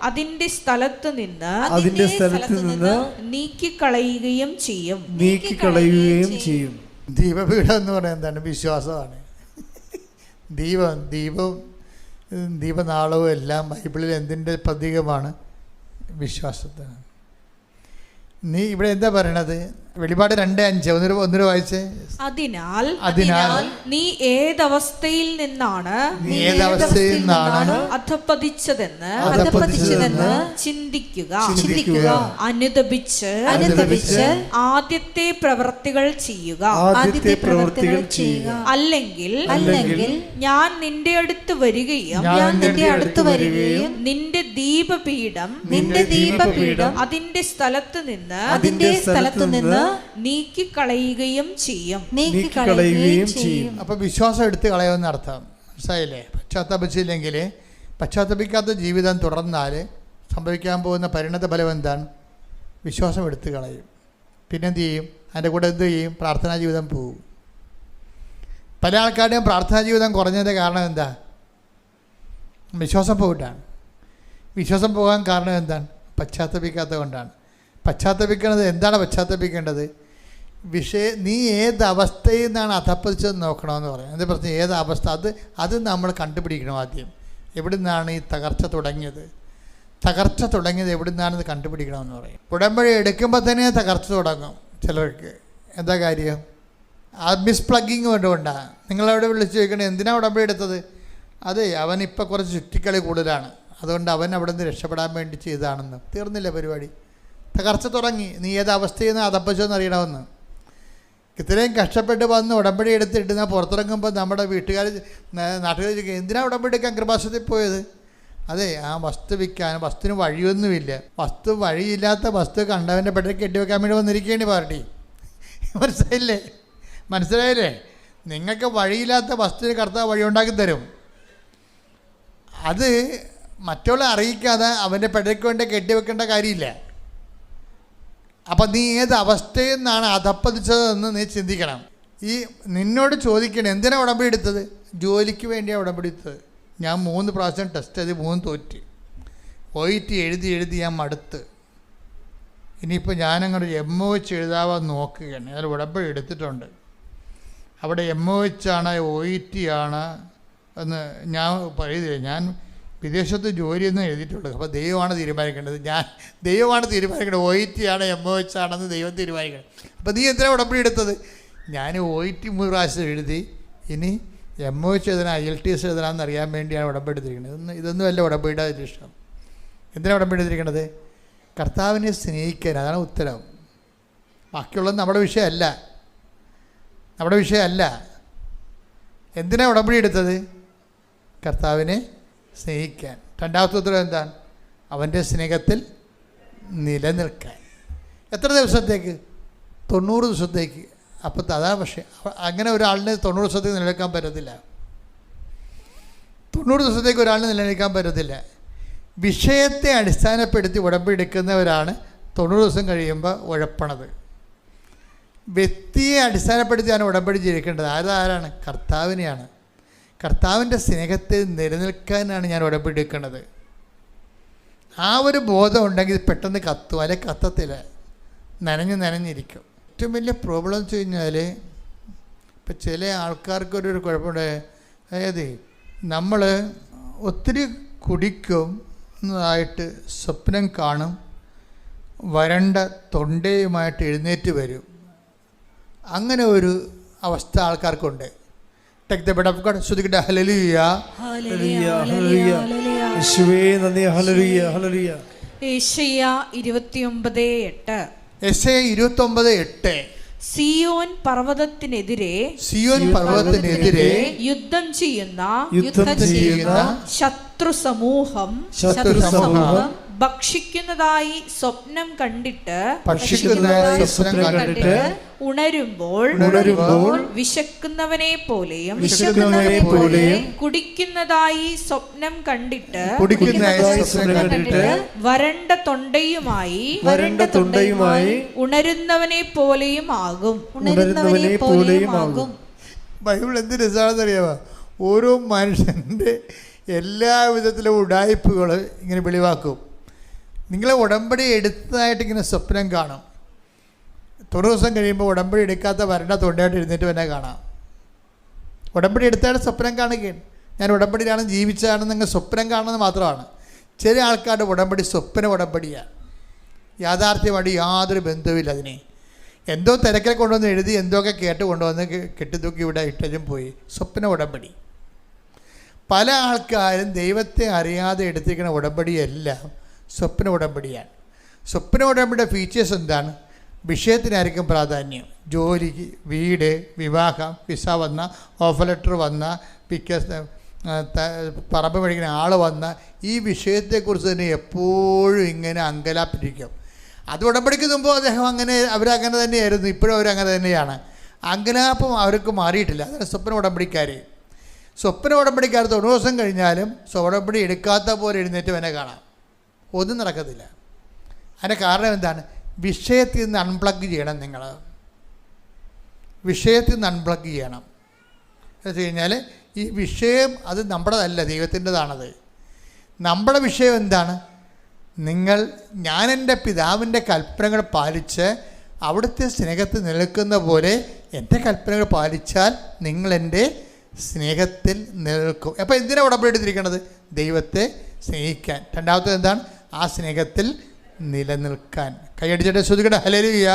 അതിന്റെ സ്ഥലത്ത് നിന്ന് നീക്കിക്കളയുകയും ചെയ്യും. ദീപപീഠം എന്ന് പറയുന്നത് എന്താണ്? വിശ്വാസമാണ്. ദീപവും ദീപനാളവും എല്ലാം ബൈബിളിൽ എന്തിൻ്റെ പ്രതീകമാണ്? വിശ്വാസത്തിന്. നീ ഇവിടെ എന്താ പറയണത്? വെളിപാട് 2:5 ഒന്നൊരു വായിച്ചേ. അതിനാൽ നീ ഏതവസ്ഥയിൽ നിന്നാണ് അധപ്പതിച്ചതെന്ന് ചിന്തിക്കുക. അനുതപിച്ച് ആദ്യത്തെ പ്രവൃത്തികൾ ചെയ്യുക. അല്ലെങ്കിൽ ഞാൻ നിന്റെ അടുത്ത് വരികയും നിന്റെ ദീപപീഠം അതിന്റെ സ്ഥലത്ത് നിന്ന് നീക്കിക്കളയുകയും ചെയ്യും. അപ്പൊ വിശ്വാസം എടുത്ത് കളയുമെന്ന് അർത്ഥം. മനസ്സിലായില്ലേ? പശ്ചാത്തപിച്ചില്ലെങ്കിൽ, പശ്ചാത്തപിക്കാത്ത ജീവിതം തുടർന്നാൽ സംഭവിക്കാൻ പോകുന്ന പരിണത ഫലം എന്താണ്? വിശ്വാസം എടുത്ത് കളയും. പിന്നെന്ത് ചെയ്യും? അതിൻ്റെ കൂടെ എന്ത് ചെയ്യും? പ്രാർത്ഥനാ ജീവിതം പോവും. പല ആൾക്കാരുടെയും പ്രാർത്ഥനാ ജീവിതം കുറഞ്ഞതിൻ്റെ കാരണം എന്താ? വിശ്വാസം പോയിട്ടാണ്. വിശ്വാസം പോകാൻ കാരണം എന്താണ്? പശ്ചാത്തപിക്കാത്തത് കൊണ്ടാണ്. പശ്ചാത്തപിക്കേണ്ടത് എന്താണ്? പശ്ചാത്തപിക്കേണ്ടത് നീ ഏത് അവസ്ഥയിൽ നിന്നാണ് അധപ്പതിച്ചതെന്ന് നോക്കണമെന്ന് പറയും. എന്താ പ്രശ്നം? ഏത് അവസ്ഥ? അത് നമ്മൾ കണ്ടുപിടിക്കണം ആദ്യം. എവിടെ നിന്നാണ് ഈ തകർച്ച തുടങ്ങിയത്? എവിടെ നിന്നാണെന്ന് കണ്ടുപിടിക്കണമെന്ന് പറയും. ഉടമ്പടി എടുക്കുമ്പോൾ തന്നെ തകർച്ച തുടങ്ങും ചിലർക്ക്. എന്താ കാര്യം? ആ മിസ്പ്ലഗിങ് കൊണ്ടുകൊണ്ടാണ്. നിങ്ങളവിടെ വിളിച്ച് ചോദിക്കണേ, എന്തിനാണ് ഉടമ്പടി എടുത്തത്? അതെ, അവനിപ്പോൾ കുറച്ച് ചുറ്റിക്കളി കൂടുതലാണ്, അതുകൊണ്ട് അവൻ അവിടെ നിന്ന് രക്ഷപ്പെടാൻ വേണ്ടി ചെയ്തതാണെന്ന്. തീർന്നില്ല പരിപാടി. തകർച്ച തുടങ്ങി. നീ ഏത് അവസ്ഥയിൽ നിന്ന് അതപ്പച്ചോന്ന് അറിയണമെന്ന്. ഇത്രയും കഷ്ടപ്പെട്ട് വന്ന് ഉടമ്പടി എടുത്തിട്ട് പുറത്തിറങ്ങുമ്പോൾ നമ്മുടെ വീട്ടുകാർ, നാട്ടുകാർ ചോദിക്കും, എന്തിനാണ് ഉടമ്പടി എടുക്കാൻ കൃപാസനത്തിൽ പോയത്? അതെ, ആ വസ്തു വിൽക്കാൻ. വസ്തുവിന് വഴിയൊന്നുമില്ല. വഴിയില്ലാത്ത വസ്തു കണ്ടവൻ്റെ പെട്ടെന്ന് കെട്ടിവെക്കാൻ വേണ്ടി വന്നിരിക്കുകയാണ് പാർട്ടി. മനസ്സിലായില്ലേ? നിങ്ങൾക്ക് വഴിയില്ലാത്ത വസ്തുവിന് കർത്താവ് വഴി ഉണ്ടാക്കി തരും. അത് മറ്റുള്ള അറിയിക്കാതെ അവൻ്റെ പെടയ്ക്ക് വേണ്ടി കെട്ടിവെക്കേണ്ട കാര്യമില്ല. അപ്പം നീ ഏത് അവസ്ഥയിൽ നിന്നാണ് അധപ്പതിച്ചതെന്ന് നീ ചിന്തിക്കണം. നിന്നോട് ചോദിക്കണം, എന്തിനാണ് ഉടമ്പടി എടുത്തത്? ജോലിക്ക് വേണ്ടിയാണ് ഉടമ്പടി എടുത്തത്. ഞാൻ 3 പ്രാവശ്യം ടെസ്റ്റ് ചെയ്ത് 3 തോറ്റ്. OET എഴുതി ഞാൻ മടുത്ത്. ഇനിയിപ്പോൾ ഞാനങ്ങോട്ട് MOH എഴുതാവാൻ നോക്കുകയാണ്. ഞാൻ ഉടമ്പടി എടുത്തിട്ടുണ്ട്. അവിടെ MOH ആണ് OET ആണ് എന്ന് ഞാൻ പറയുന്നില്ല. ഞാൻ വിദേശത്ത് ജോലിയൊന്നും എഴുതിയിട്ടുള്ളൂ. അപ്പോൾ ദൈവമാണ് തീരുമാനിക്കേണ്ടത്. ദൈവമാണ് തീരുമാനിക്കേണ്ടത്. OET ആണ് MOH ആണെന്ന് ദൈവം തീരുമാനിക്കണം. അപ്പോൾ നീ എന്തിനാണ് ഉടമ്പടി എടുത്തത്? ഞാൻ OET 3 പ്രാവശ്യം എഴുതി, ഇനി MOH എഴുതണം, IELTS എഴുതണമെന്ന് അറിയാൻ വേണ്ടിയാണ് ഉടമ്പടി എടുത്തിരിക്കുന്നത്. ഇതൊന്നും അല്ല ഉടമ്പടിയുടെ ഇഷ്ടം. എന്തിനാണ് ഉടമ്പടി എടുത്തിരിക്കുന്നത്? കർത്താവിനെ സ്നേഹിക്കാൻ. അതാണ് ഉത്തരം. ബാക്കിയുള്ളത് നമ്മുടെ വിഷയമല്ല. എന്തിനാണ് ഉടമ്പടി എടുത്തത്? കർത്താവിനെ സ്നേഹിക്കാൻ. രണ്ടാമത്തെ ഉത്തരം എന്താണ്? അവൻ്റെ സ്നേഹത്തിൽ നിലനിൽക്കാൻ. എത്ര ദിവസത്തേക്ക്? 90 ദിവസത്തേക്ക്. അപ്പോൾ അതാ. പക്ഷേ അങ്ങനെ ഒരാളിന് 90 ദിവസത്തേക്ക് നിലനിൽക്കാൻ പറ്റത്തില്ല. 90 ദിവസത്തേക്ക് ഒരാളിന് നിലനിൽക്കാൻ പറ്റത്തില്ല. വിഷയത്തെ അടിസ്ഥാനപ്പെടുത്തി ഉടമ്പടി എടുക്കുന്നവരാണ് 90 ദിവസം കഴിയുമ്പോൾ ഉഴപ്പണത്. വ്യക്തിയെ അടിസ്ഥാനപ്പെടുത്തിയാണ് ഉടമ്പടി ജീവിക്കേണ്ടത്. ആരാണ്? കർത്താവിനെയാണ്. കർത്താവിൻ്റെ സ്നേഹത്തിൽ നിലനിൽക്കാനാണ് ഞാൻ ഉടമ്പടി എടുക്കുന്നത്. ആ ഒരു ബോധം ഉണ്ടെങ്കിൽ പെട്ടെന്ന് കത്തും, അല്ലെങ്കിൽ കത്തത്തില്ല, നനഞ്ഞിരിക്കും. ഏറ്റവും വലിയ പ്രോബ്ലം എന്ന് വെച്ച് കഴിഞ്ഞാൽ, ഇപ്പം ചില ആൾക്കാർക്കൊരു കുഴപ്പമുണ്ട്. അതായത് നമ്മൾ ഒത്തിരി കുടിക്കും എന്നതായിട്ട് സ്വപ്നം കാണും, വരണ്ട തൊണ്ടയുമായിട്ട് എഴുന്നേറ്റ് വരും. അങ്ങനെ ഒരു അവസ്ഥ ആൾക്കാർക്കുണ്ട്. Take the bread of God. ശ്രുതിക്കട്ടെ ഹല്ലേലൂയ. ഹല്ലേലൂയ ഹല്ലേലൂയ യേശുവേ നന്ദി. ഹല്ലേലൂയ ഹല്ലേലൂയ. യെശയ്യാ 29:8. യെശയ്യാ 29:8. സിയോൻ പർവ്വതത്തിനെതിരെ യുദ്ധം ചെയ്യുന്ന ശത്രു സമൂഹം ഭക്ഷിക്കുന്നതായി സ്വപ്നം കണ്ടിട്ട് ഉണരുമ്പോൾ വിശക്കുന്നവനെ പോലെയും കുടിക്കുന്നതായി സ്വപ്നം കണ്ടിട്ട് വരണ്ട തൊണ്ടയുമായി ഉണരുന്നവനെ പോലെയും ആകും. ബൈബിൾ എന്ത് രസമാണെന്നറിയാമോ? ഓരോ മനുഷ്യൻ്റെ എല്ലാ വിധത്തിലും ഉഡായിപ്പുകൾ ഇങ്ങനെ വെളിവാക്കും. നിങ്ങളെ ഉടമ്പടി എടുത്തതായിട്ട് ഇങ്ങനെ സ്വപ്നം കാണും. 90 ദിവസം കഴിയുമ്പോൾ ഉടമ്പടി എടുക്കാത്ത വരണ്ട തൊണ്ടയായിട്ട് എഴുന്നേറ്റ് തന്നെ കാണാം. ഉടമ്പടി എടുത്തായിട്ട് സ്വപ്നം കാണുകയാണ്. ഞാൻ ഉടമ്പടിയിലാണ് ജീവിച്ചതാണെന്ന് നിങ്ങൾ സ്വപ്നം കാണുന്നത് മാത്രമാണ്. ചില ആൾക്കാരുടെ ഉടമ്പടി സ്വപ്ന ഉടമ്പടിയാണ്. യാഥാർത്ഥ്യമായിട്ട് യാതൊരു ബന്ധവുമില്ല. അതിനെ എന്തോ തിരക്കിൽ കൊണ്ടുവന്ന് എഴുതി എന്തൊക്കെ കേട്ട് കൊണ്ടുവന്ന് കെട്ടിത്തൂക്കി ഇവിടെ ഇട്ടും പോയി. സ്വപ്ന ഉടമ്പടി. പല ആൾക്കാരും ദൈവത്തെ അറിയാതെ എടുത്തിരിക്കുന്ന ഉടമ്പടിയെല്ലാം സ്വപ്ന ഉടമ്പടിയാണ്. സ്വപ്ന ഉടമ്പടിയുടെ ഫീച്ചേഴ്സ് എന്താണ്? വിഷയത്തിനായിരിക്കും പ്രാധാന്യം. ജോലിക്ക്, വീട്, വിവാഹം, വിസ വന്ന, ഓഫർ ലെറ്റർ വന്ന, പറമ്പ് മേടിക്കുന്ന ആൾ വന്ന, ഈ വിഷയത്തെക്കുറിച്ച് തന്നെ എപ്പോഴും ഇങ്ങനെ അങ്കലാപ്പിരിക്കും. അത് ഉടമ്പടിക്ക് മുമ്പ് അവരങ്ങനെ തന്നെയായിരുന്നു, ഇപ്പോഴും അവരങ്ങനെ തന്നെയാണ്. അങ്കലാപ്പം അവർക്ക് മാറിയിട്ടില്ല. അതാണ് സ്വപ്ന ഉടമ്പടിക്കാർ. സ്വപ്ന ഉടമ്പടിക്കാർ 90 ദിവസം കഴിഞ്ഞാലും ഉടമ്പടി എടുക്കാത്ത പോലെ എഴുന്നേറ്റ് തന്നെ കാണാം. ഒന്നും നടക്കത്തില്ല. അതിൻ്റെ കാരണം എന്താണ്? വിഷയത്തിൽ നിന്ന് അൺപ്ലഗ് ചെയ്യണം. നിങ്ങൾ വിഷയത്തിൽ നിന്ന് അൺപ്ലഗ് ചെയ്യണം. എന്ന് വെച്ച് കഴിഞ്ഞാൽ ഈ വിഷയം അത് നമ്മുടേതല്ല, ദൈവത്തിൻ്റെതാണത്. നമ്മുടെ വിഷയം എന്താണ്? ഞാൻ എൻ്റെ പിതാവിൻ്റെ കൽപ്പനകൾ പാലിച്ച് അവിടുത്തെ സ്നേഹത്തിൽ നിലനിൽക്കുന്ന പോലെ എൻ്റെ കൽപ്പനകൾ പാലിച്ചാൽ നിങ്ങളെൻ്റെ സ്നേഹത്തിൽ നിലനിൽക്കും. അപ്പോൾ എന്തിനാണ് ഉടമ്പടി എടുത്തിരിക്കുന്നത്? ദൈവത്തെ സ്നേഹിക്കാൻ. രണ്ടാമത്തേത് എന്താണ്? ആ സ്നേഹത്തിൽ നിലനിൽക്കാൻ. കൈയടിച്ചിട്ട് ശ്രുതിക്കട്ടെ ഹല്ലേലൂയ.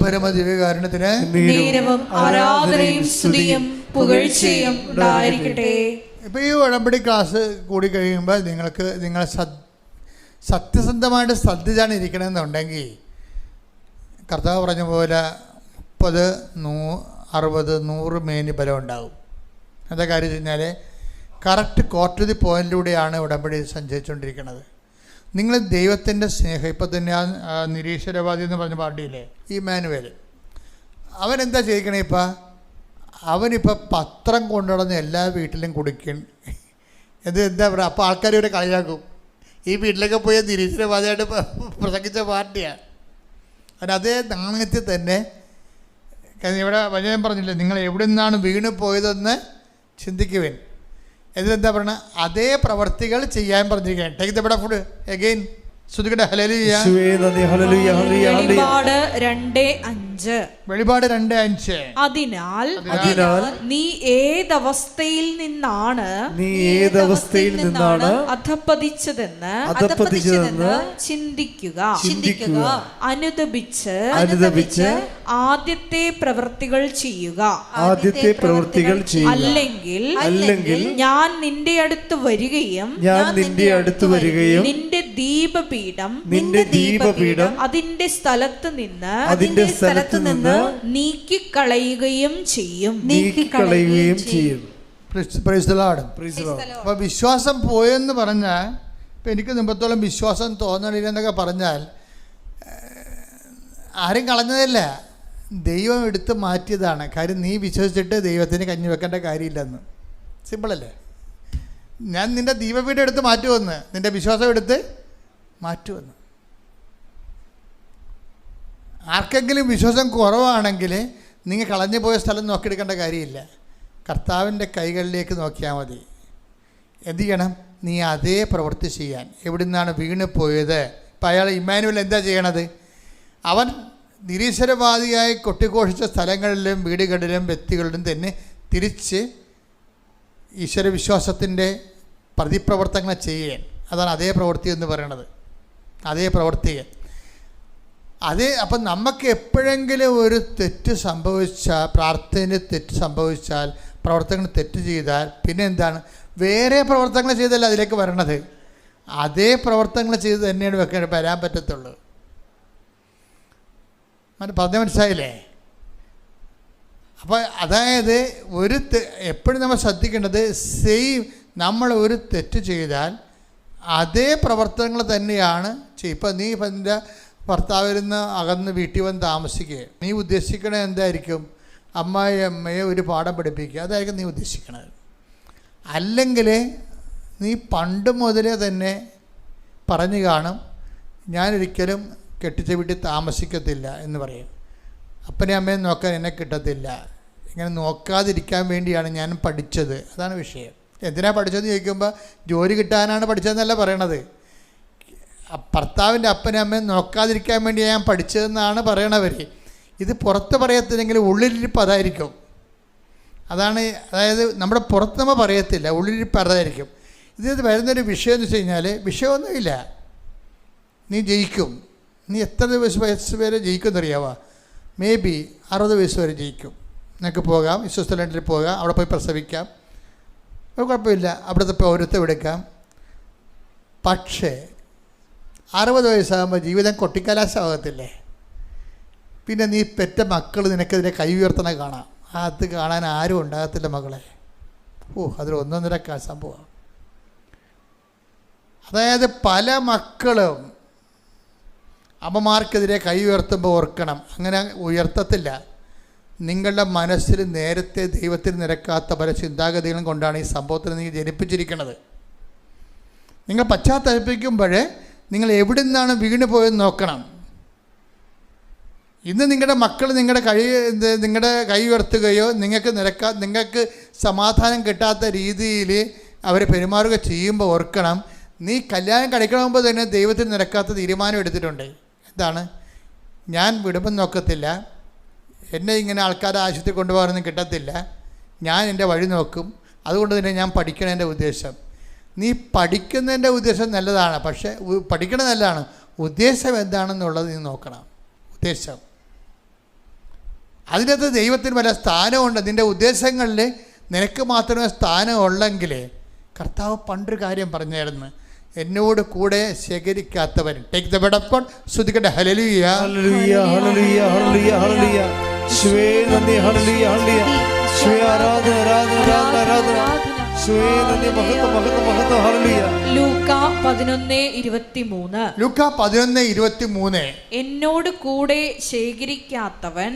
പരമദിവ്യകാരുണ്യത്തിന് നേരവും ആരാധനയും സ്തുതിയും പുകഴ്ചയും ഉണ്ടായിരിക്കട്ടെ. ഇപ്പോൾ ഈ ഉടമ്പടി ക്ലാസ് കൂടി കഴിയുമ്പോൾ നിങ്ങൾ സത്യസന്ധമായിട്ട് ശ്രദ്ധിച്ചാണ് ഇരിക്കണമെന്നുണ്ടെങ്കിൽ കർത്താവ് പറഞ്ഞ പോലെ 30, 60, 100 മേനി ബലം ഉണ്ടാകും. എന്താ കാര്യം വെച്ച് കഴിഞ്ഞാൽ കറക്റ്റ് കോർട്ട് ദി പോയിന്റിലൂടെയാണ് ഉടമ്പടി സഞ്ചരിച്ചുകൊണ്ടിരിക്കുന്നത്. നിങ്ങൾ ദൈവത്തിൻ്റെ സ്നേഹം, ഇപ്പം തന്നെ ആ നിരീശ്വരവാദി എന്ന് പറഞ്ഞ പാർട്ടിയില്ലേ, ഈ മാനുവൽ, അവനെന്താ ചെയ്യിക്കണേ? അവനിപ്പോൾ പത്രം കൊണ്ടുനടന്ന് എല്ലാ വീട്ടിലും കുടിക്കും. എന്താ പറയുക? അപ്പോൾ ആൾക്കാർ ഇവരെ കളിയാക്കും. ഈ വീട്ടിലൊക്കെ പോയി നിരീശ്വരവാദിയായിട്ട് പ്രസംഗിച്ച പാർട്ടിയാണ്. അതേ നാണയത്തിൽ തന്നെ ഇവിടെ വചനം പറഞ്ഞില്ലേ, നിങ്ങൾ എവിടെ നിന്നാണ് വീണ് പോയതെന്ന് ചിന്തിക്കുവേൻ. ഇതിലെന്താ പറയുക? അതേ പ്രവർത്തികൾ ചെയ്യാൻ പറഞ്ഞിരിക്കുകയാണ്. Take the bread of food again. ശ്രുതിക്കട്ടെ ഹല്ലേലൂയ. വെളിപാട് 2:5. അതിനാൽ നീ ഏതവസ്ഥയിൽ നിന്നാണ് അധപ്പതിച്ചതെന്ന് ചിന്തിക്കുക. അനുദപിച്ച് ആദ്യത്തെ പ്രവൃത്തികൾ ചെയ്യുക. അല്ലെങ്കിൽ ഞാൻ നിന്റെ അടുത്ത് വരികയും നിന്റെ ദീപപീഠം ദീപപീഠം അതിന്റെ സ്ഥലത്ത് നിന്ന് നീക്കിക്കളയുകയും ചെയ്യും. Praise the Lord. അപ്പോൾ വിശ്വാസം പോയെന്ന് പറഞ്ഞാൽ, ഇപ്പം എനിക്ക് മുമ്പത്തോളം വിശ്വാസം തോന്നണില്ലെന്നൊക്കെ പറഞ്ഞാൽ ആരും കളഞ്ഞതല്ല, ദൈവം എടുത്ത് മാറ്റിയതാണ്. കാര്യം നീ വിശ്വസിച്ചിട്ട് ദൈവത്തിന് കഞ്ഞി വെക്കേണ്ട കാര്യമില്ലെന്ന്. സിമ്പിളല്ലേ? ഞാൻ നിൻ്റെ ദീപപീഠം എടുത്ത് മാറ്റുമെന്ന്, നിൻ്റെ വിശ്വാസം എടുത്ത് മാറ്റുമെന്ന്. ആർക്കെങ്കിലും വിശ്വാസം കുറവാണെങ്കിൽ നിങ്ങൾ കളഞ്ഞു പോയ സ്ഥലം നോക്കിയെടുക്കേണ്ട കാര്യമില്ല. കർത്താവിൻ്റെ കൈകളിലേക്ക് നോക്കിയാൽ മതി. എന്ത് ചെയ്യണം? നീ അതേ പ്രവൃത്തി ചെയ്യാൻ. എവിടെ നിന്നാണ് വീണ് പോയത്? ഇപ്പം അയാൾ ഇമ്മാനുവൽ എന്താ ചെയ്യണത്? അവൻ നിരീശ്വരവാദിയായി കൊട്ടിഘോഷിച്ച സ്ഥലങ്ങളിലും വീടുകളിലും വ്യക്തികളിലും തന്നെ തിരിച്ച് ഈശ്വരവിശ്വാസത്തിൻ്റെ പ്രതിപ്രവർത്തനങ്ങൾ ചെയ്യാൻ. അതാണ് അതേ പ്രവൃത്തി എന്ന് പറയണത്. അതേ പ്രവർത്തികൾ അതേ. അപ്പം നമുക്ക് എപ്പോഴെങ്കിലും ഒരു തെറ്റ് സംഭവിച്ചാൽ, പ്രാർത്ഥനയിൽ തെറ്റ് സംഭവിച്ചാൽ, പ്രവർത്തനങ്ങൾ തെറ്റ് ചെയ്താൽ, പിന്നെ എന്താണ്? വേറെ പ്രവർത്തനങ്ങൾ ചെയ്തല്ല അതിലേക്ക് വരണത്. അതേ പ്രവർത്തനങ്ങൾ ചെയ്ത് തന്നെയാണ് വരാൻ പറ്റത്തുള്ളൂ. പറഞ്ഞ മനസ്സിലായില്ലേ? അപ്പോൾ അതായത് എപ്പോഴും നമ്മൾ ശ്രദ്ധിക്കേണ്ടത്, നമ്മൾ ഒരു തെറ്റ് ചെയ്താൽ അതേ പ്രവർത്തനങ്ങൾ തന്നെയാണ് ചെയ്യും. ഇപ്പം നീ നിൻ്റെ ഭർത്താവിൽ നിന്ന് അകന്ന് വീട്ടിൽ വന്ന് താമസിക്കുക, നീ ഉദ്ദേശിക്കണത് എന്തായിരിക്കും? അമ്മയെ ഒരു പാഠം പഠിപ്പിക്കുക, അതായിരിക്കും നീ ഉദ്ദേശിക്കണത്. അല്ലെങ്കിൽ നീ പണ്ട് മുതലേ തന്നെ പറഞ്ഞു കാണും, ഞാനൊരിക്കലും കെട്ടിച്ച വീട്ടിൽ താമസിക്കത്തില്ല എന്ന് പറയും. അപ്പനെ അമ്മയെ നോക്കാൻ എന്നെ കിട്ടത്തില്ല. ഇങ്ങനെ നോക്കാതിരിക്കാൻ വേണ്ടിയാണ് ഞാൻ പഠിച്ചത്. അതാണ് വിഷയം. എന്തിനാണ് പഠിച്ചതെന്ന് ചോദിക്കുമ്പോൾ ജോലി കിട്ടാനാണ് പഠിച്ചതെന്നല്ല പറയണത്. ഭർത്താവിൻ്റെ അപ്പനെ അമ്മയും നോക്കാതിരിക്കാൻ വേണ്ടിയാണ് ഞാൻ പഠിച്ചതെന്നാണ് പറയണവർ. ഇത് പുറത്ത് പറയത്തില്ലെങ്കിൽ ഉള്ളിലിരിപ്പ് അതായിരിക്കും. അതായത് നമ്മുടെ പുറത്ത് നമ്മൾ പറയത്തില്ല, ഉള്ളിലിരിപ്പ് അതായിരിക്കും. ഇത് വരുന്നൊരു വിഷയം എന്ന് വെച്ച് കഴിഞ്ഞാൽ, വിഷയമൊന്നുമില്ല, നീ ജയിക്കും. നീ എത്ര വയസ്സ് വരെ ജയിക്കുമെന്നറിയാവോ? മേ ബി 60 വയസ്സ് വരെ ജയിക്കും. നിനക്ക് പോകാം, സ്വിറ്റ്സർലൻഡിൽ പോകാം, അവിടെ പോയി പ്രസവിക്കാം, കുഴപ്പമില്ല, അവിടുത്തെ പൗരത്വം എടുക്കാം. പക്ഷേ 60 വയസ്സാകുമ്പോൾ ജീവിതം കൊട്ടിക്കലാശമാകത്തില്ലേ? പിന്നെ നീ പെറ്റ മക്കൾ നിനക്കെതിരെ കൈ ഉയർത്തണ കാണാം. അത് കാണാൻ ആരും ഉണ്ടാകത്തില്ല മകളെ. അതിൽ ഒന്നൊന്നര സംഭവം. അതായത് പല മക്കളും അമ്മമാർക്കെതിരെ കൈ ഉയർത്തുമ്പോൾ ഓർക്കണം, അങ്ങനെ ഉയർത്തത്തില്ല. നിങ്ങളുടെ മനസ്സിൽ നേരത്തെ ദൈവത്തിന് നിരക്കാത്ത പല ചിന്താഗതികളും കൊണ്ടാണ് ഈ സംഭവത്തിന് നീ ജനിപ്പിച്ചിരിക്കുന്നത്. നിങ്ങൾ പശ്ചാത്തലപ്പിക്കുമ്പോഴേ നിങ്ങൾ എവിടെ നിന്നാണ് വീണ് പോയെന്ന് നോക്കണം. ഇന്ന് നിങ്ങളുടെ മക്കൾ നിങ്ങളുടെ കൈ ഉയർത്തുകയോ നിങ്ങൾക്ക് സമാധാനം കിട്ടാത്ത രീതിയിൽ അവർ പെരുമാറുക ചെയ്യുമ്പോൾ ഓർക്കണം, നീ കല്യാണം കഴിക്കണമെമ്പോൾ തന്നെ ദൈവത്തിന് നിരക്കാത്ത തീരുമാനം എടുത്തിട്ടുണ്ട്. എന്താണ്? ഞാൻ വിടുമ്പം നോക്കത്തില്ല, എന്നെ ഇങ്ങനെ ആൾക്കാരെ ആശുപത്രി കൊണ്ടുപോകാനൊന്നും കിട്ടത്തില്ല, ഞാൻ എൻ്റെ വഴി നോക്കും, അതുകൊണ്ട് തന്നെ ഞാൻ പഠിക്കണതിൻ്റെ ഉദ്ദേശം. നീ പഠിക്കുന്നതിൻ്റെ ഉദ്ദേശം നല്ലതാണ്, പക്ഷേ പഠിക്കണത് നല്ലതാണ്, ഉദ്ദേശം എന്താണെന്നുള്ളത് നീ നോക്കണം. ഉദ്ദേശം അതിനകത്ത് ദൈവത്തിന് വല്ല സ്ഥാനമുണ്ട്. നിൻ്റെ ഉദ്ദേശങ്ങളിൽ നിനക്ക് മാത്രമേ സ്ഥാനം ഉള്ളെങ്കിൽ, കർത്താവ് പണ്ടൊരു കാര്യം പറഞ്ഞായിരുന്നു, എന്നോട് കൂടെ ശേഖരിക്കാത്തവൻ. Take the bread of God. ശ്രുതിക്കട്ടെ hallelujah hallelujah hallelujah hallelujah hallelujah. യേശുവേ നന്ദി. Hallelujah hallelujah. യേശുവേ ആരാധന ആരാധന ആരാധന. യേശുവേ നന്ദി. മഹത്വം മഹത്വം മഹത്വം. ഹല്ലേലൂയ. ലൂക്ക 11:23. ലൂക്ക 11:23. എന്നോട് കൂടെ ശേഖരിക്കാത്തവൻ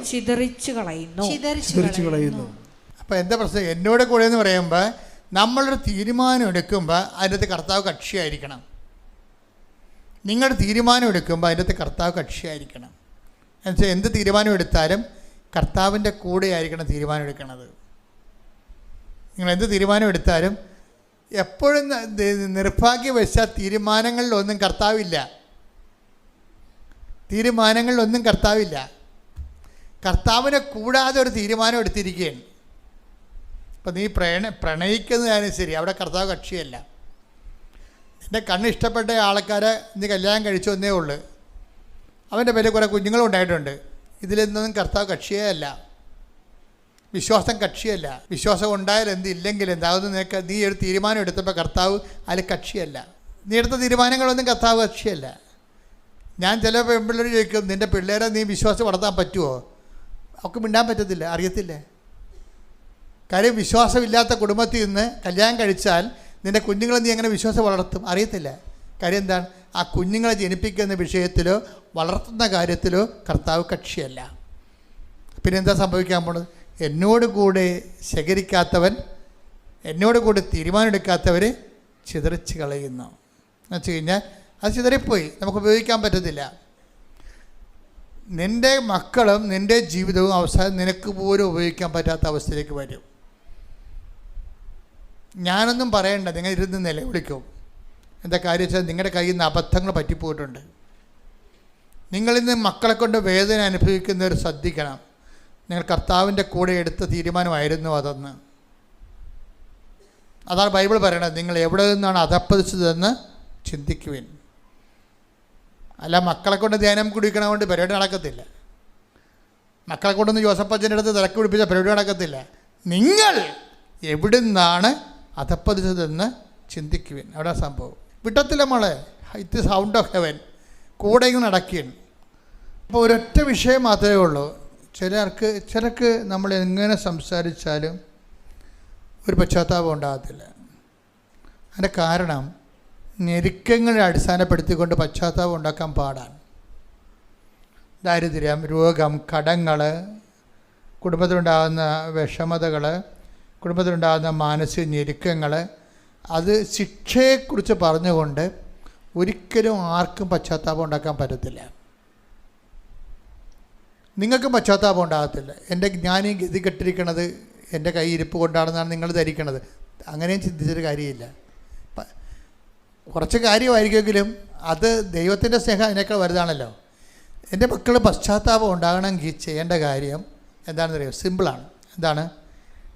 ചിതറിച്ചു കളയുന്നു. അപ്പോൾ എന്താ പ്രശ്നം? എന്നോട് കൂടെ എന്ന് പറയുമ്പോൾ നമ്മളൊരു തീരുമാനം എടുക്കുമ്പോൾ അതിൻ്റെ കർത്താവ് കക്ഷിയായിരിക്കണം. നിങ്ങളുടെ തീരുമാനം എടുക്കുമ്പോൾ അതിൻ്റെ കർത്താവ് കക്ഷിയായിരിക്കണം. എന്നുവെച്ചാൽ എന്ത് തീരുമാനം എടുത്താലും കർത്താവിൻ്റെ കൂടെ ആയിരിക്കണം തീരുമാനം എടുക്കുന്നത്. നിങ്ങൾ എന്ത് തീരുമാനം എടുത്താലും എപ്പോഴും നിർഭാഗ്യവശാൽ തീരുമാനങ്ങളിലൊന്നും കർത്താവില്ല. കർത്താവിനെ കൂടാതെ ഒരു തീരുമാനം എടുത്തിരിക്കുകയാണ്. ഇപ്പം നീ പ്രണയിക്കുന്നതായാലും ശരി, അവിടെ കർത്താവ് കക്ഷിയല്ല. എൻ്റെ കണ്ണിഷ്ടപ്പെട്ട ആൾക്കാരെ നീ കല്യാണം കഴിച്ചു എന്നേ ഉള്ളൂ, അവൻ്റെ പേരിൽ കുറേ കുഞ്ഞുങ്ങളുണ്ടായിട്ടുണ്ട്, ഇതിലൊന്നും കർത്താവ് കക്ഷിയേ അല്ല. വിശ്വാസം കക്ഷിയല്ല. വിശ്വാസം ഉണ്ടായാലും എന്ത് ഇല്ലെങ്കിൽ എന്താ, നീ ഒരു തീരുമാനം എടുത്തപ്പോൾ കർത്താവ് അതിൽ കക്ഷിയല്ല. നീ എടുത്ത തീരുമാനങ്ങളൊന്നും കർത്താവ് കക്ഷിയല്ല. ഞാൻ ചില പെൺപിള്ളേർ ചോദിക്കും, നിൻ്റെ പിള്ളേരെ നീ വിശ്വാസം വളർത്താൻ പറ്റുമോ? അവർക്ക് മിണ്ടാൻ പറ്റത്തില്ല, അറിയത്തില്ലേ. കാര്യം വിശ്വാസമില്ലാത്ത കുടുംബത്തിൽ നിന്ന് കല്യാണം കഴിച്ചാൽ നിൻ്റെ കുഞ്ഞുങ്ങളെ നീ എങ്ങനെ വിശ്വാസം വളർത്തും? അറിയത്തില്ല. കാര്യം എന്താണ്? ആ കുഞ്ഞുങ്ങളെ ജനിപ്പിക്കുന്ന വിഷയത്തിലോ വളർത്തുന്ന കാര്യത്തിലോ കർത്താവ് കക്ഷിയല്ല. പിന്നെ എന്താ സംഭവിക്കാൻ പോണത്? എന്നോട് കൂടെ ശേഖരിക്കാത്തവൻ, എന്നോട് കൂടെ തീരുമാനമെടുക്കാത്തവർ ചിതറിച്ച് കളയുന്നു എന്ന് വെച്ച് കഴിഞ്ഞാൽ അത് ചിതറിപ്പോയി, നമുക്ക് ഉപയോഗിക്കാൻ പറ്റത്തില്ല. നിൻ്റെ മക്കളും നിൻ്റെ ജീവിതവും അവസാനം നിനക്ക് പോലും ഉപയോഗിക്കാൻ പറ്റാത്ത അവസ്ഥയിലേക്ക് വരും. ഞാനൊന്നും പറയണ്ട, നിങ്ങൾ ഇരുന്ന് നിലവിളിക്കും. എന്താ കാര്യം വെച്ചാൽ നിങ്ങളുടെ കയ്യിൽ നിന്ന് അബദ്ധങ്ങൾ പറ്റിപ്പോയിട്ടുണ്ട്. നിങ്ങളിന്ന് മക്കളെ കൊണ്ട് വേദന അനുഭവിക്കുന്നവർ ശ്രദ്ധിക്കണം. നിങ്ങൾ കർത്താവിൻ്റെ കൂടെ എടുത്ത തീരുമാനമായിരുന്നു അതെന്ന്. അതാണ് ബൈബിൾ പറയണത്. നിങ്ങൾ എവിടെ നിന്നാണ് അധപ്പതിച്ചതെന്ന് ചിന്തിക്കുവിൻ. അല്ല മക്കളെ കൊണ്ട് ധ്യാനം കുടിക്കണ കൊണ്ട് പരിപാടി നടക്കത്തില്ല. മക്കളെ കൊണ്ടൊന്ന് ജോസഫച്ചൻ്റെ അടുത്ത് തിരക്ക് പിടിപ്പിച്ച പരിപാടി നടക്കത്തില്ല. നിങ്ങൾ എവിടെ നിന്നാണ് അധപ്പതിച്ചതെന്ന് ചിന്തിക്കുവിൻ. അവിടെ സംഭവം വിട്ടത്തില്ല മോളെ. It sound of heaven. കൂടെ ഇങ്ങനെ നടക്കുകയാണ്. അപ്പോൾ ഒരൊറ്റ വിഷയം മാത്രമേ ഉള്ളൂ. ചിലർക്ക് നമ്മൾ എങ്ങനെ സംസാരിച്ചാലും ഒരു പശ്ചാത്താപം ഉണ്ടാകത്തില്ല. അതിൻ്റെ കാരണം ഞെരുക്കങ്ങളെ അടിസ്ഥാനപ്പെടുത്തിക്കൊണ്ട് പശ്ചാത്താപം ഉണ്ടാക്കാൻ പാടാണ്. ദാരിദ്ര്യം, രോഗം, കടങ്ങൾ, കുടുംബത്തിലുണ്ടാകുന്ന വിഷമതകൾ, കുടുംബത്തിലുണ്ടാകുന്ന മാനസിക ഞെരുക്കങ്ങൾ, അത് ശിക്ഷയെക്കുറിച്ച് പറഞ്ഞുകൊണ്ട് ഒരിക്കലും ആർക്കും പശ്ചാത്താപം ഉണ്ടാക്കാൻ പറ്റത്തില്ല. നിങ്ങൾക്കും പശ്ചാത്താപം ഉണ്ടാകത്തില്ല. ഞാൻ ഈ ഗതി കെട്ടിരിക്കണത് എൻ്റെ കൈ ഇരിപ്പ് കൊണ്ടാണെന്നാണ് നിങ്ങൾ ധരിക്കണത്. അങ്ങനെയും ചിന്തിച്ചൊരു കാര്യമില്ല. കുറച്ച് കാര്യമായിരിക്കുമെങ്കിലും അത് ദൈവത്തിൻ്റെ സ്നേഹം അതിനേക്കാൾ വലുതാണല്ലോ. എൻ്റെ മക്കൾ പശ്ചാത്താപം ഉണ്ടാകണമെങ്കിൽ ചെയ്യേണ്ട കാര്യം എന്താണെന്ന് അറിയാം? സിമ്പിളാണ്. എന്താണ്?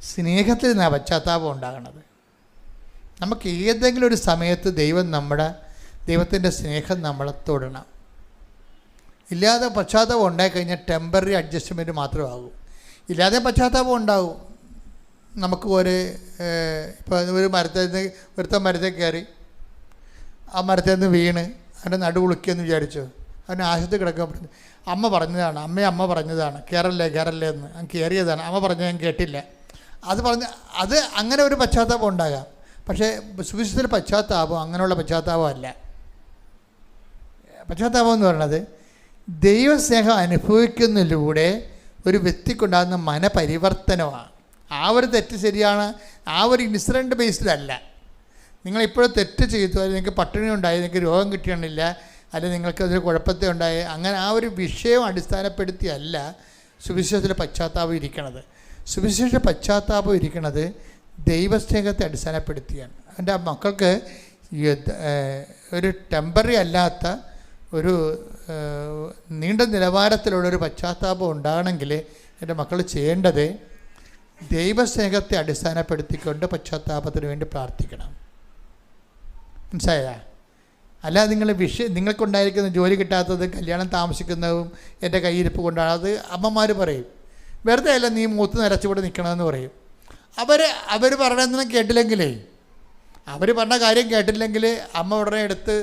സ്നേഹത്തിൽ നിന്നാണ് പശ്ചാത്താപം ഉണ്ടാകണത്. നമുക്ക് ഏതെങ്കിലും ഒരു സമയത്ത് ദൈവത്തിൻ്റെ സ്നേഹം നമ്മളെ തൊടണം. ഇല്ലാതെ പശ്ചാത്താപം ഉണ്ടായിക്കഴിഞ്ഞാൽ ടെമ്പററി അഡ്ജസ്റ്റ്മെൻറ്റ് മാത്രമാകും. ഇല്ലാതെ പശ്ചാത്താപം ഉണ്ടാകും. നമുക്ക് ഇപ്പോൾ ഒരു മരത്തിൽ കയറി ആ മരത്തിൽ നിന്ന് വീണ് അവൻ്റെ നടുവുളുക്കിയെന്ന് വിചാരിച്ചു. അവന് ആശുപത്രി കിടക്കാൻ പറഞ്ഞു. അമ്മ പറഞ്ഞതാണ് കയറല്ലേ എന്ന്. ഞാൻ കയറിയതാണ്. അമ്മ പറഞ്ഞത് ഞാൻ കേട്ടില്ല. അത് അങ്ങനെ ഒരു പശ്ചാത്താപം ഉണ്ടാകാം. പക്ഷേ സുവിശേഷത്തിൽ പശ്ചാത്താപം അങ്ങനെയുള്ള പശ്ചാത്താപമല്ല. പശ്ചാത്താപം എന്ന് പറയുന്നത് ദൈവസ്നേഹം അനുഭവിക്കുന്നതിലൂടെ ഒരു വ്യക്തിക്കുണ്ടാകുന്ന മനപരിവർത്തനമാണ്. ആ ഒരു തെറ്റ് ശരിയാണ്, ആ ഒരു ഇൻസിഡൻറ്റ് ബേസ്ഡല്ല. നിങ്ങളിപ്പോഴും തെറ്റ് ചെയ്തു, അല്ലെങ്കിൽ നിങ്ങൾക്ക് പട്ടിണി ഉണ്ടായി, നിങ്ങൾക്ക് രോഗം കിട്ടിയണില്ല, അല്ലെങ്കിൽ നിങ്ങൾക്ക് അതൊരു കുഴപ്പത്തെ ഉണ്ടായി, അങ്ങനെ ആ ഒരു വിഷയം അടിസ്ഥാനപ്പെടുത്തിയല്ല സുവിശേഷത്തിലെ പശ്ചാത്താപം ഇരിക്കണത്. സുവിശേഷ പശ്ചാത്താപം ഇരിക്കുന്നത് ദൈവസ്നേഹത്തെ അടിസ്ഥാനപ്പെടുത്തിയാണ്. എൻ്റെ മക്കൾക്ക് ഒരു ടെമ്പററി അല്ലാത്ത ഒരു നീണ്ട നിലവാരത്തിലുള്ളൊരു പശ്ചാത്താപം ഉണ്ടാകണമെങ്കിൽ എൻ്റെ മക്കൾ ചെയ്യേണ്ടത് ദൈവസ്നേഹത്തെ അടിസ്ഥാനപ്പെടുത്തിക്കൊണ്ട് പശ്ചാത്താപത്തിന് വേണ്ടി പ്രാർത്ഥിക്കണം. മനസ്സിലായ? അല്ലാതെ നിങ്ങൾക്കുണ്ടായിരിക്കുന്ന ജോലി കിട്ടാത്തത്, കല്യാണം താമസിക്കുന്നതും എൻ്റെ കയ്യിരിപ്പ് കൊണ്ടാണ്. അത് അമ്മമാർ പറയും. വെറുതെ അല്ല നീ മൂത്ത് നിറച്ചുകൂടെ നിൽക്കണമെന്ന് പറയും. അവർ പറയണമെന്ന് കേട്ടില്ലെങ്കിലേ, അവർ പറഞ്ഞ കാര്യം കേട്ടില്ലെങ്കിൽ അമ്മ ഉടനെ എടുത്ത്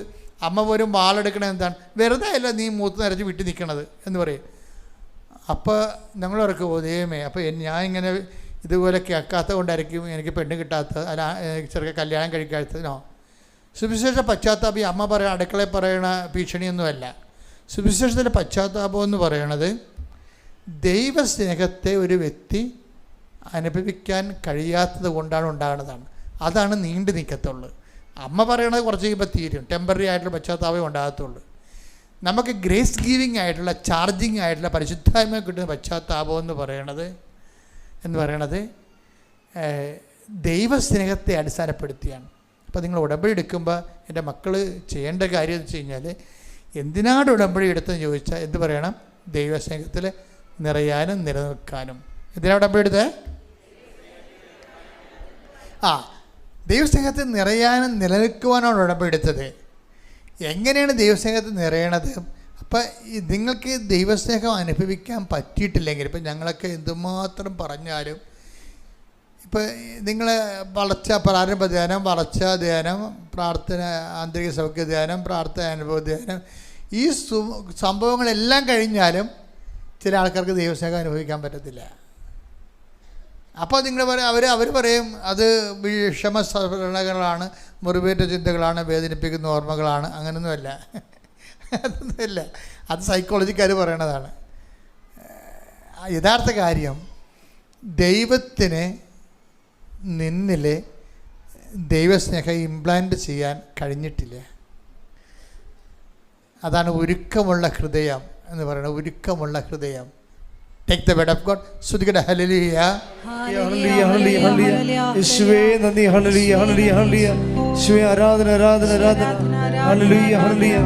അമ്മ പോലും വാളെടുക്കണത് എന്താണ്? വെറുതെ അല്ല നീ മൂത്ത് നിറച്ച് വീട്ടിൽ നിൽക്കണത് എന്ന് പറയും. അപ്പോൾ ഞങ്ങളവർക്ക് ദൈവമേ, അപ്പോൾ ഞാൻ ഇങ്ങനെ ഇതുപോലെ കേൾക്കാത്തത് കൊണ്ടായിരിക്കും എനിക്ക് പെണ്ണ് കിട്ടാത്തത്, അല്ല ചെറുക്കെ കല്യാണം കഴിക്കാത്തതിനോ. സുവിശേഷ പശ്ചാത്താപം അമ്മ അടുക്കളയിൽ പറയണ ഭീഷണിയൊന്നുമല്ല. സുവിശേഷത്തിലെ പശ്ചാത്താപം എന്ന് പറയണത് ദൈവസ്നേഹത്തെ ഒരു വ്യക്തി അനുഭവിക്കാൻ കഴിയാത്തത് കൊണ്ടാണ് ഉണ്ടാകുന്നതാണ്. അതാണ് നീണ്ടു നിൽക്കത്തുള്ളൂ. അമ്മ പറയണത് കുറച്ച് കഴിയുമ്പോൾ തീരും. ടെമ്പററി ആയിട്ടുള്ള പശ്ചാത്താപം ഉണ്ടാകത്തുള്ളൂ. നമുക്ക് ഗ്രേസ് ഗീവിങ് ആയിട്ടുള്ള, ചാർജിങ് ആയിട്ടുള്ള, പരിശുദ്ധായ്മ കിട്ടുന്ന പശ്ചാത്താപം എന്ന് പറയണത് ദൈവസ്നേഹത്തെ അടിസ്ഥാനപ്പെടുത്തിയാണ്. അപ്പോൾ നിങ്ങൾ ഉടമ്പടി എടുക്കുമ്പോൾ എൻ്റെ മക്കൾ ചെയ്യേണ്ട കാര്യം എന്ന് വെച്ച് കഴിഞ്ഞാൽ, എന്തിനാണ് ഉടമ്പടി എടുത്തതെന്ന് ചോദിച്ചാൽ എന്ത് പറയണം? ദൈവസ്നേഹത്തിൽ നിറയാനും നിലനിൽക്കാനും. എന്തിനാണ് ഉടമ്പടി എടുത്തത്? ദൈവസ്നേഹത്തിൽ നിറയാനും നിലനിൽക്കുവാനാണ് ഉടമ്പടി എടുത്തത്. എങ്ങനെയാണ് ദൈവസ്നേഹത്തിൽ നിറയണത്? അപ്പം നിങ്ങൾക്ക് ദൈവസ്നേഹം അനുഭവിക്കാൻ പറ്റിയിട്ടില്ലെങ്കിൽ, ഇപ്പം ഞങ്ങളൊക്കെ എന്തുമാത്രം പറഞ്ഞാലും ഇപ്പോൾ നിങ്ങൾ പ്രാരംഭ ധ്യാനം, വളർച്ച ധ്യാനം, പ്രാർത്ഥന, ആന്തരിക സൗഖ്യ ധ്യാനം, പ്രാർത്ഥന അനുഭവ ധ്യാനം, ഈ സംഭവങ്ങളെല്ലാം കഴിഞ്ഞാലും ചില ആൾക്കാർക്ക് ദൈവസ്നേഹം അനുഭവിക്കാൻ പറ്റത്തില്ല. അപ്പോൾ നിങ്ങൾ അവർ പറയും അത് വിഷമസ്മരണകളാണ്, മുറിവേറ്റ ചിന്തകളാണ്, വേദനിപ്പിക്കുന്ന ഓർമ്മകളാണ്. അങ്ങനെയൊന്നുമല്ല, അതൊന്നുമില്ല. അത് സൈക്കോളജിക്കാർ പറയണതാണ്. യഥാർത്ഥ കാര്യം, ദൈവത്തിന് നിന്നിൽ ദൈവസ്നേഹം ഇംപ്ലാന്റ് ചെയ്യാൻ കഴിഞ്ഞിട്ടില്ല. അതാണ് ഒരുക്കമുള്ള ഹൃദയം എന്ന് പറയുന്നത്. ഒരുക്കമുള്ള ഹൃദയം. Take the word of God. സ്തുതിക്കട്ടെ. ഹല്ലേലൂയ, ഹല്ലേലൂയ, ഹല്ലേലൂയ, ഹല്ലേലൂയ. യേശുവേ നന്ദി. Hallelujah, hallelujah, hallelujah. യേശുവേ ആരാധന, ആരാധന, ആരാധന. ഹല്ലേലൂയ, ഹല്ലേലൂയ.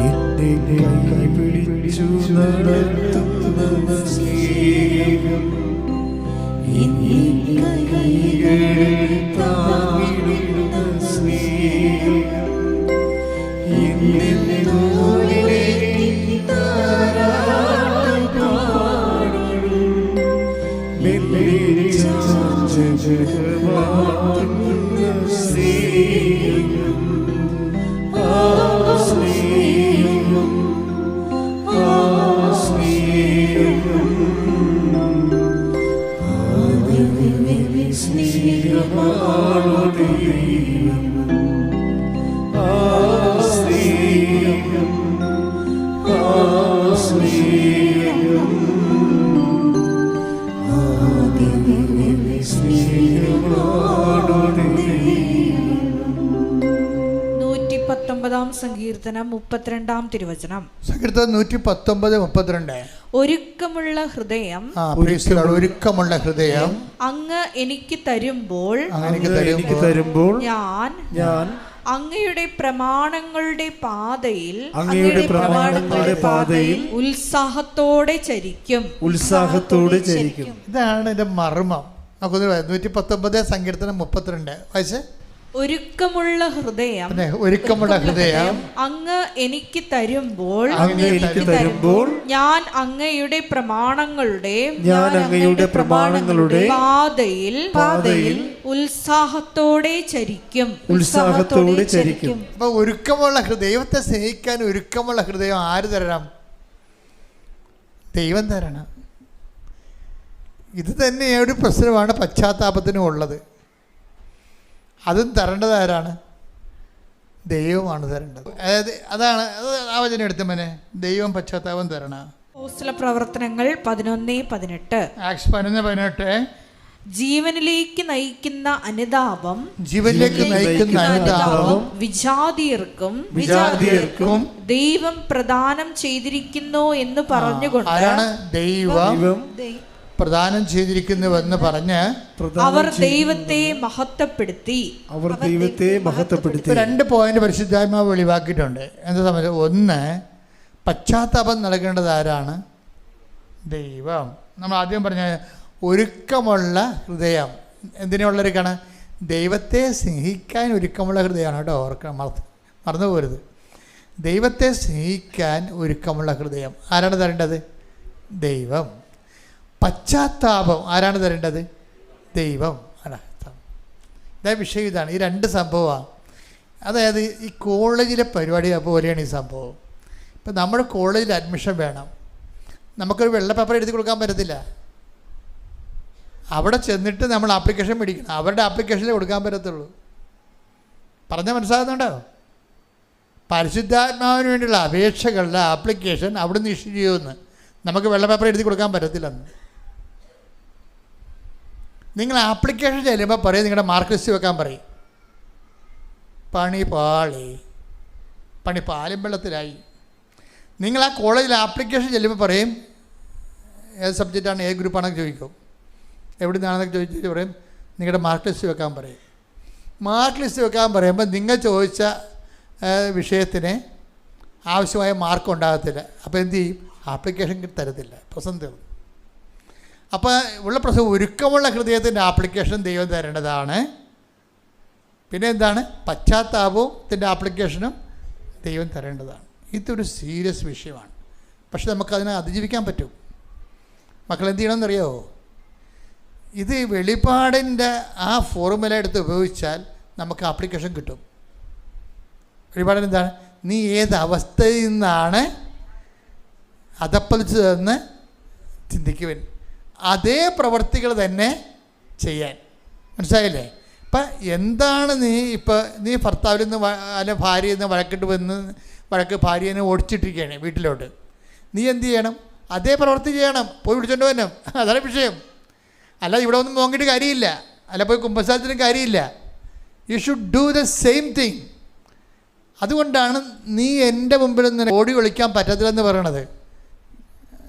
എന്നെ കൈപിടിച്ചു നടത്തുന്ന സ്നേഹം, എന്നെ കൈകളിൽ താങ്ങിടുന്ന സ്നേഹം, എന്നെ തോളിലേക്ക് ജഗമാകുന്ന സ്നേഹം, ആ സ്നേഹം, ആ സ്നേഹം, സ്നേഹമാണോ ദൈവം, ആ സ്നേഹം, ആ സ്നേഹം, 119 സങ്കീർത്തനം 32 തിരുവചനം. സങ്കീർത്തനം 119:32. ഒരുക്കമുള്ള ഹൃദയം, ഒരുക്കമുള്ള ഹൃദയം അങ്ങ് എനിക്ക് തരുമ്പോൾ ഞാൻ അങ്ങയുടെ പ്രമാണങ്ങളുടെ പാതയിൽ ഉത്സാഹത്തോടെ ചരിക്കും. ഇതാണ് ഇതിന്റെ മർമ്മം. നമുക്കൊന്ന് 119 സങ്കീർത്തനം 32 വായിച്ച്. ഒരുക്കമുള്ള ഹൃദയം അങ്ങ് എനിക്ക് തരുമ്പോൾ ഞാൻ അങ്ങയുടെ പ്രമാണങ്ങളുടെ പാതയിൽ ഉത്സാഹത്തോടെ ചരിക്കും. അപ്പൊ ഒരുക്കമുള്ള ദൈവത്തെ സ്നേഹിക്കാൻ ഒരുക്കമുള്ള ഹൃദയം ആര് തരണം? ദൈവം തരണം. ഇത് തന്നെ ഒരു പ്രശ്നമാണ് പശ്ചാത്താപത്തിനും ഉള്ളത്. അതും തരേണ്ടത് ആരാണ്? ദൈവമാണ് തരേണ്ടത്. അതാണ് ആ വചനം എടുത്തമനെ, ദൈവം പശ്ചാത്താപം തരണം. അപ്പോസ്തല പ്രവർത്തനങ്ങൾ 11:18. ആക്സ് 11:18. ജീവനിലേക്ക് നയിക്കുന്ന അനുതാപം വിജാതിയർക്കും ദൈവം പ്രദാനം ചെയ്തിരിക്കുന്നു എന്ന് പറഞ്ഞുകൊണ്ട് ആരാണ് ദൈവം പ്രദാനം ചെയ്തിരിക്കുന്നുവെന്ന് പറഞ്ഞ് അവർ ദൈവത്തെ മഹത്വപ്പെടുത്തി. 2 പോയിന്റ് പരിശുദ്ധാത്മാവ് വെളിവാക്കിയിട്ടുണ്ട്. എന്താ സംബന്ധിച്ച്? ഒന്ന്, പശ്ചാത്താപം നൽകേണ്ടത് ആരാണ്? ദൈവം. നമ്മൾ ആദ്യം പറഞ്ഞ ഒരുക്കമുള്ള ഹൃദയം എന്തിനുള്ളൊരുക്കാണ്? ദൈവത്തെ സ്നേഹിക്കാൻ ഒരുക്കമുള്ള ഹൃദയമാണ് കേട്ടോ. മറന്നു പോരുത്. ദൈവത്തെ സ്നേഹിക്കാൻ ഒരുക്കമുള്ള ഹൃദയം ആരാണ് തരേണ്ടത്? ദൈവം. പശ്ചാത്താപം ആരാണ് തരേണ്ടത്? ദൈവം. ഇതാ വിഷയം. ഇതാണ് ഈ 2 സംഭവമാണ്. അതായത് ഈ കോളേജിലെ പരിപാടി പോലെയാണ് ഈ സംഭവം. ഇപ്പം നമ്മുടെ കോളേജിൽ അഡ്മിഷൻ വേണം. നമുക്കൊരു വെള്ള പേപ്പർ എഴുതി കൊടുക്കാൻ പറ്റത്തില്ല. അവിടെ ചെന്നിട്ട് നമ്മൾ ആപ്ലിക്കേഷൻ മേടിക്കണം. അവരുടെ ആപ്ലിക്കേഷനിൽ കൊടുക്കാൻ പറ്റത്തുള്ളൂ. പറഞ്ഞാൽ മനസ്സിലാകുന്നുണ്ടോ? പരിശുദ്ധാത്മാവിന് വേണ്ടിയുള്ള അപേക്ഷകളുടെ ആപ്ലിക്കേഷൻ അവിടെ നിന്ന് ഇഷ്യൂ ചെയ്യുമെന്ന്. നമുക്ക് വെള്ള പേപ്പർ എഴുതി കൊടുക്കാൻ പറ്റത്തില്ലെന്ന്. നിങ്ങൾ ആപ്ലിക്കേഷൻ ചെല്ലുമ്പോൾ പറയും നിങ്ങളുടെ മാർക്ക് ലിസ്റ്റ് വെക്കാൻ പറയും. പണി പാലും വെള്ളത്തിലായി. നിങ്ങൾ ആ കോളേജിൽ ആപ്ലിക്കേഷൻ ചെല്ലുമ്പോൾ പറയും ഏത് സബ്ജക്റ്റാണ്, ഏത് ഗ്രൂപ്പാണെന്ന് ചോദിക്കും. എവിടെ നിന്നാണെന്നൊക്കെ ചോദിച്ചിട്ട് പറയും നിങ്ങളുടെ മാർക്ക് ലിസ്റ്റ് വെക്കാൻ പറയും. മാർക്ക് ലിസ്റ്റ് വെക്കാൻ പറയുമ്പോൾ നിങ്ങൾ ചോദിച്ച വിഷയത്തിന് ആവശ്യമായ മാർക്ക് ഉണ്ടാകത്തില്ല. അപ്പോൾ എന്ത് ചെയ്യും? ആപ്ലിക്കേഷൻ തരത്തില്ല. പ്രശ്നം തീർന്നു. അപ്പോൾ ഉള്ള പ്രശ്നം ഒരുക്കമുള്ള ഹൃദയത്തിൻ്റെ ആപ്ലിക്കേഷൻ ദൈവം തരേണ്ടതാണ്. പിന്നെ എന്താണ്? പശ്ചാത്താപത്തിൻ്റെ ആപ്ലിക്കേഷനും ദൈവം തരേണ്ടതാണ്. ഇതൊരു സീരിയസ് വിഷയമാണ്. പക്ഷെ നമുക്കതിനെ അതിജീവിക്കാൻ പറ്റും. മക്കൾ എന്ത് ചെയ്യണമെന്നറിയാമോ? ഇത് വെളിപാടിൻ്റെ ആ ഫോർമുല എടുത്ത് ഉപയോഗിച്ചാൽ നമുക്ക് ആപ്ലിക്കേഷൻ കിട്ടും. വെളിപാടിന് എന്താണ്? നീ ഏത് അവസ്ഥയിൽ നിന്നാണ് അധപ്പതിച്ചതെന്ന് ചിന്തിക്കുവാൻ, അതേ പ്രവർത്തികൾ തന്നെ ചെയ്യാൻ. മനസ്സിലായില്ലേ? ഇപ്പം എന്താണ് നീ ഭർത്താവിൽ നിന്ന് അല്ലെ ഭാര്യയിൽ നിന്ന് വഴക്കിട്ട് ഭാര്യനെ ഓടിച്ചിട്ടിരിക്കുകയാണ് വീട്ടിലോട്ട്. നീ എന്ത് ചെയ്യണം? അതേ പ്രവൃത്തി ചെയ്യണം. പോയി വിളിച്ചോണ്ട് വരണം. അതാണ് വിഷയം. അല്ല ഇവിടെ ഒന്നും നോക്കിയിട്ട് കാര്യമില്ല, അല്ല പോയി കുമ്പസാരത്തിനും കാര്യമില്ല. You should do the same thing. അതുകൊണ്ടാണ് നീ എൻ്റെ മുമ്പിൽ നിന്ന് ഓടി ഒളിക്കാൻ പറ്റത്തില്ലെന്ന് പറയണത്.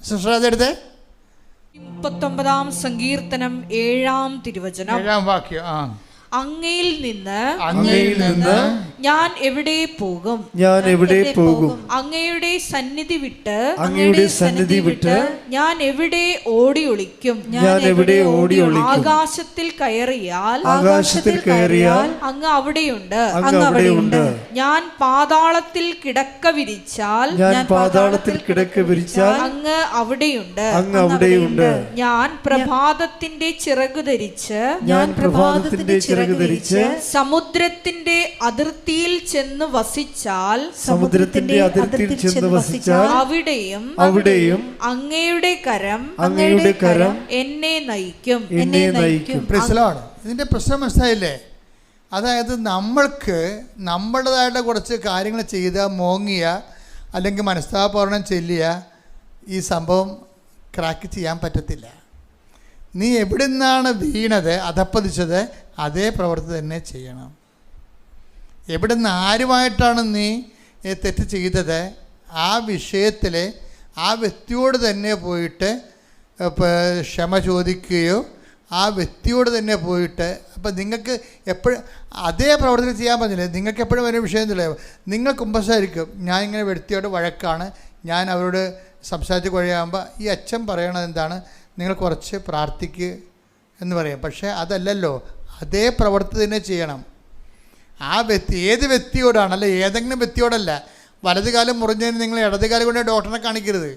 സുശ്രാതെടുത്തേ 39-ാം സങ്കീർത്തനം 7-ാം തിരുവചനം, 7-ാം വാക്യം. അങ്ങയിൽ നിന്ന് ഞാൻ എവിടെ പോകും? അങ്ങയുടെ സന്നിധി വിട്ട് ഞാൻ എവിടെ ഓടി ഒളിക്കും? ആകാശത്തിൽ കയറിയാൽ അങ്ങ് അവിടെയുണ്ട്. ഞാൻ പാതാളത്തിൽ കിടക്ക വിരിച്ചാൽ അങ്ങ് അവിടെയുണ്ട്. ഞാൻ പ്രഭാതത്തിന്റെ ചിറകു ധരിച്ച് സമുദ്രത്തിന്റെ അതിർത്തിയിൽ ചെന്ന് വസിച്ചാൽ അവിടെയും അങ്ങയുടെ കരം എന്നെ നയിക്കും. ഇതിന്റെ പ്രശ്നം മനസ്സിലായില്ലേ? അതായത് നമ്മൾക്ക് നമ്മുടേതായിട്ട് കുറച്ച് കാര്യങ്ങൾ ചെയ്ത മോങ്ങിയ അല്ലെങ്കിൽ മനസ്താപൂർണം ചെല്ലിയ ഈ സംഭവം ക്രാക്ക് ചെയ്യാൻ പറ്റത്തില്ല. നീ എവിടെ നിന്നാണ് വീണത്, അധപ്പതിച്ചത്, അതേ പ്രവൃത്തി തന്നെ ചെയ്യണം. എവിടെ നിന്ന് ആരുമായിട്ടാണ് നീ തെറ്റ് ചെയ്തത്, ആ വിഷയത്തിൽ ആ വ്യക്തിയോട് തന്നെ പോയിട്ട് ക്ഷമ ചോദിക്കുകയോ ആ വ്യക്തിയോട് തന്നെ പോയിട്ട്, അപ്പം നിങ്ങൾക്ക് എപ്പോഴും അതേ പ്രവർത്തനം ചെയ്യാൻ പറ്റില്ല. നിങ്ങൾക്ക് എപ്പോഴും ഒരു വിഷയം ഇല്ല. നിങ്ങൾ കുമ്പസാരിക്കും, ഞാൻ ഇങ്ങനെ വ്യക്തിയോട് വഴക്കാണ്, ഞാൻ അവരോട് സംസാരിച്ച് കഴിയുമ്പോൾ ഈ അച്ഛൻ പറയണത് എന്താണ്, നിങ്ങൾ കുറച്ച് പ്രാർത്ഥിക്കുക എന്ന് പറയും. പക്ഷേ അതല്ലല്ലോ, അതേ പ്രവൃത്തി തന്നെ ചെയ്യണം. ആ വ്യക്തി ഏത് വ്യക്തിയോടാണ്, അല്ല ഏതെങ്കിലും വ്യക്തിയോടല്ല. വലതുകാലം മുറിഞ്ഞതിന് നിങ്ങൾ ഇടതുകാലം കൊണ്ട് ഡോക്ടറെ കാണിക്കരുത്.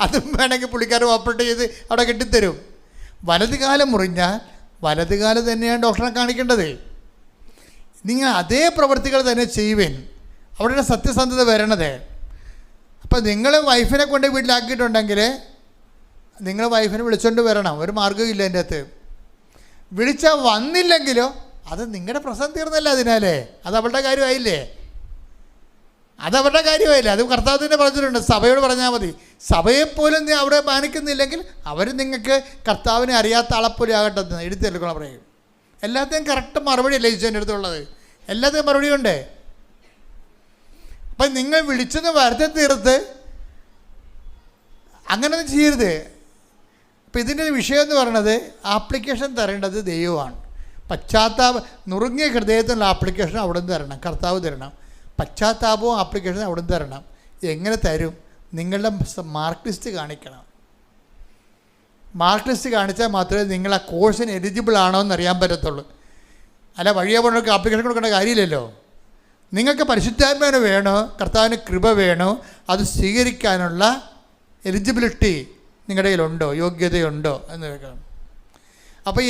അതും വേണമെങ്കിൽ പുള്ളിക്കാരൻ ഓപ്പറേറ്റ് ചെയ്ത് അവിടെ കെട്ടിത്തരും. വലതുകാലം മുറിഞ്ഞാൽ വലതുകാലം തന്നെയാണ് ഡോക്ടറെ കാണിക്കേണ്ടത്. നിങ്ങൾ അതേ പ്രവൃത്തികൾ തന്നെ ചെയ്യുവേൻ, അവിടെയാണ് സത്യസന്ധത വരണത്. അപ്പം നിങ്ങൾ വൈഫിനെ കൊണ്ട് വീട്ടിലാക്കിയിട്ടുണ്ടെങ്കിൽ നിങ്ങൾ വൈഫിനെ വിളിച്ചുകൊണ്ട് വരണം. ഒരു മാർഗ്ഗവും ഇല്ല എൻ്റെ അകത്ത്. വിളിച്ചാൽ വന്നില്ലെങ്കിലോ അത് നിങ്ങളുടെ പ്രശ്നം തീർന്നല്ല. അതിനാലേ അത് അവളുടെ കാര്യമായില്ലേ, അതവരുടെ കാര്യമായില്ലേ. അത് കർത്താവ് തന്നെ പറഞ്ഞിട്ടുണ്ട്, സഭയോട് പറഞ്ഞാൽ മതി. സഭയെപ്പോലും നീ അവിടെ മാനിക്കുന്നില്ലെങ്കിൽ അവർ നിങ്ങൾക്ക് കർത്താവിനെ അറിയാത്ത ആളെപ്പോലും ആകട്ടെ എന്ന് എടുത്തെടുക്കണം പറയും. എല്ലാത്തിനും കറക്റ്റ് മറുപടി അല്ലേ ഈശോൻ്റെ അടുത്തുള്ളത്, എല്ലാത്തിനും മറുപടി ഉണ്ട്. അപ്പം നിങ്ങൾ വിളിച്ചെന്ന് വരുത്തി തീർത്ത് അങ്ങനെയൊന്നും ചെയ്യരുത്. അപ്പം ഇതിൻ്റെ വിഷയം എന്ന് പറയുന്നത് ആപ്ലിക്കേഷൻ തരേണ്ടത് ദൈവമാണ്. നുറുങ്ങിയ ഹൃദയത്തിനുള്ള ആപ്ലിക്കേഷൻ അവിടെ നിന്ന് തരണം, കർത്താവ് തരണം. പശ്ചാത്താപവും ആപ്ലിക്കേഷൻ അവിടെ നിന്ന് തരണം. എങ്ങനെ തരും? നിങ്ങളുടെ മാർക്ക് ലിസ്റ്റ് കാണിക്കണം. മാർക്ക് ലിസ്റ്റ് കാണിച്ചാൽ മാത്രമേ നിങ്ങൾ ആ കോഴ്സിന് എലിജിബിൾ ആണോ എന്ന് അറിയാൻ പറ്റത്തുള്ളൂ. അല്ല വഴിയെ പോകണമെങ്കിൽ ആപ്ലിക്കേഷൻ കൊടുക്കേണ്ട കാര്യമില്ലല്ലോ. നിങ്ങൾക്ക് പരിശുദ്ധാത്മാവിന് വേണോ, കർത്താവിന് കൃപ വേണോ, അത് സ്വീകരിക്കാനുള്ള എലിജിബിലിറ്റി നിങ്ങളുടെ കയ്യിലുണ്ടോ, യോഗ്യതയുണ്ടോ എന്ന് വെക്കണം. അപ്പോൾ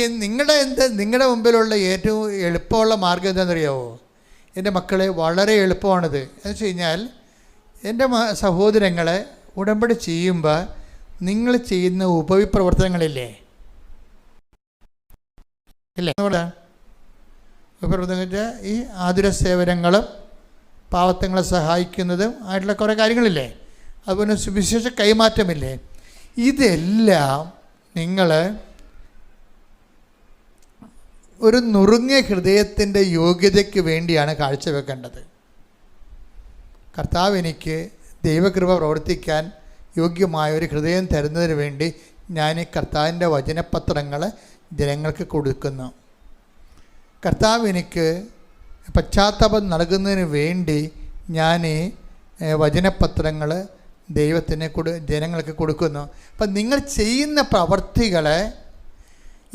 നിങ്ങളുടെ മുമ്പിലുള്ള ഏറ്റവും എളുപ്പമുള്ള മാർഗ്ഗം എന്താണെന്നറിയാമോ? എൻ്റെ മക്കളെ, വളരെ എളുപ്പമാണിത്. എന്ന് വെച്ച് കഴിഞ്ഞാൽ എൻ്റെ സഹോദരങ്ങളെ ഉടമ്പടി ചെയ്യുമ്പോൾ നിങ്ങൾ ചെയ്യുന്ന ഉപവിപ്രവർത്തനങ്ങളില്ലേ, ഇല്ലേ? ഉപപ്രവർത്തനം വെച്ചാൽ ഈ ആതുര സേവനങ്ങളും പാവത്തങ്ങളെ സഹായിക്കുന്നതും ആയിട്ടുള്ള കുറേ കാര്യങ്ങളില്ലേ, അതുപോലെ സുവിശേഷ കൈമാറ്റമില്ലേ, ഇതെല്ലാം നിങ്ങൾ ഒരു നുറുങ്ങിയ ഹൃദയത്തിൻ്റെ യോഗ്യതയ്ക്ക് വേണ്ടിയാണ് കാഴ്ചവെക്കേണ്ടത്. കർത്താവ് എനിക്ക് ദൈവകൃപ പ്രവർത്തിക്കാൻ യോഗ്യമായ ഒരു ഹൃദയം തരുന്നതിന് വേണ്ടി ഞാൻ ഈ കർത്താവിൻ്റെ വചനപത്രങ്ങൾ ജനങ്ങൾക്ക് കൊടുക്കുന്നു. കർത്താവ് എനിക്ക് പശ്ചാത്താപം നൽകുന്നതിന് വേണ്ടി ഞാൻ ഈ വചനപത്രങ്ങൾ ദൈവത്തിന് ജനങ്ങൾക്ക് കൊടുക്കുന്നു. അപ്പം നിങ്ങൾ ചെയ്യുന്ന പ്രവർത്തികളെ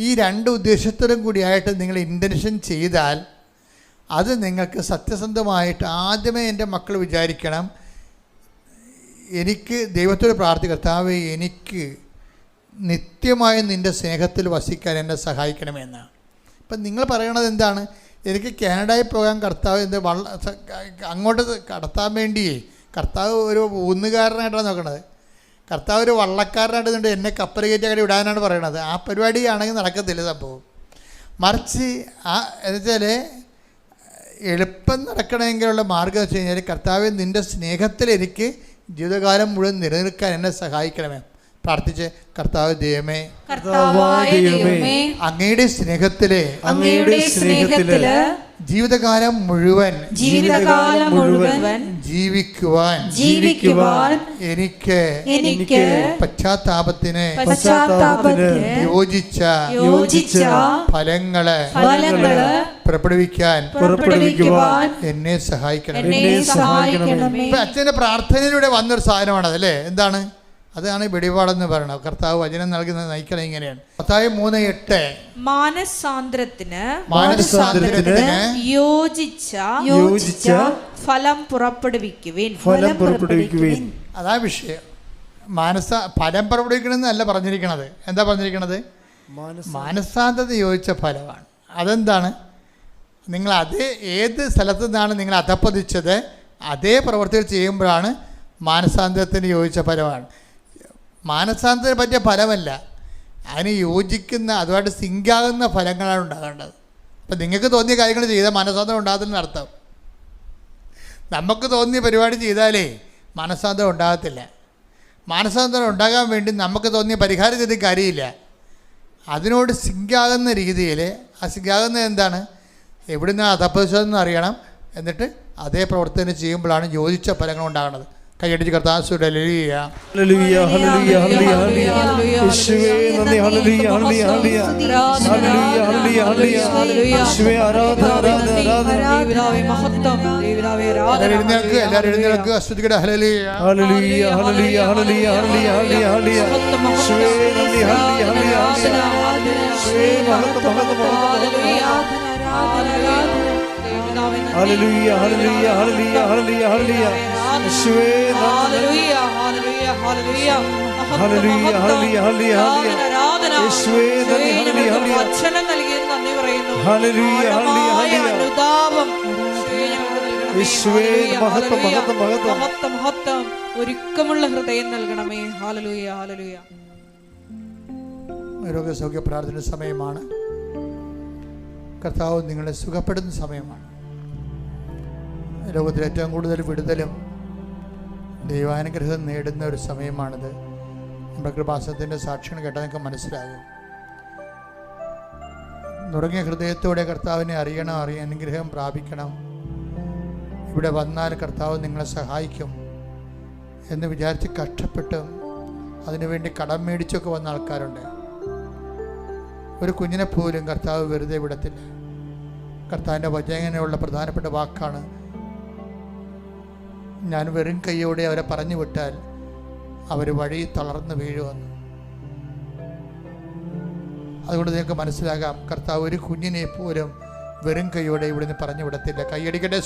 ഈ രണ്ട് ഉദ്ദേശത്തോടും കൂടിയായിട്ട് നിങ്ങൾ ഇൻറ്റൻഷൻ ചെയ്താൽ അത് നിങ്ങൾക്ക് സത്യസന്ധമായിട്ട് ആദ്യമേ എൻ്റെ മക്കൾ വിചാരിക്കണം, എനിക്ക് ദൈവത്തോട് പ്രാർത്ഥിക്കുക, കർത്താവേ എനിക്ക് നിത്യമായി നിൻ്റെ സ്നേഹത്തിൽ വസിക്കാൻ എന്നെ സഹായിക്കണമെന്നാണ്. ഇപ്പം നിങ്ങൾ പറയണത് എന്താണ്? എനിക്ക് കാനഡയിൽ പോകാൻ കർത്താവ് അങ്ങോട്ട് കടത്താൻ വേണ്ടിയേ കർത്താവ് ഒരു ഊന്നുകാരനായിട്ടാണ് നോക്കണത്. കർത്താവ് ഒരു വള്ളക്കാരനായിട്ട് കൊണ്ട് എന്നെ കപ്പൽ കയറ്റി വിടാനാണ് പറയണത്. ആ പരിപാടിയാണെങ്കിൽ നടക്കത്തില്ല സംഭവം. മറിച്ച് എന്നുവെച്ചാൽ എളുപ്പം നടക്കണമെങ്കിലുള്ള മാർഗ്ഗം വെച്ച് കഴിഞ്ഞാൽ കർത്താവ് നിൻ്റെ സ്നേഹത്തിൽ എനിക്ക് ജീവിതകാലം മുഴുവൻ നിലനിൽക്കാൻ എന്നെ സഹായിക്കണമേ. പ്രാർത്ഥിച്ച്, കർത്താവ് ദൈവമേ, അങ്ങയുടെ സ്നേഹത്തിലെ ജീവിതകാലം മുഴുവൻ ജീവിക്കുവാൻ എനിക്ക് പശ്ചാത്താപത്തിന് യോജിച്ച ഫലങ്ങള് പുറപ്പെടുവിക്കാൻ എന്നെ സഹായിക്കണം. അച്ഛൻ്റെ പ്രാർത്ഥനയിലൂടെ വന്നൊരു സാധനമാണത് അല്ലേ? എന്താണ്? അതാണ് വെളിപാടെന്ന് പറയണത്. കർത്താവ് വചനം നൽകുന്നത് നയിക്കണം ഇങ്ങനെയാണ്. മത്തായി 3:8 മാനസാന്തരത്തിന് യോജിച്ച ഫലം പുറപ്പെടുവിക്കുവിൻ. അതാ വിഷയം. ഫലം പുറപ്പെടുവിക്കണമെന്നല്ല പറഞ്ഞിരിക്കണത്. എന്താ പറഞ്ഞിരിക്കണത്? മാനസാന്തരത യോജിച്ച ഫലമാണ്. അതെന്താണ്? നിങ്ങൾ ഏത് സ്ഥലത്തു നിന്നാണ് നിങ്ങൾ അധപ്പതിച്ചത് അതേ പ്രവൃത്തികൾ ചെയ്യുമ്പോഴാണ് മാനസാന്തരത്തിന് യോജിച്ച ഫലമാണ്. മാനസാന്തരത്തിന് പറ്റിയ ഫലമല്ല, അതിന് യോജിക്കുന്ന അതുമായിട്ട് സിങ്കാകുന്ന ഫലങ്ങളാണ് ഉണ്ടാകേണ്ടത്. അപ്പം നിങ്ങൾക്ക് തോന്നിയ കാര്യങ്ങൾ ചെയ്താൽ മാനസാന്തരം ഉണ്ടാകത്തില്ലെന്ന് അർത്ഥം. നമുക്ക് തോന്നിയ പരിപാടി ചെയ്താലേ മാനസാന്തരം ഉണ്ടാകത്തില്ല. മാനസാന്തരം ഉണ്ടാകാൻ വേണ്ടി നമുക്ക് തോന്നിയ പരിഹാരം ചെയ്ത കാര്യമില്ല. അതിനോട് സിങ്കാകുന്ന രീതിയിൽ, ആ സിങ്കാകുന്നത് എന്താണ്? എവിടുന്ന് അധപ്പതിച്ചതെന്ന് അറിയണം. എന്നിട്ട് അതേ പ്രവർത്തനം ചെയ്യുമ്പോഴാണ് യോജിച്ച ഫലങ്ങൾ ഉണ്ടാകുന്നത്. കൈയടിച്ച് കർത്താവ് എഴുന്നേൽക്ക് അസ്തുതിക്കട്ടെ. ഹല്ലേലൂയ ഹല്ലേലൂയ ഹല്ലേലൂയ ഹല്ലേലൂയ ഹല്ലേലൂയ യേശുവേ ഹല്ലേലൂയ hallelujah hallelujah hallelujah hallelujah hallelujah യേശുവേ ഹല്ലേലൂയ ഹല്ലേലൂയ വചനം നൽകി നന്ദി പറയുന്നു. ഹല്ലേലൂയ ഹല്ലേലൂയ അനുതാപം യേശുവേ മഹത്വം മഹത്വം മഹത്വം മഹത്വം മഹത്വം ഒരുക്കമുള്ള ഹൃദയം നൽകണമേ. Hallelujah hallelujah. രോഗസൗഖ്യ പ്രാർത്ഥന സമയമാണ്. കർത്താവ് നിങ്ങളെ സുഖപ്പെടുന്ന സമയമാണ്. ലോകത്തിൽ ഏറ്റവും കൂടുതൽ വിടുതലും ദൈവാനുഗ്രഹം നേടുന്ന ഒരു സമയമാണിത്. നമ്മുടെ കൃപാസനത്തിൻ്റെ സാക്ഷികൾ കേട്ടാൽ നിങ്ങൾക്ക് മനസ്സിലാകും. നുറങ്ങിയ ഹൃദയത്തോടെ കർത്താവിനെ അറിയണം, അനുഗ്രഹം പ്രാപിക്കണം. ഇവിടെ വന്നാൽ കർത്താവ് നിങ്ങളെ സഹായിക്കും എന്ന് വിചാരിച്ച് കഷ്ടപ്പെട്ടും അതിനുവേണ്ടി കടം മേടിച്ചൊക്കെ വന്ന ആൾക്കാരുണ്ട്. ഒരു കുഞ്ഞിനെ പോലും കർത്താവ് വെറുതെ വിടത്തില്ല. കർത്താവിൻ്റെ വചനത്തിലുള്ള പ്രധാനപ്പെട്ട വാക്കാണ്, ഞാൻ വെറും കൈയോടെ അവരെ പറഞ്ഞു വിട്ടാൽ അവർ വഴി തളർന്ന് വീഴുമെന്ന്. അതുകൊണ്ട് നിങ്ങൾക്ക് മനസ്സിലാകാം, കർത്താവ് ഒരു കുഞ്ഞിനെ പോലും വെറും കൈയോടെ ഇവിടുന്ന് പറഞ്ഞു വിടത്തില്ല. കൈയടിക്കട്ടെ.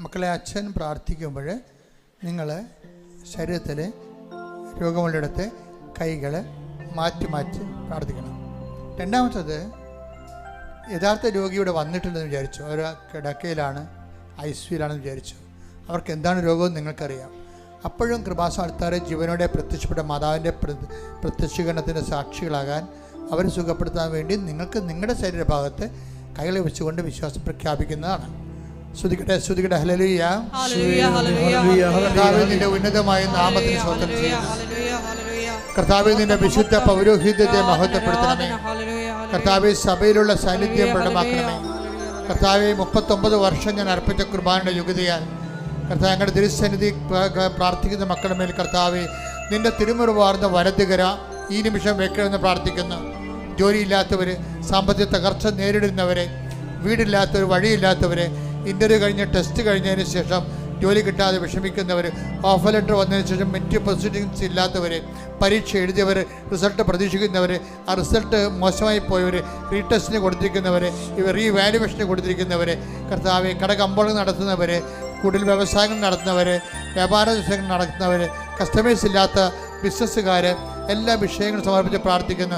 മക്കളെ അച്ഛൻ പ്രാർത്ഥിക്കുമ്പോൾ നിങ്ങൾ ശരീരത്തിൽ രോഗമുള്ളിടത്ത് കൈകൾ മാറ്റി മാറ്റി പ്രാർത്ഥിക്കണം. രണ്ടാമത്തത്, യഥാർത്ഥ രോഗിയുടെ വന്നിട്ടുണ്ടെന്ന് വിചാരിച്ചു, അവർ കിടക്കയിലാണ്, ICUലാണെന്ന് വിചാരിച്ചു, അവർക്ക് എന്താണ് രോഗമെന്ന് നിങ്ങൾക്കറിയാം. അപ്പോഴും കൃപാസ്ഥാനത്താരെ ജീവനോടെ പ്രത്യക്ഷപ്പെട്ട മാതാവിൻ്റെ പ്രത്യക്ഷീകരണത്തിൻ്റെ സാക്ഷികളാകാൻ അവരെ സുഖപ്പെടുത്താൻ വേണ്ടി നിങ്ങൾക്ക് നിങ്ങളുടെ ശരീരഭാഗത്ത് കൈകളെ വെച്ചുകൊണ്ട് വിശ്വാസം പ്രഖ്യാപിക്കുന്നതാണ്. സ്തുതിക്കട്ടെ, സ്തുതിക്കട്ടെ, ഹല്ലേലൂയ. കർത്താവേ, നിന്റെ ഉന്നതമായ നാമത്തിന് സ്തോത്രം ചെയ്യുന്നു. കർത്താവേ, നിന്റെ വിശുദ്ധ പൗരോഹിത്യത്തെ മഹത്വപ്പെടുത്തണമേ. കർത്താവേ, സഭയിലുള്ള സാന്നിധ്യം പ്രകടമാക്കണമേ. കർത്താവേ, 39 വർഷം ഞാൻ അർപ്പിച്ച കുർബാനയുടെ യോഗ്യതയാൽ കർത്താവ് ഞങ്ങളുടെ തിരുസന്നിധി പ്രാർത്ഥിക്കുന്ന മക്കളുടെ മേൽ കർത്താവേ, നിന്റെ തിരുമുറിവാർന്ന വലതുകര ഈ നിമിഷം വെക്കണമെന്ന് പ്രാർത്ഥിക്കുന്നു. ജോലിയില്ലാത്തവർ, സാമ്പത്തിക തകർച്ച നേരിടുന്നവരെ, വീടില്ലാത്തവർ, വഴിയില്ലാത്തവരെ, ഇൻ്റർവ്യൂ കഴിഞ്ഞ് ടെസ്റ്റ് കഴിഞ്ഞതിന് ശേഷം ജോലി കിട്ടാതെ വിഷമിക്കുന്നവർ, ഓഫർ ലെറ്റർ വന്നതിന് ശേഷം മെറ്റ് പ്രൊസീഡിങ്സ് ഇല്ലാത്തവർ, പരീക്ഷ എഴുതിയവർ, റിസൾട്ട് പ്രതീക്ഷിക്കുന്നവർ, ആ റിസൾട്ട് മോശമായി പോയവർ, റീടെസ്റ്റിന് കൊടുത്തിരിക്കുന്നവർ, റീവാലുവേഷന് കൊടുത്തിരിക്കുന്നവർ, കർത്താവെ, കടകമ്പോളം നടത്തുന്നവർ, കൂടുതൽ വ്യവസായങ്ങൾ നടത്തുന്നവർ, വ്യാപാര വിഷയങ്ങൾ നടത്തുന്നവർ, കസ്റ്റമേഴ്സ് ഇല്ലാത്ത ബിസിനസ്സുകാർ, എല്ലാ വിഷയങ്ങളും സമർപ്പിച്ച് പ്രാർത്ഥിക്കുന്നു.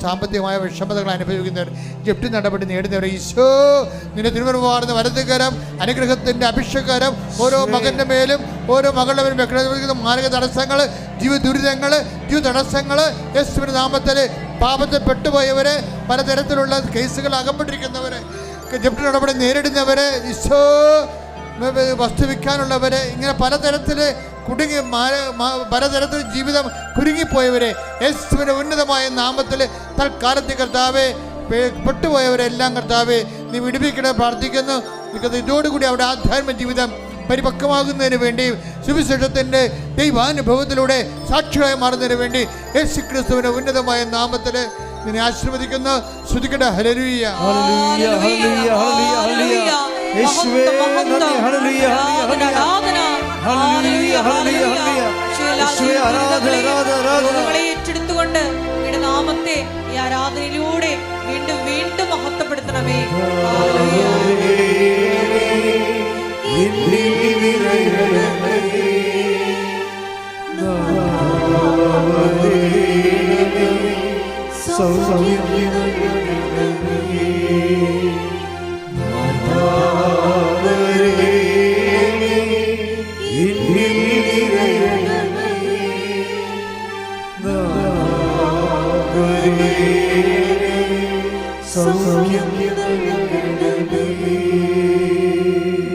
സാമ്പത്തികമായ വിഷമതകൾ അനുഭവിക്കുന്നവർ, ജപ്തി നടപടി നേടുന്നവർ, ഈശോ നിന്റെ തിരുമുറിവാർന്ന വലതുകരം, അനുഗ്രഹത്തിൻ്റെ അഭിഷേകരം ഓരോ മകൻ്റെ മേലും ഓരോ മകളുടെ മേലും വെക്കുന്ന മാർഗ തടസ്സങ്ങൾ, ജീവ ദുരിതങ്ങൾ, ജീവ തടസ്സങ്ങൾ യേശുവിന്റെ നാമത്തിൽ, പാപത്തിൽ പെട്ടുപോയവരെ, പലതരത്തിലുള്ള കേസുകൾ അകപ്പെട്ടിരിക്കുന്നവർ, ജപ്തി നടപടി നേരിടുന്നവർ, ഈശോ വസ്തു വിൽക്കാനുള്ളവർ, ഇങ്ങനെ പലതരത്തിൽ കുടുങ്ങി പലതരത്തിൽ ജീവിതം കുരുങ്ങിപ്പോയവരെ യേശുവിന്റെ ഉന്നതമായ നാമത്തിൽ തൽക്കാലത്തെ കർത്താവെ പെട്ടുപോയവരെല്ലാം കർത്താവെ നീ വിടുവിക്കണേ പ്രാർത്ഥിക്കുന്നു. ഇതോടുകൂടി അവിടെ ആധ്യാത്മിക ജീവിതം പരിപക്വമാകുന്നതിന് വേണ്ടി, സുവിശേഷത്തിൻ്റെ ദൈവാനുഭവത്തിലൂടെ സാക്ഷിയായി മാറുന്നതിന് വേണ്ടി യേശുക്രിസ്തുവിന്റെ ഉന്നതമായ നാമത്തിൽ നിന്നെ ആശീർവദിക്കുന്നു. സ്തുതിക്കട്ടെ, ഹല്ലേലൂയ. യേശുവേ നന്ദി, ഹല്ലേലൂയ, ഹല്ലേലൂയ, ഹല്ലേലൂയ, യേശുവേ ആരാധന, ആരാധന. ഏറ്റെടുത്തുകൊണ്ട് നിങ്ങളുടെ നാമത്തെ ഈ ആരാധനയിലൂടെ വീണ്ടും വീണ്ടും മഹത്വപ്പെടുത്തണമേ.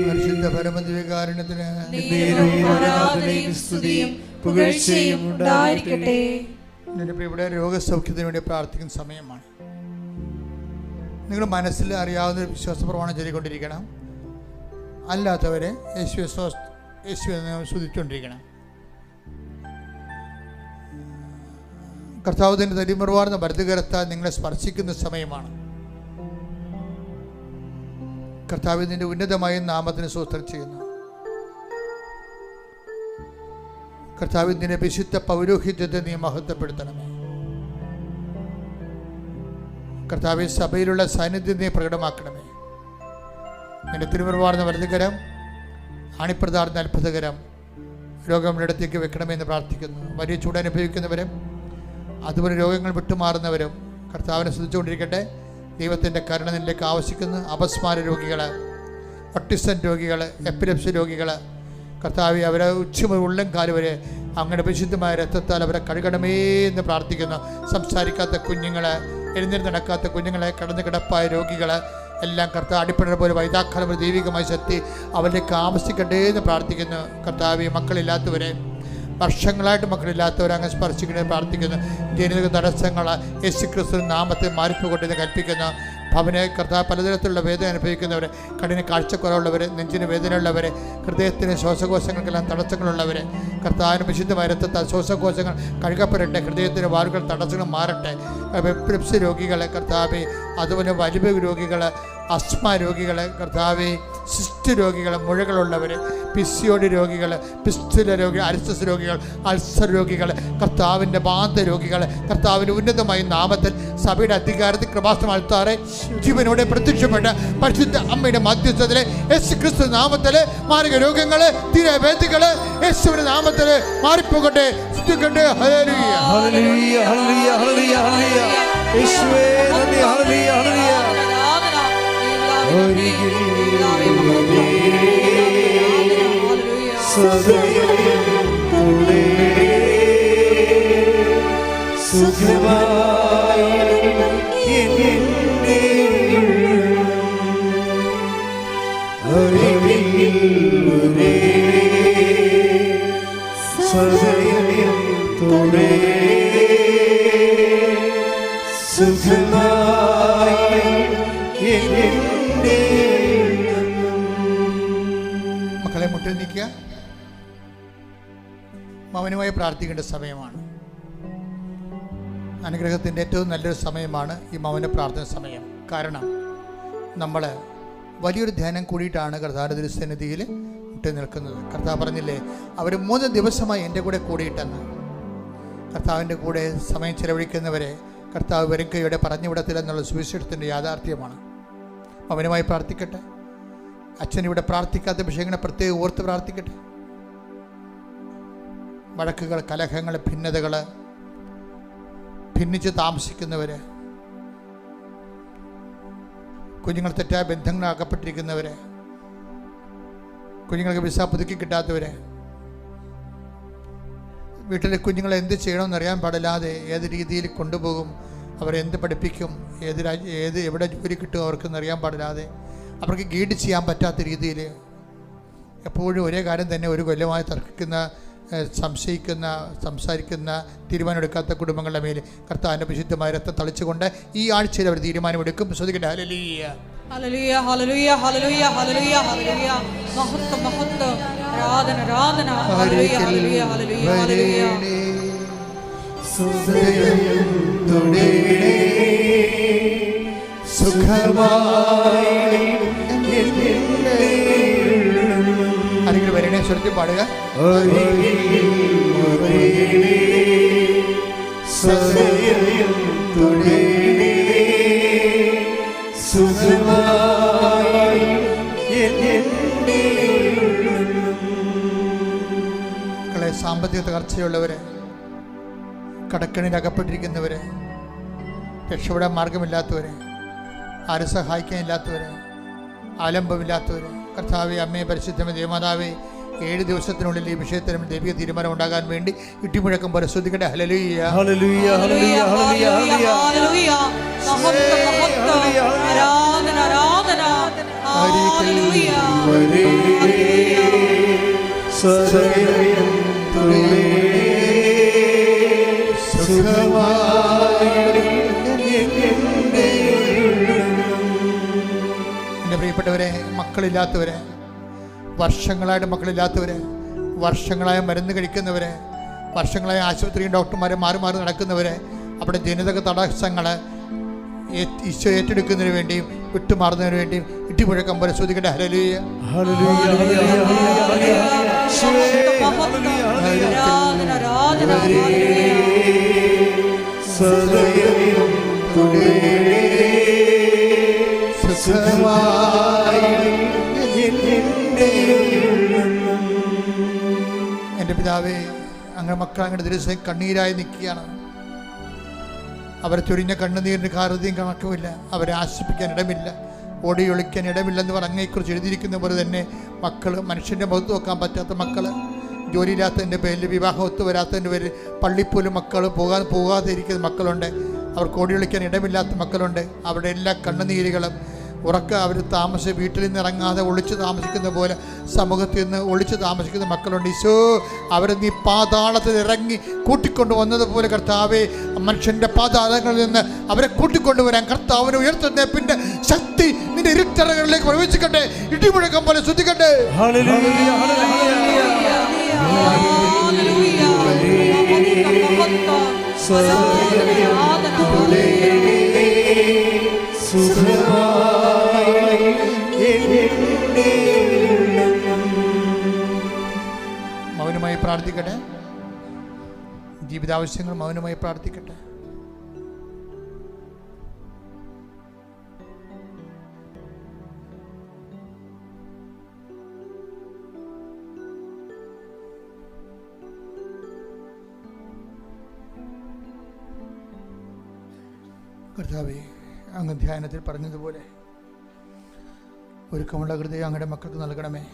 പരിശുദ്ധ പരമദിവ്യകാരുണ്യത്തിന് ആരാധനയും സ്തുതിയും പുകഴ്ചയും ഉണ്ടായിരിക്കട്ടെ. ഇവിടെ രോഗസൗഖ്യത്തിന് വേണ്ടി പ്രാർത്ഥിക്കുന്ന സമയമാണ്. നിങ്ങൾ മനസ്സിൽ അറിയാവുന്ന ഒരു വിശ്വാസ പ്രമാണം ചൊല്ലിക്കൊണ്ടിരിക്കണം. അല്ലാത്തവരെ യേശുവെ സ്തുതിച്ചുകൊണ്ടിരിക്കണം. കർത്താവിൻ്റെ തരിമുറിവാർന്ന വലതുകരത്താൽ നിങ്ങളെ സ്പർശിക്കുന്ന സമയമാണ്. കർത്താവിൻ്റെ ഉന്നതമായ നാമത്തിന് സ്തോത്രം ചെയ്യുന്നു. കർത്താവിൻ്റെ വിശുദ്ധ പൗരോഹിത്യത്തെ നീ മഹത്വപ്പെടുത്തണമേ. കർത്താവ് സഭയിലുള്ള സാന്നിധ്യം നീ പ്രകടമാക്കണമേ. നിന്റെ തിരുമുറിവാർന്ന വലതുകരം, ആണിപ്രതാർന്ന അത്ഭുതകരം രോഗങ്ങളിടത്തേക്ക് വെക്കണമെന്ന് പ്രാർത്ഥിക്കുന്നു. വലിയ ചൂടനുഭവിക്കുന്നവരും അതുപോലെ രോഗങ്ങൾ വിട്ടുമാറുന്നവരും കർത്താവിനെ സ്തുതിച്ചുകൊണ്ടിരിക്കട്ടെ. ദൈവത്തിൻ്റെ കരുണ നിന്നിലേക്ക് ആവശ്യിക്കുന്നു. അപസ്മാര രോഗികൾ, ഒട്ടിസം രോഗികൾ, എപ്പിലെപ്സി രോഗികൾ, കർത്താവെ അവരെ ഉച്ചമുതൽ ഉള്ളം കാല് വരെ അങ്ങയുടെ വിശുദ്ധമായ രക്തത്താൽ അവരെ കഴുകണമേ എന്ന് പ്രാർത്ഥിക്കുന്നു. സംസാരിക്കാത്ത കുഞ്ഞുങ്ങൾ, എഴുന്നേറ്റ് നടക്കാത്ത കുഞ്ഞുങ്ങളെ, കടന്നു കിടപ്പായ രോഗികൾ എല്ലാം കർത്താവ് അടിപ്പെടുന്ന പോലെ വൈതാക്കാലം ഒരു ദൈവികമായ ശക്തി അവരിലേക്ക് ആവശ്യിക്കട്ടെ എന്ന് പ്രാർത്ഥിക്കുന്നു. കർത്താവെ മക്കളില്ലാത്തവരെ, വർഷങ്ങളായിട്ട് മക്കളില്ലാത്തവരെ അങ്ങ് സ്പർശിക്കണമെന്ന് പ്രാർത്ഥിക്കുന്നു. ജനിതക തടസ്സങ്ങൾ യേശുക്രിസ്തു നാമത്തെ മാറിപ്പോകൊണ്ടെന്ന് കൽപ്പിക്കുന്നു. ഭവനെ കർത്താവ് പലതരത്തിലുള്ള വേദന അനുഭവിക്കുന്നവർ, കണ്ണിന് കാഴ്ചക്കുറവുള്ളവർ, നെഞ്ചിന് വേദനയുള്ളവർ, ഹൃദയത്തിന് ശ്വാസകോശങ്ങൾക്കെല്ലാം തടസ്സങ്ങളുള്ളവർ, കർത്താവിന് വിശുദ്ധമായ രക്തത്താൽ ശ്വാസകോശങ്ങൾ കഴുകപ്പെടട്ടെ. ഹൃദയത്തിന് വാറുകൾ തടസ്സങ്ങൾ മാറട്ടെ. എപ്പിലെപ്സി രോഗികളെ കർത്താവെ, അതുപോലെ വലിയ രോഗികൾ, അസ്മ രോഗികളെ കർത്താവെ, സിസ്റ്റ് രോഗികൾ, മുഴകളുള്ളവർ, പിസിയോടി രോഗികൾ, പിസ്തുല രോഗികൾ, അരിസ്റ്റസ് രോഗികൾ, അൾസർ രോഗികൾ, കർത്താവിൻ്റെ ബാധ രോഗികൾ, കർത്താവിൻ്റെ ഉന്നതമായ നാമത്തിൽ സഭയുടെ അധികാരത്തിൽ കൃപാസനം അൾത്താറെ ജീവനോടെ പ്രത്യക്ഷപ്പെട്ട പരിശുദ്ധ അമ്മയുടെ മധ്യസ്ഥത്തിലെ യേശുക്രിസ്തു നാമത്തിൽ മാരക രോഗങ്ങൾ, തീരവേദികൾ യേശുവിന്റെ നാമത്തിൽ മാറിപ്പോകട്ടെ. സ്തുതിക്കട്ടെ. ഹല്ലേലൂയ, ഹല്ലേലൂയ, ഹല്ലേലൂയ, ഹല്ലേലൂയ, ഹല്ലേലൂയ. യേശുവേ നന്ദി. ഹല്ലേലൂയ, ഹല്ലേലൂയ. മക്കളെ മുട്ടിൽ നിൽക്കുക. മൗനമായി പ്രാർത്ഥിക്കേണ്ട സമയമാണ്. അനുഗ്രഹത്തിൻ്റെ ഏറ്റവും നല്ലൊരു സമയമാണ് ഈ മൗന പ്രാർത്ഥന സമയം. കാരണം നമ്മൾ വലിയൊരു ധ്യാനം കൂടിയിട്ടാണ് കർത്താവിൻ്റെ തിരുസന്നിധിയിൽ മുട്ടി നിൽക്കുന്നത്. കർത്താവ് പറഞ്ഞില്ലേ, അവർ 3 ദിവസമായി എൻ്റെ കൂടെ കൂടിയിട്ടെന്ന്. കർത്താവിൻ്റെ കൂടെ സമയം ചെലവഴിക്കുന്നവരെ കർത്താവ് വരും കൈയോടെ പറഞ്ഞുവിടത്തില്ലെന്നുള്ള സുവിശേഷത്തിൻ്റെ യാഥാർത്ഥ്യമാണ്. മൗനമായി പ്രാർത്ഥിക്കട്ടെ. അച്ഛനിവിടെ പ്രാർത്ഥിക്കാത്ത വിഷയങ്ങളെ പ്രത്യേകം ഓർത്ത് പ്രാർത്ഥിക്കട്ടെ. വഴക്കുകൾ, കലഹങ്ങൾ, ഭിന്നതകൾ, ഭിന്നിച്ച് താമസിക്കുന്നവർ, കുഞ്ഞുങ്ങൾ തെറ്റായ ബന്ധങ്ങൾ അകപ്പെട്ടിരിക്കുന്നവർ, കുഞ്ഞുങ്ങൾക്ക് വിസ പുതുക്കി കിട്ടാത്തവർ, വീട്ടിലെ കുഞ്ഞുങ്ങളെ എന്ത് ചെയ്യണമെന്നറിയാൻ പാടില്ലാതെ ഏത് രീതിയിൽ കൊണ്ടുപോകും, അവരെന്ത് പഠിപ്പിക്കും, എവിടെ ജോലി കിട്ടും അവർക്കെന്നറിയാൻ പാടില്ലാതെ അവർക്ക് ഗൈഡ് ചെയ്യാൻ പറ്റാത്ത രീതിയിൽ എപ്പോഴും ഒരേ കാര്യം തന്നെ ഒരു കൊല്ലമായി തർക്കിക്കുന്ന, സംശയിക്കുന്ന, സംസാരിക്കുന്ന, തീരുമാനമെടുക്കാത്ത കുടുംബങ്ങളുടെ മേൽ കർത്താവിൻ്റെ വിശുദ്ധമായ രക്തം തളിച്ചുകൊണ്ട് ഈ ആഴ്ചയിൽ അവർ തീരുമാനമെടുക്കും. ശ്രദ്ധിക്കട്ടെ. ഹല്ലേലൂയ, ഹല്ലേലൂയ, ഹല്ലേലൂയ, ഹല്ലേലൂയ, ഹല്ലേലൂയ, ഹല്ലേലൂയ. മഹത്വം, മഹത്വം, ആരാധന, ആരാധന. ഹല്ലേലൂയ, ഹല്ലേലൂയ, ഹല്ലേലൂയ, ഹല്ലേലൂയ. ആരെങ്കിലും വരണേ സ്വരത്തിൽ പാടുക. മക്കളെ, സാമ്പത്തിക തകർച്ചയുള്ളവര്, കടക്കണിൽ അകപ്പെട്ടിരിക്കുന്നവര്, രക്ഷപ്പെടാൻ മാർഗമില്ലാത്തവര്, ആരും സഹായിക്കാനില്ലാത്തവര്, ആലംബമില്ലാത്തവര്, കർത്താവേ, അമ്മയെ, പരിശുദ്ധമേ, ദേവമാതാവേ, 7 ദിവസത്തിനുള്ളിൽ ഈ വിഷയത്തിലും ദൈവിക തീരുമാനം ഉണ്ടാകാൻ വേണ്ടി ഇട്ടിമുഴക്കം പോലെ ശ്രദ്ധിക്കട്ടെ. ഹല്ലേലൂയ, ഹല്ലേലൂയ, ഹല്ലേലൂയ, ഹല്ലേലൂയ, ഹല്ലേലൂയ. മഹത്വം, മഹത്വം, ആരാധന, ആരാധന. ഹല്ലേലൂയ, എൻ്റെ പ്രിയപ്പെട്ടവരെ, മക്കളില്ലാത്തവരെ, വർഷങ്ങളായിട്ട് മക്കളില്ലാത്തവര്, വർഷങ്ങളായ മരുന്ന് കഴിക്കുന്നവര്, വർഷങ്ങളായ ആശുപത്രിയും ഡോക്ടർമാരെ മാറി മാറി നടക്കുന്നവര്, അവിടെ ജനിതക തടസ്സങ്ങൾ ഈശോ ഏറ്റെടുക്കുന്നതിന് വേണ്ടിയും വിട്ടുമാറുന്നതിന് വേണ്ടിയും ഇട്ടിമുഴക്കം പോലെ ശ്രദ്ധിക്കട്ടെ. ഹല്ലേലൂയ, ഹല്ലേലൂയ, എൻ്റെ പിതാവേ, അങ്ങനെ മക്കൾ അങ്ങനെ ദിവസം കണ്ണീരായി നിൽക്കുകയാണ്. അവരെ ചൊരിഞ്ഞ കണ്ണുനീരിന് കാരതയും കണക്കുമില്ല. അവരെ ആശ്വസിപ്പിക്കാൻ ഇടമില്ല, ഓടിയൊളിക്കാൻ ഇടമില്ലെന്ന് പറഞ്ഞേക്കുറിച്ച് എഴുതിയിരിക്കുന്ന പോലെ തന്നെ മക്കൾ, മനുഷ്യൻ്റെ മുഖത്ത് നോക്കാൻ പറ്റാത്ത മക്കൾ, ജോലിയില്ലാത്തതിൻ്റെ പേരിൽ, വിവാഹം ഒത്തുവരാത്തതിൻ്റെ പേരിൽ പള്ളിപ്പോലും മക്കൾ പോകാതെ ഇരിക്കുന്ന മക്കളുണ്ട്. അവർക്ക് ഓടിയൊളിക്കാൻ ഇടമില്ലാത്ത മക്കളുണ്ട്. അവരുടെ എല്ലാ കണ്ണുനീരുകളും അവർ വീട്ടിൽ നിന്ന് ഇറങ്ങാതെ ഒളിച്ച് താമസിക്കുന്ന പോലെ സമൂഹത്തിൽ നിന്ന് ഒളിച്ച് താമസിക്കുന്ന മക്കളുണ്ട്. ഈശോ, അവരെ നീ പാതാളത്തിൽ ഇറങ്ങി കൂട്ടിക്കൊണ്ടു വന്നതുപോലെ കർത്താവേ, മനുഷ്യൻ്റെ പാതാളങ്ങളിൽ നിന്ന് അവരെ കൂട്ടിക്കൊണ്ടുവരാൻ കർത്താവിനെ ഉയർത്തുന്നേപ്പിൻ്റെ ശക്തി നിന്റെ ഇരുട്ടറകളിലേക്ക് പ്രവേശിക്കട്ടെ. ഇടിമുഴക്കം പോലെ ശ്രദ്ധിക്കട്ടെ. പ്രാർത്ഥിക്കട്ടെ. ജീവിതാവശ്യങ്ങൾ മൗനമായി പ്രാർത്ഥിക്കട്ടെ. കർത്താവേ, അങ്ങ് ധ്യാനത്തിൽ പറഞ്ഞതുപോലെ ഒരുക്കമുള്ള ഹൃദയം അങ്ങയുടെ മക്കൾക്ക് നൽകണമേ.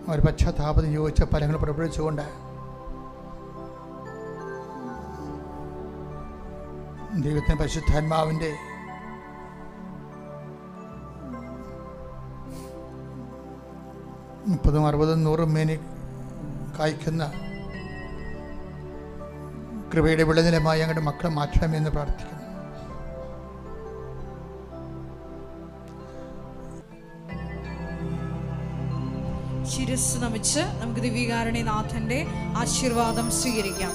അവർ പശ്ചാത്താപത്തിന് യോജിച്ച ഫലങ്ങൾ പുറപ്പെടുവിച്ചുകൊണ്ട് ദൈവത്തിന് പരിശുദ്ധാത്മാവിൻ്റെ മുപ്പതും 60, 100 മേനി കായ്ക്കുന്ന കൃപയുടെ വിളനിലമായി ഞങ്ങളുടെ മക്കളെ മാറ്റണമെന്ന് പ്രാർത്ഥിക്കുന്നു. ശിരസ് നമിച്ച് നമുക്ക് ദിവ്യകാരുണ്യനാഥന്റെ ആശീർവാദം സ്വീകരിക്കാം.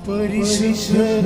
പരിശുദ്ധ